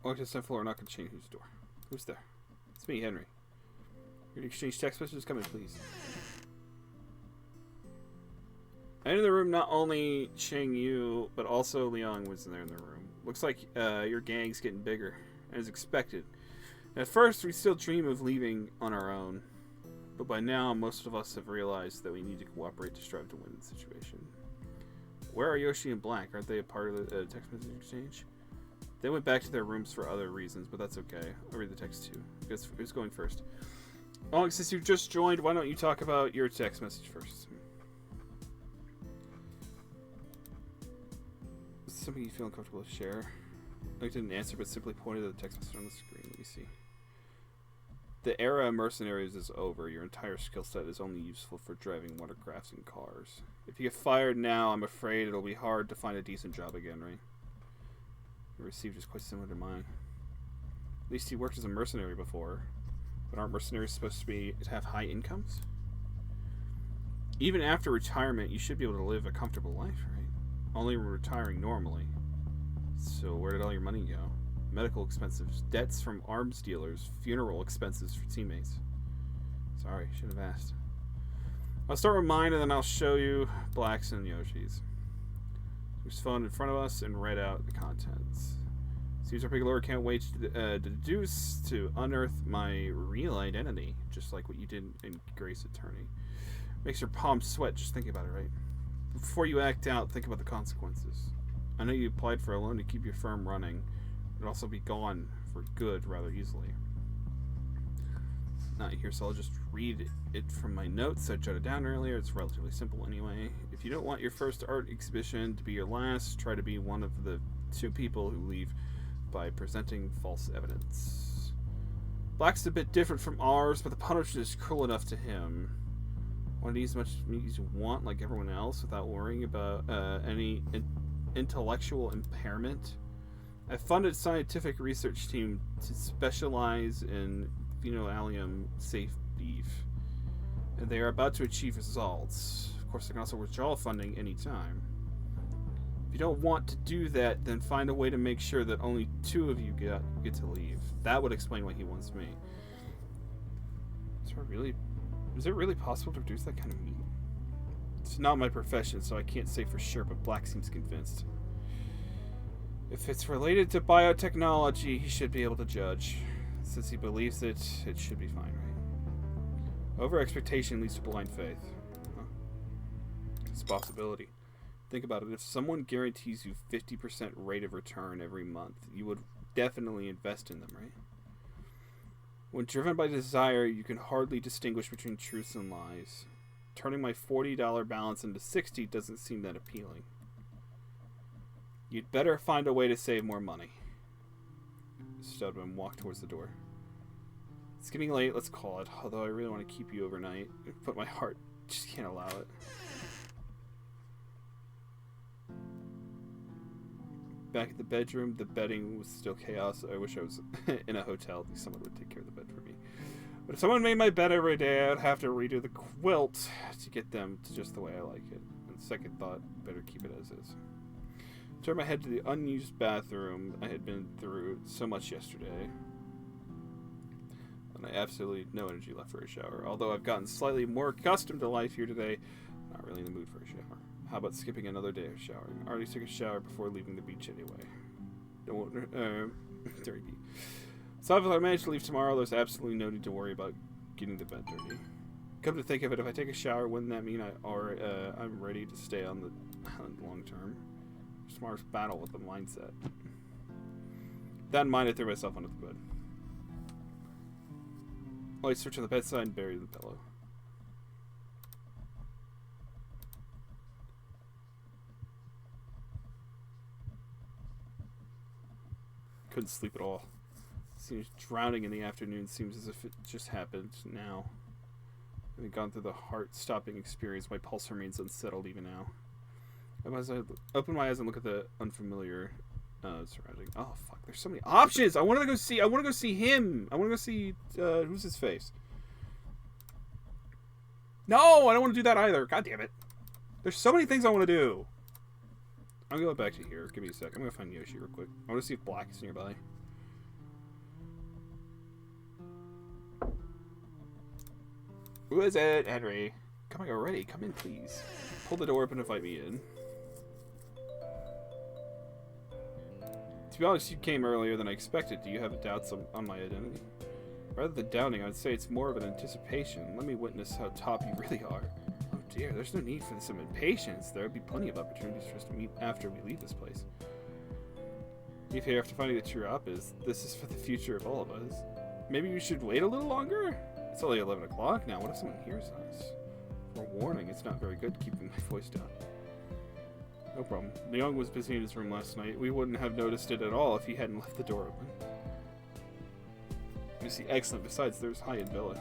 Walk to the 7th floor. I'm not going to change whose door. Who's there? It's me, Henry. You're going to exchange text messages? Come in, please. I entered the room. Not only Cheng Yu, but also Liang was there in the room. Looks like your gang's getting bigger, as expected. At first, we still dream of leaving on our own. But by now, most of us have realized that we need to cooperate to strive to win the situation. Where are Yoshi and Black? Aren't they a part of the text message exchange? They went back to their rooms for other reasons, but that's okay. I'll read the text too. Who's going first? Oh, since you just joined, why don't you talk about your text message first? Is this something you feel uncomfortable to share? I didn't answer, but simply pointed at the text message on the screen. Let me see. The era of mercenaries is over. Your entire skill set is only useful for driving watercrafts and cars. If you get fired now, I'm afraid it'll be hard to find a decent job again, right? Your received is quite similar to mine. At least he worked as a mercenary before. But aren't mercenaries supposed to have high incomes? Even after retirement, you should be able to live a comfortable life, right? Only retiring normally. So where did all your money go? Medical expenses, debts from arms dealers, funeral expenses for teammates. Sorry, should have asked. I'll start with mine and then I'll show you Black's and Yoshi's. There's phone in front of us and read out the contents. Caesar Piccolo can't wait to unearth my real identity, just like what you did in Grace Attorney. Makes your palms sweat just thinking about it, right? Before you act out, think about the consequences. I know you applied for a loan to keep your firm running. It'd also be gone for good rather easily. not here, so I'll just read it from my notes I jotted down earlier. It's relatively simple anyway. If you don't want your first art exhibition to be your last, try to be one of the 2 people who leave by presenting false evidence. Black's a bit different from ours, but the punishment is cruel enough to him. Want to eat as much meat as you want, like everyone else, without worrying about any intellectual impairment. I funded a scientific research team to specialize in phenolalium safe beef, and they are about to achieve results. Of course, they can also withdraw funding anytime. If you don't want to do that, then find a way to make sure that only 2 of you get to leave. That would explain why he wants me. Is it really possible to produce that kind of meat? It's not my profession, so I can't say for sure, but Black seems convinced. If it's related to biotechnology, he should be able to judge. Since he believes it should be fine, right? Over-expectation leads to blind faith. Huh. It's a possibility. Think about it. If someone guarantees you 50% rate of return every month, you would definitely invest in them, right? When driven by desire, you can hardly distinguish between truths and lies. Turning my $40 balance into $60 doesn't seem that appealing. You'd better find a way to save more money. Studman walked towards the door. It's getting late, let's call it. Although I really want to keep you overnight. But my heart just can't allow it. Back at the bedroom, the bedding was still chaos. I wish I was in a hotel. At least someone would take care of the bed for me. But if someone made my bed every day, I'd have to redo the quilt to get them to just the way I like it. And second thought, better keep it as is. Turned my head to the unused bathroom. I had been through so much yesterday. And I absolutely no energy left for a shower. Although I've gotten slightly more accustomed to life here today, not really in the mood for a shower. How about skipping another day of showering? I already took a shower before leaving the beach anyway. Dirty beat. So if I manage to leave tomorrow, there's absolutely no need to worry about getting the bed dirty. Come to think of it, if I take a shower, wouldn't that mean I'm ready to stay on the island long term? Smartest battle with the mindset. That in mind, I threw myself under the bed. I searched on the bedside and buried the pillow. Couldn't sleep at all. Seems drowning in the afternoon seems as if it just happened now. Having gone through the heart-stopping experience, my pulse remains unsettled even now. As I open my eyes and look at the unfamiliar surrounding. Oh fuck! There's so many options. I want to go see him. I want to go see who's his face. No, I don't want to do that either. God damn it! There's so many things I want to do. I'm going back to here. Give me a sec. I'm gonna find Yoshi real quick. I want to see if Black is nearby. Who is it, Henry? Coming already. Come in, please. Pull the door open and invite me in. To be honest, you came earlier than I expected. Do you have doubts on my identity? Rather than doubting, I would say it's more of an anticipation. Let me witness how top you really are. Oh dear, there's no need for some impatience. There would be plenty of opportunities for us to meet after we leave this place. If you're after finding the true op is, this is for the future of all of us. Maybe we should wait a little longer? It's only 11 o'clock now. What if someone hears us? For warning, it's not very good keeping my voice down. No problem. Leong was busy in his room last night. We wouldn't have noticed it at all if he hadn't left the door open. You see, excellent. Besides, there's Hai and Bella.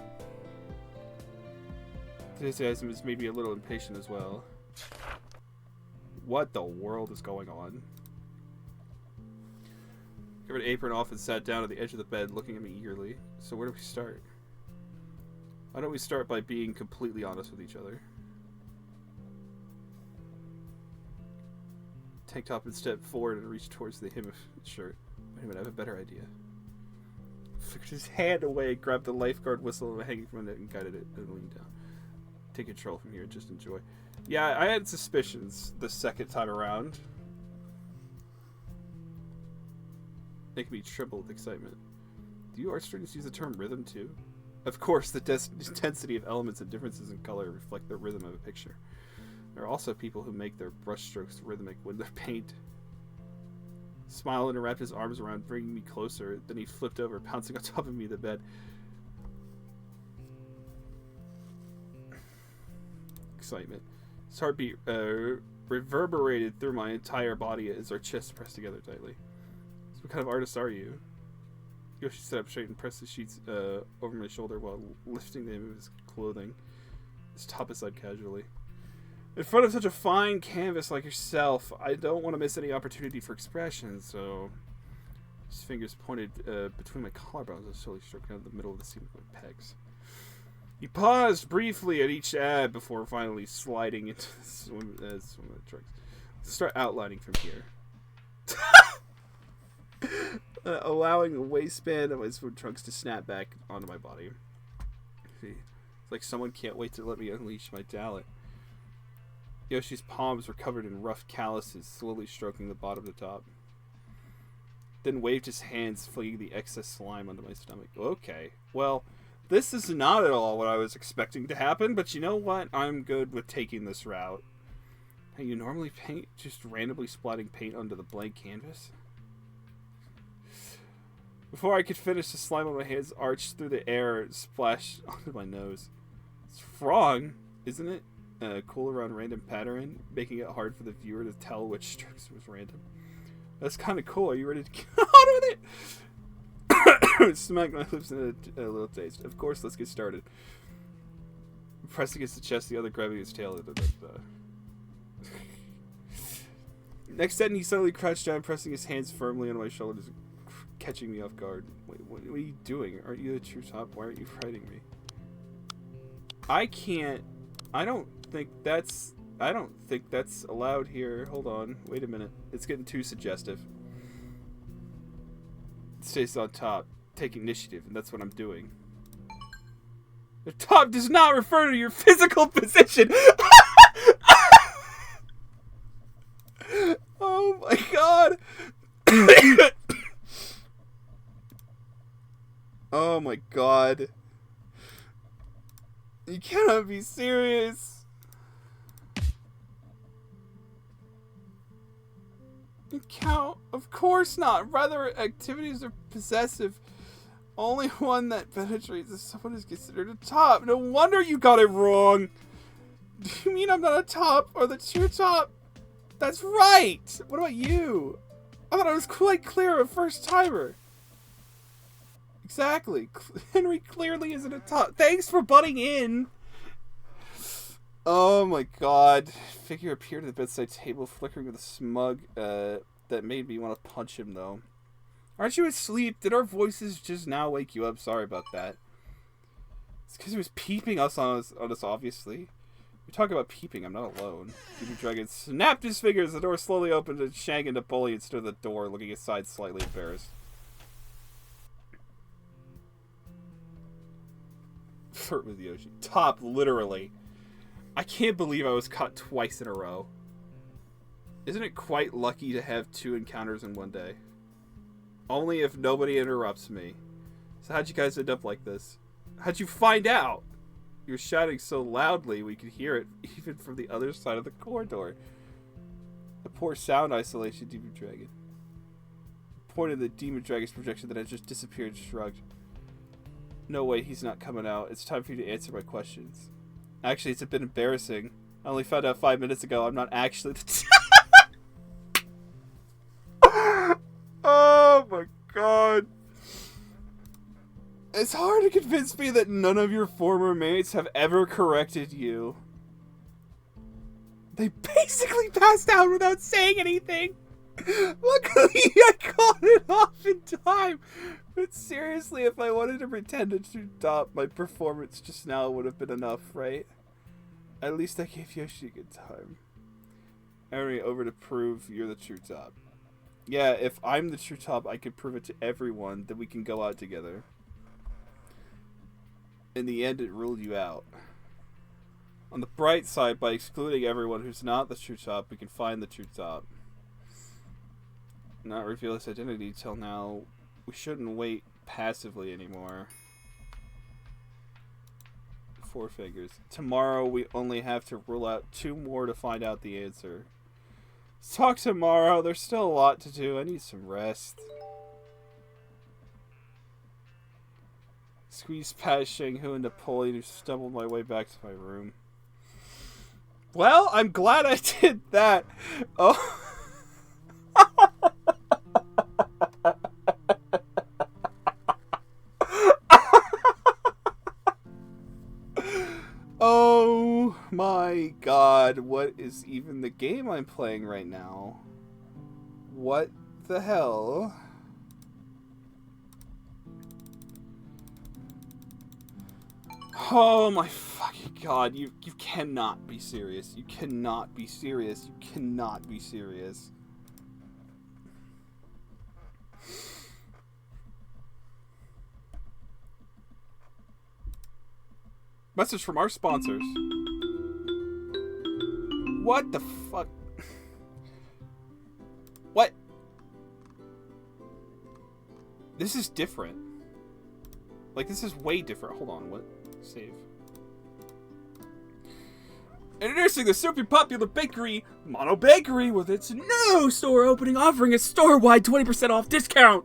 Enthusiasm is maybe a little impatient as well. What the world is going on? Covered apron off and sat down at the edge of the bed, looking at me eagerly. So where do we start? Why don't we start by being completely honest with each other? Tank top and stepped forward and reached towards the hem of his shirt. Wait a minute, I have a better idea. Flicked his hand away, grabbed the lifeguard whistle hanging from it, and guided it and leaned down. Take control from here, just enjoy. Yeah, I had suspicions the second time around. Making me tremble with excitement. Do you art students use the term rhythm too? Of course, the intensity of elements and differences in color reflect the rhythm of a picture. There are also people who make their brushstrokes rhythmic when they paint. Smiled and wrapped his arms around, bringing me closer. Then he flipped over, pouncing on top of me in the bed. excitement. His heartbeat reverberated through my entire body as our chests pressed together tightly. So what kind of artist are you? Yoshi sat up straight and pressed the sheets over my shoulder while lifting the hem of his clothing. His top aside casually. In front of such a fine canvas like yourself, I don't want to miss any opportunity for expression, so... His fingers pointed between my collarbones and slowly stroked down the middle of the seam of my pegs. He paused briefly at each ab before finally sliding into the swim of the trunks. Let's start outlining from here. Allowing the waistband of my swim trunks to snap back onto my body. It's like someone can't wait to let me unleash my talent. Yoshi's palms were covered in rough calluses, slowly stroking the bottom to top. Then waved his hands, flinging the excess slime onto my stomach. Okay, well, this is not at all what I was expecting to happen, but you know what? I'm good with taking this route. Hey, you normally paint just randomly splatting paint onto the blank canvas? Before I could finish, the slime on my hands arched through the air and splashed onto my nose. It's wrong, isn't it? Cool around random pattern, making it hard for the viewer to tell which strokes was random. That's kind of cool. Are you ready to get on with it? Smacked my lips in a little taste. Of course, let's get started. Pressed against the chest, the other grabbing his tail. Next second, he suddenly crouched down, pressing his hands firmly on my shoulders, catching me off guard. Wait, what are you doing? Aren't you the true top? Why aren't you fighting me? I don't think that's allowed here. Hold on. Wait a minute. It's getting too suggestive. It stays on top. Take initiative, and that's what I'm doing. The top does not refer to your physical position. Oh my god. Oh my god. You cannot be serious. Count? Of course not. Rather, activities are possessive. Only one that penetrates if someone is considered a top. No wonder you got it wrong. Do you mean I'm not a top or the true top? That's right. What about you? I thought I was quite clear a first timer. Exactly. Henry clearly isn't a top. Thanks for butting in. Oh my god. Figure appeared at the bedside table, flickering with a smug that made me want to punch him, though. Aren't you asleep? Did our voices just now wake you up? Sorry about that. It's because he was peeping on us, obviously. We talk about peeping. I'm not alone. Baby Dragon snapped his fingers. The door slowly opened, and Shang and Napoleon stood at the door, looking aside, slightly embarrassed. Flirt with Yoshi. Top, literally. I can't believe I was caught twice in a row. Isn't it quite lucky to have 2 encounters in one day? Only if nobody interrupts me. So how'd you guys end up like this? How'd you find out? You were shouting so loudly we could hear it even from the other side of the corridor. The poor sound isolation, Demon Dragon. Pointed the Demon Dragon's projection that had just disappeared, shrugged. No way, he's not coming out. It's time for you to answer my questions. Actually, it's a bit embarrassing. I only found out 5 minutes ago I'm not actually the Oh my god. It's hard to convince me that none of your former mates have ever corrected you. They basically passed out without saying anything. Luckily, I caught it off in time. But seriously, if I wanted to pretend to true top, my performance just now would have been enough, right? At least I gave Yoshi a good time. Henry, over to prove you're the true top. Yeah, if I'm the true top, I could prove it to everyone that we can go out together. In the end, it ruled you out. On the bright side, by excluding everyone who's not the true top, we can find the true top. Not reveal his identity till now. We shouldn't wait passively anymore. 4 fingers. Tomorrow, we only have to rule out 2 more to find out the answer. Let's talk tomorrow. There's still a lot to do. I need some rest. Squeeze past Shang Hu and Napoleon, who stumbled my way back to my room. Well, I'm glad I did that. Oh. Oh my god, what is even the game I'm playing right now? What the hell? Oh my fucking god, you cannot be serious. You cannot be serious. You cannot be serious. Message from our sponsors. What the fuck? What? This is different. Like, this is way different. Hold on, what? Save. Introducing the super popular bakery, Mono Bakery, with its new store opening, offering a store-wide 20% off discount.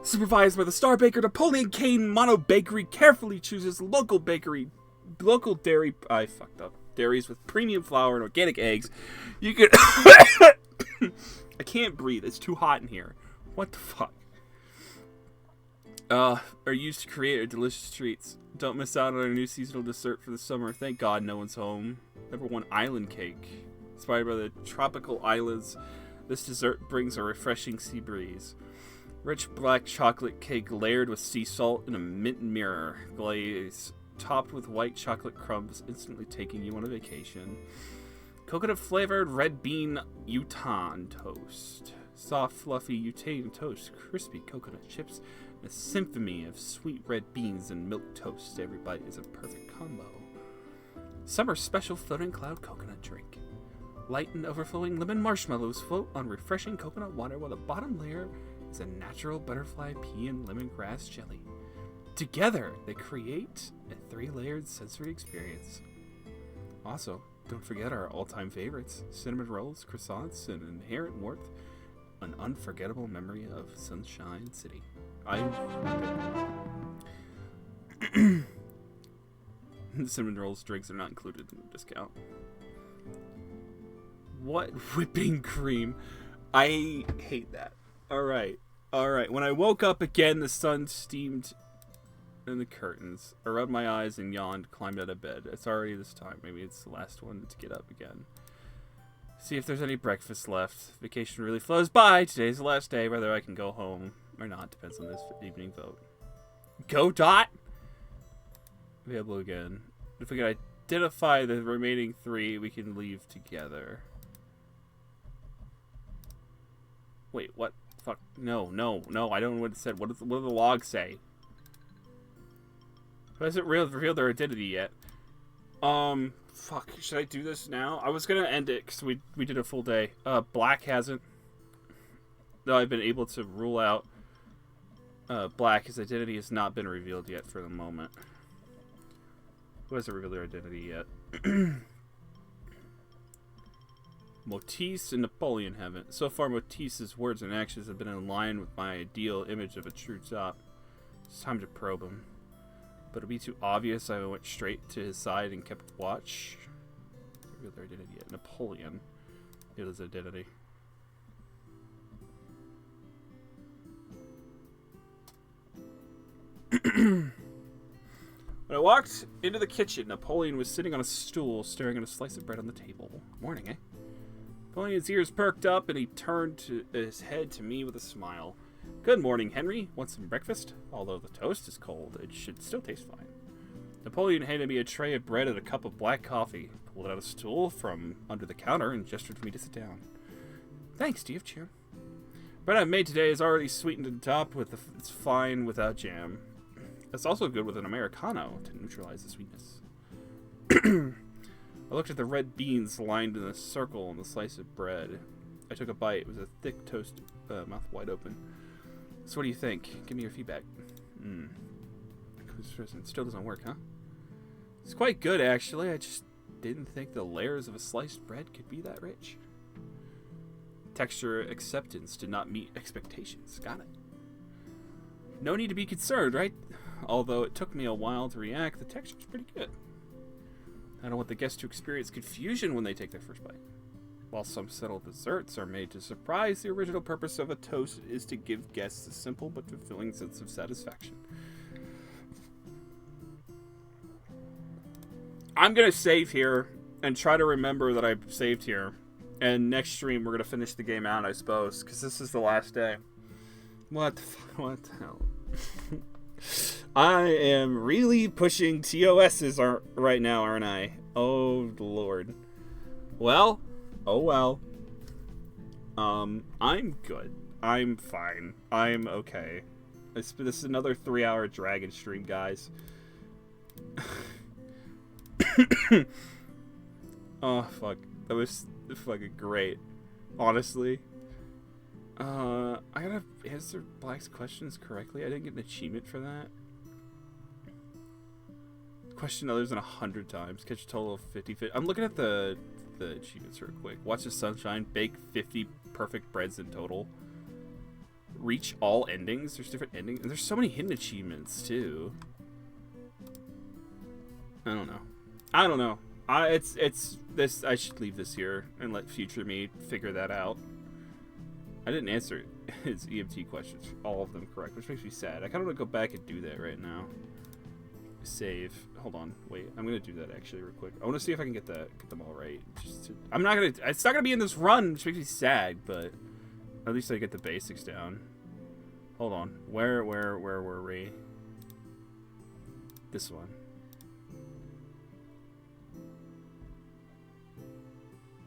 Supervised by the star baker Napoleon Kane, Mono Bakery carefully chooses local dairy. I fucked up. Dairies with premium flour and organic eggs. You can. I can't breathe. It's too hot in here. What the fuck? Are used to create our delicious treats. Don't miss out on our new seasonal dessert for the summer. Thank God no one's home. #1 island cake. Inspired by the tropical islands, this dessert brings a refreshing sea breeze. Rich black chocolate cake layered with sea salt in a mint mirror glaze, topped with white chocolate crumbs, instantly taking you on a vacation. Coconut flavored red bean Utah toast. Soft, fluffy Utah toast, crispy coconut chips, and a symphony of sweet red beans and milk toast. Every bite is a perfect combo. Summer special floating cloud coconut drink. Light and overflowing lemon marshmallows float on refreshing coconut water, while the bottom layer is a natural butterfly pea and lemongrass jelly. Together, they create a 3-layered sensory experience. Also, don't forget our all-time favorites: cinnamon rolls, croissants, and inherent warmth. An unforgettable memory of Sunshine City. The cinnamon rolls drinks are not included in the discount. What whipping cream? I hate that. Alright. When I woke up again, the sun steamed in the curtains. I rubbed my eyes and yawned, climbed out of bed. It's already this time. Maybe it's the last one to get up again. See if there's any breakfast left. Vacation really flows by. Today's the last day, whether I can go home or not. Depends on this evening vote. Go Dot! Available again. If we can identify the remaining 3, we can leave together. Wait, what? Fuck. No. I don't know what it said. What do the logs say? It hasn't revealed their identity yet. Fuck. Should I do this now? I was gonna end it because we did a full day. Black hasn't. Though I've been able to rule out Black. His identity has not been revealed yet for the moment. Who hasn't revealed their identity yet? Motis and Napoleon haven't. So far, Motis's words and actions have been in line with my ideal image of a true top. It's time to probe him. But it'll be too obvious. I went straight to his side and kept watch. Revealed their identity yet. Napoleon. It is identity. When I walked into the kitchen, Napoleon was sitting on a stool, staring at a slice of bread on the table. Morning, eh? Napoleon's ears perked up, and he turned his head to me with a smile. Good morning, Henry. Want some breakfast? Although the toast is cold, it should still taste fine. Napoleon handed me a tray of bread and a cup of black coffee, pulled out a stool from under the counter, and gestured for me to sit down. Thanks, do you have jam? Bread I've made today is already sweetened to the top. It's fine without jam. It's also good with an Americano to neutralize the sweetness. I looked at the red beans lined in a circle on the slice of bread. I took a bite. It was a thick toast, mouth wide open. So what do you think? Give me your feedback. It still doesn't work, huh? It's quite good, actually. I just didn't think the layers of a sliced bread could be that rich. Texture acceptance did not meet expectations. Got it. No need to be concerned, right? Although it took me a while to react, the texture's pretty good. I don't want the guests to experience confusion when they take their first bite. While some subtle desserts are made to surprise, the original purpose of a toast is to give guests a simple but fulfilling sense of satisfaction. I'm going to save here and try to remember that I saved here. And next stream, we're going to finish the game out, I suppose, because this is the last day. What the fuck? What the hell? I am really pushing TOSs right now, aren't I? Oh, Lord. Well, oh well. I'm good. I'm fine. I'm okay. This is another 3-hour Dragon stream, guys. Oh, fuck. That was fucking great. Honestly. I gotta answer Black's questions correctly. I didn't get an achievement for that. Question others than 100 times. Catch a total of 50. I'm looking at the achievements real quick. Watch the sunshine. Bake 50 perfect breads in total. Reach all endings. There's different endings. And there's so many hidden achievements, too. I don't know. It's this. I should leave this here and let future me figure that out. I didn't answer his EMT questions, all of them correct, which makes me sad. I kind of want to go back and do that right now. Save. Hold on. Wait. I'm gonna do that actually real quick. I want to see if I can get them all right. I'm not gonna. It's not gonna be in this run, which makes me sad, but at least I get the basics down. Hold on. Where were we? This one.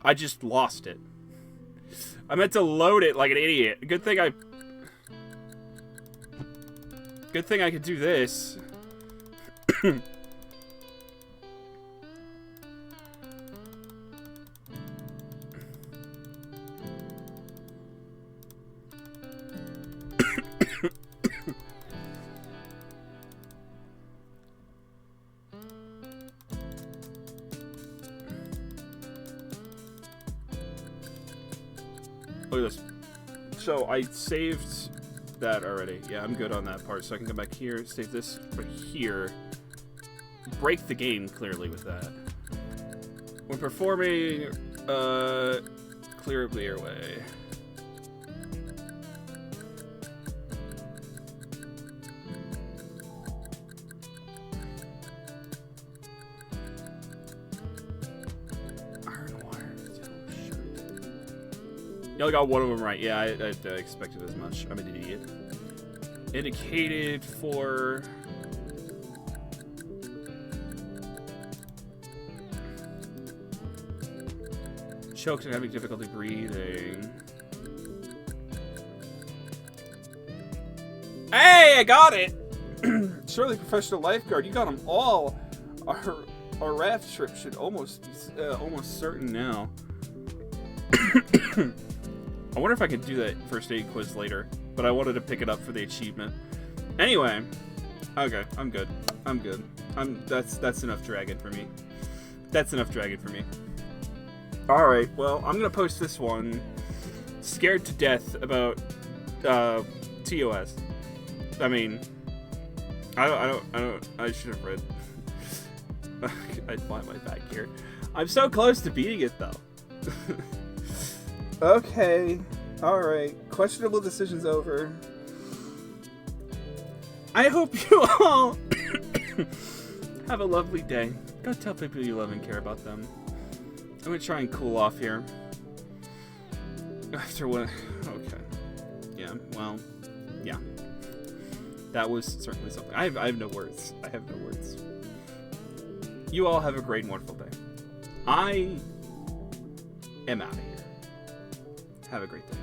I just lost it. I meant to load it like an idiot. Good thing I could do this. Look at this. So I saved that already. Yeah, I'm good on that part. So I can come back here, save this right here. Break the game clearly with that. When performing, clear the airway. You only got one of them right. Yeah, I expected as much. I'm an idiot. Indicated for... Choked and having difficulty breathing. Hey, I got it! Surely professional lifeguard, you got them all. Our raft trip should almost be almost certain now. I wonder if I could do that first aid quiz later, but I wanted to pick it up for the achievement. Anyway, okay, I'm good. I'm good. That's enough dragon for me. That's enough dragon for me. All right, well, I'm gonna post this one. Scared to death about TOS. I mean, I should have read. I'd find my back here. I'm so close to beating it though. Okay, alright. Questionable decisions over. I hope you all have a lovely day. Go tell people you love and care about them. I'm gonna try and cool off here. After what... Okay. Yeah, well, yeah. That was certainly something. I have no words. I have no words. You all have a great and wonderful day. I am out of here. Have a great day.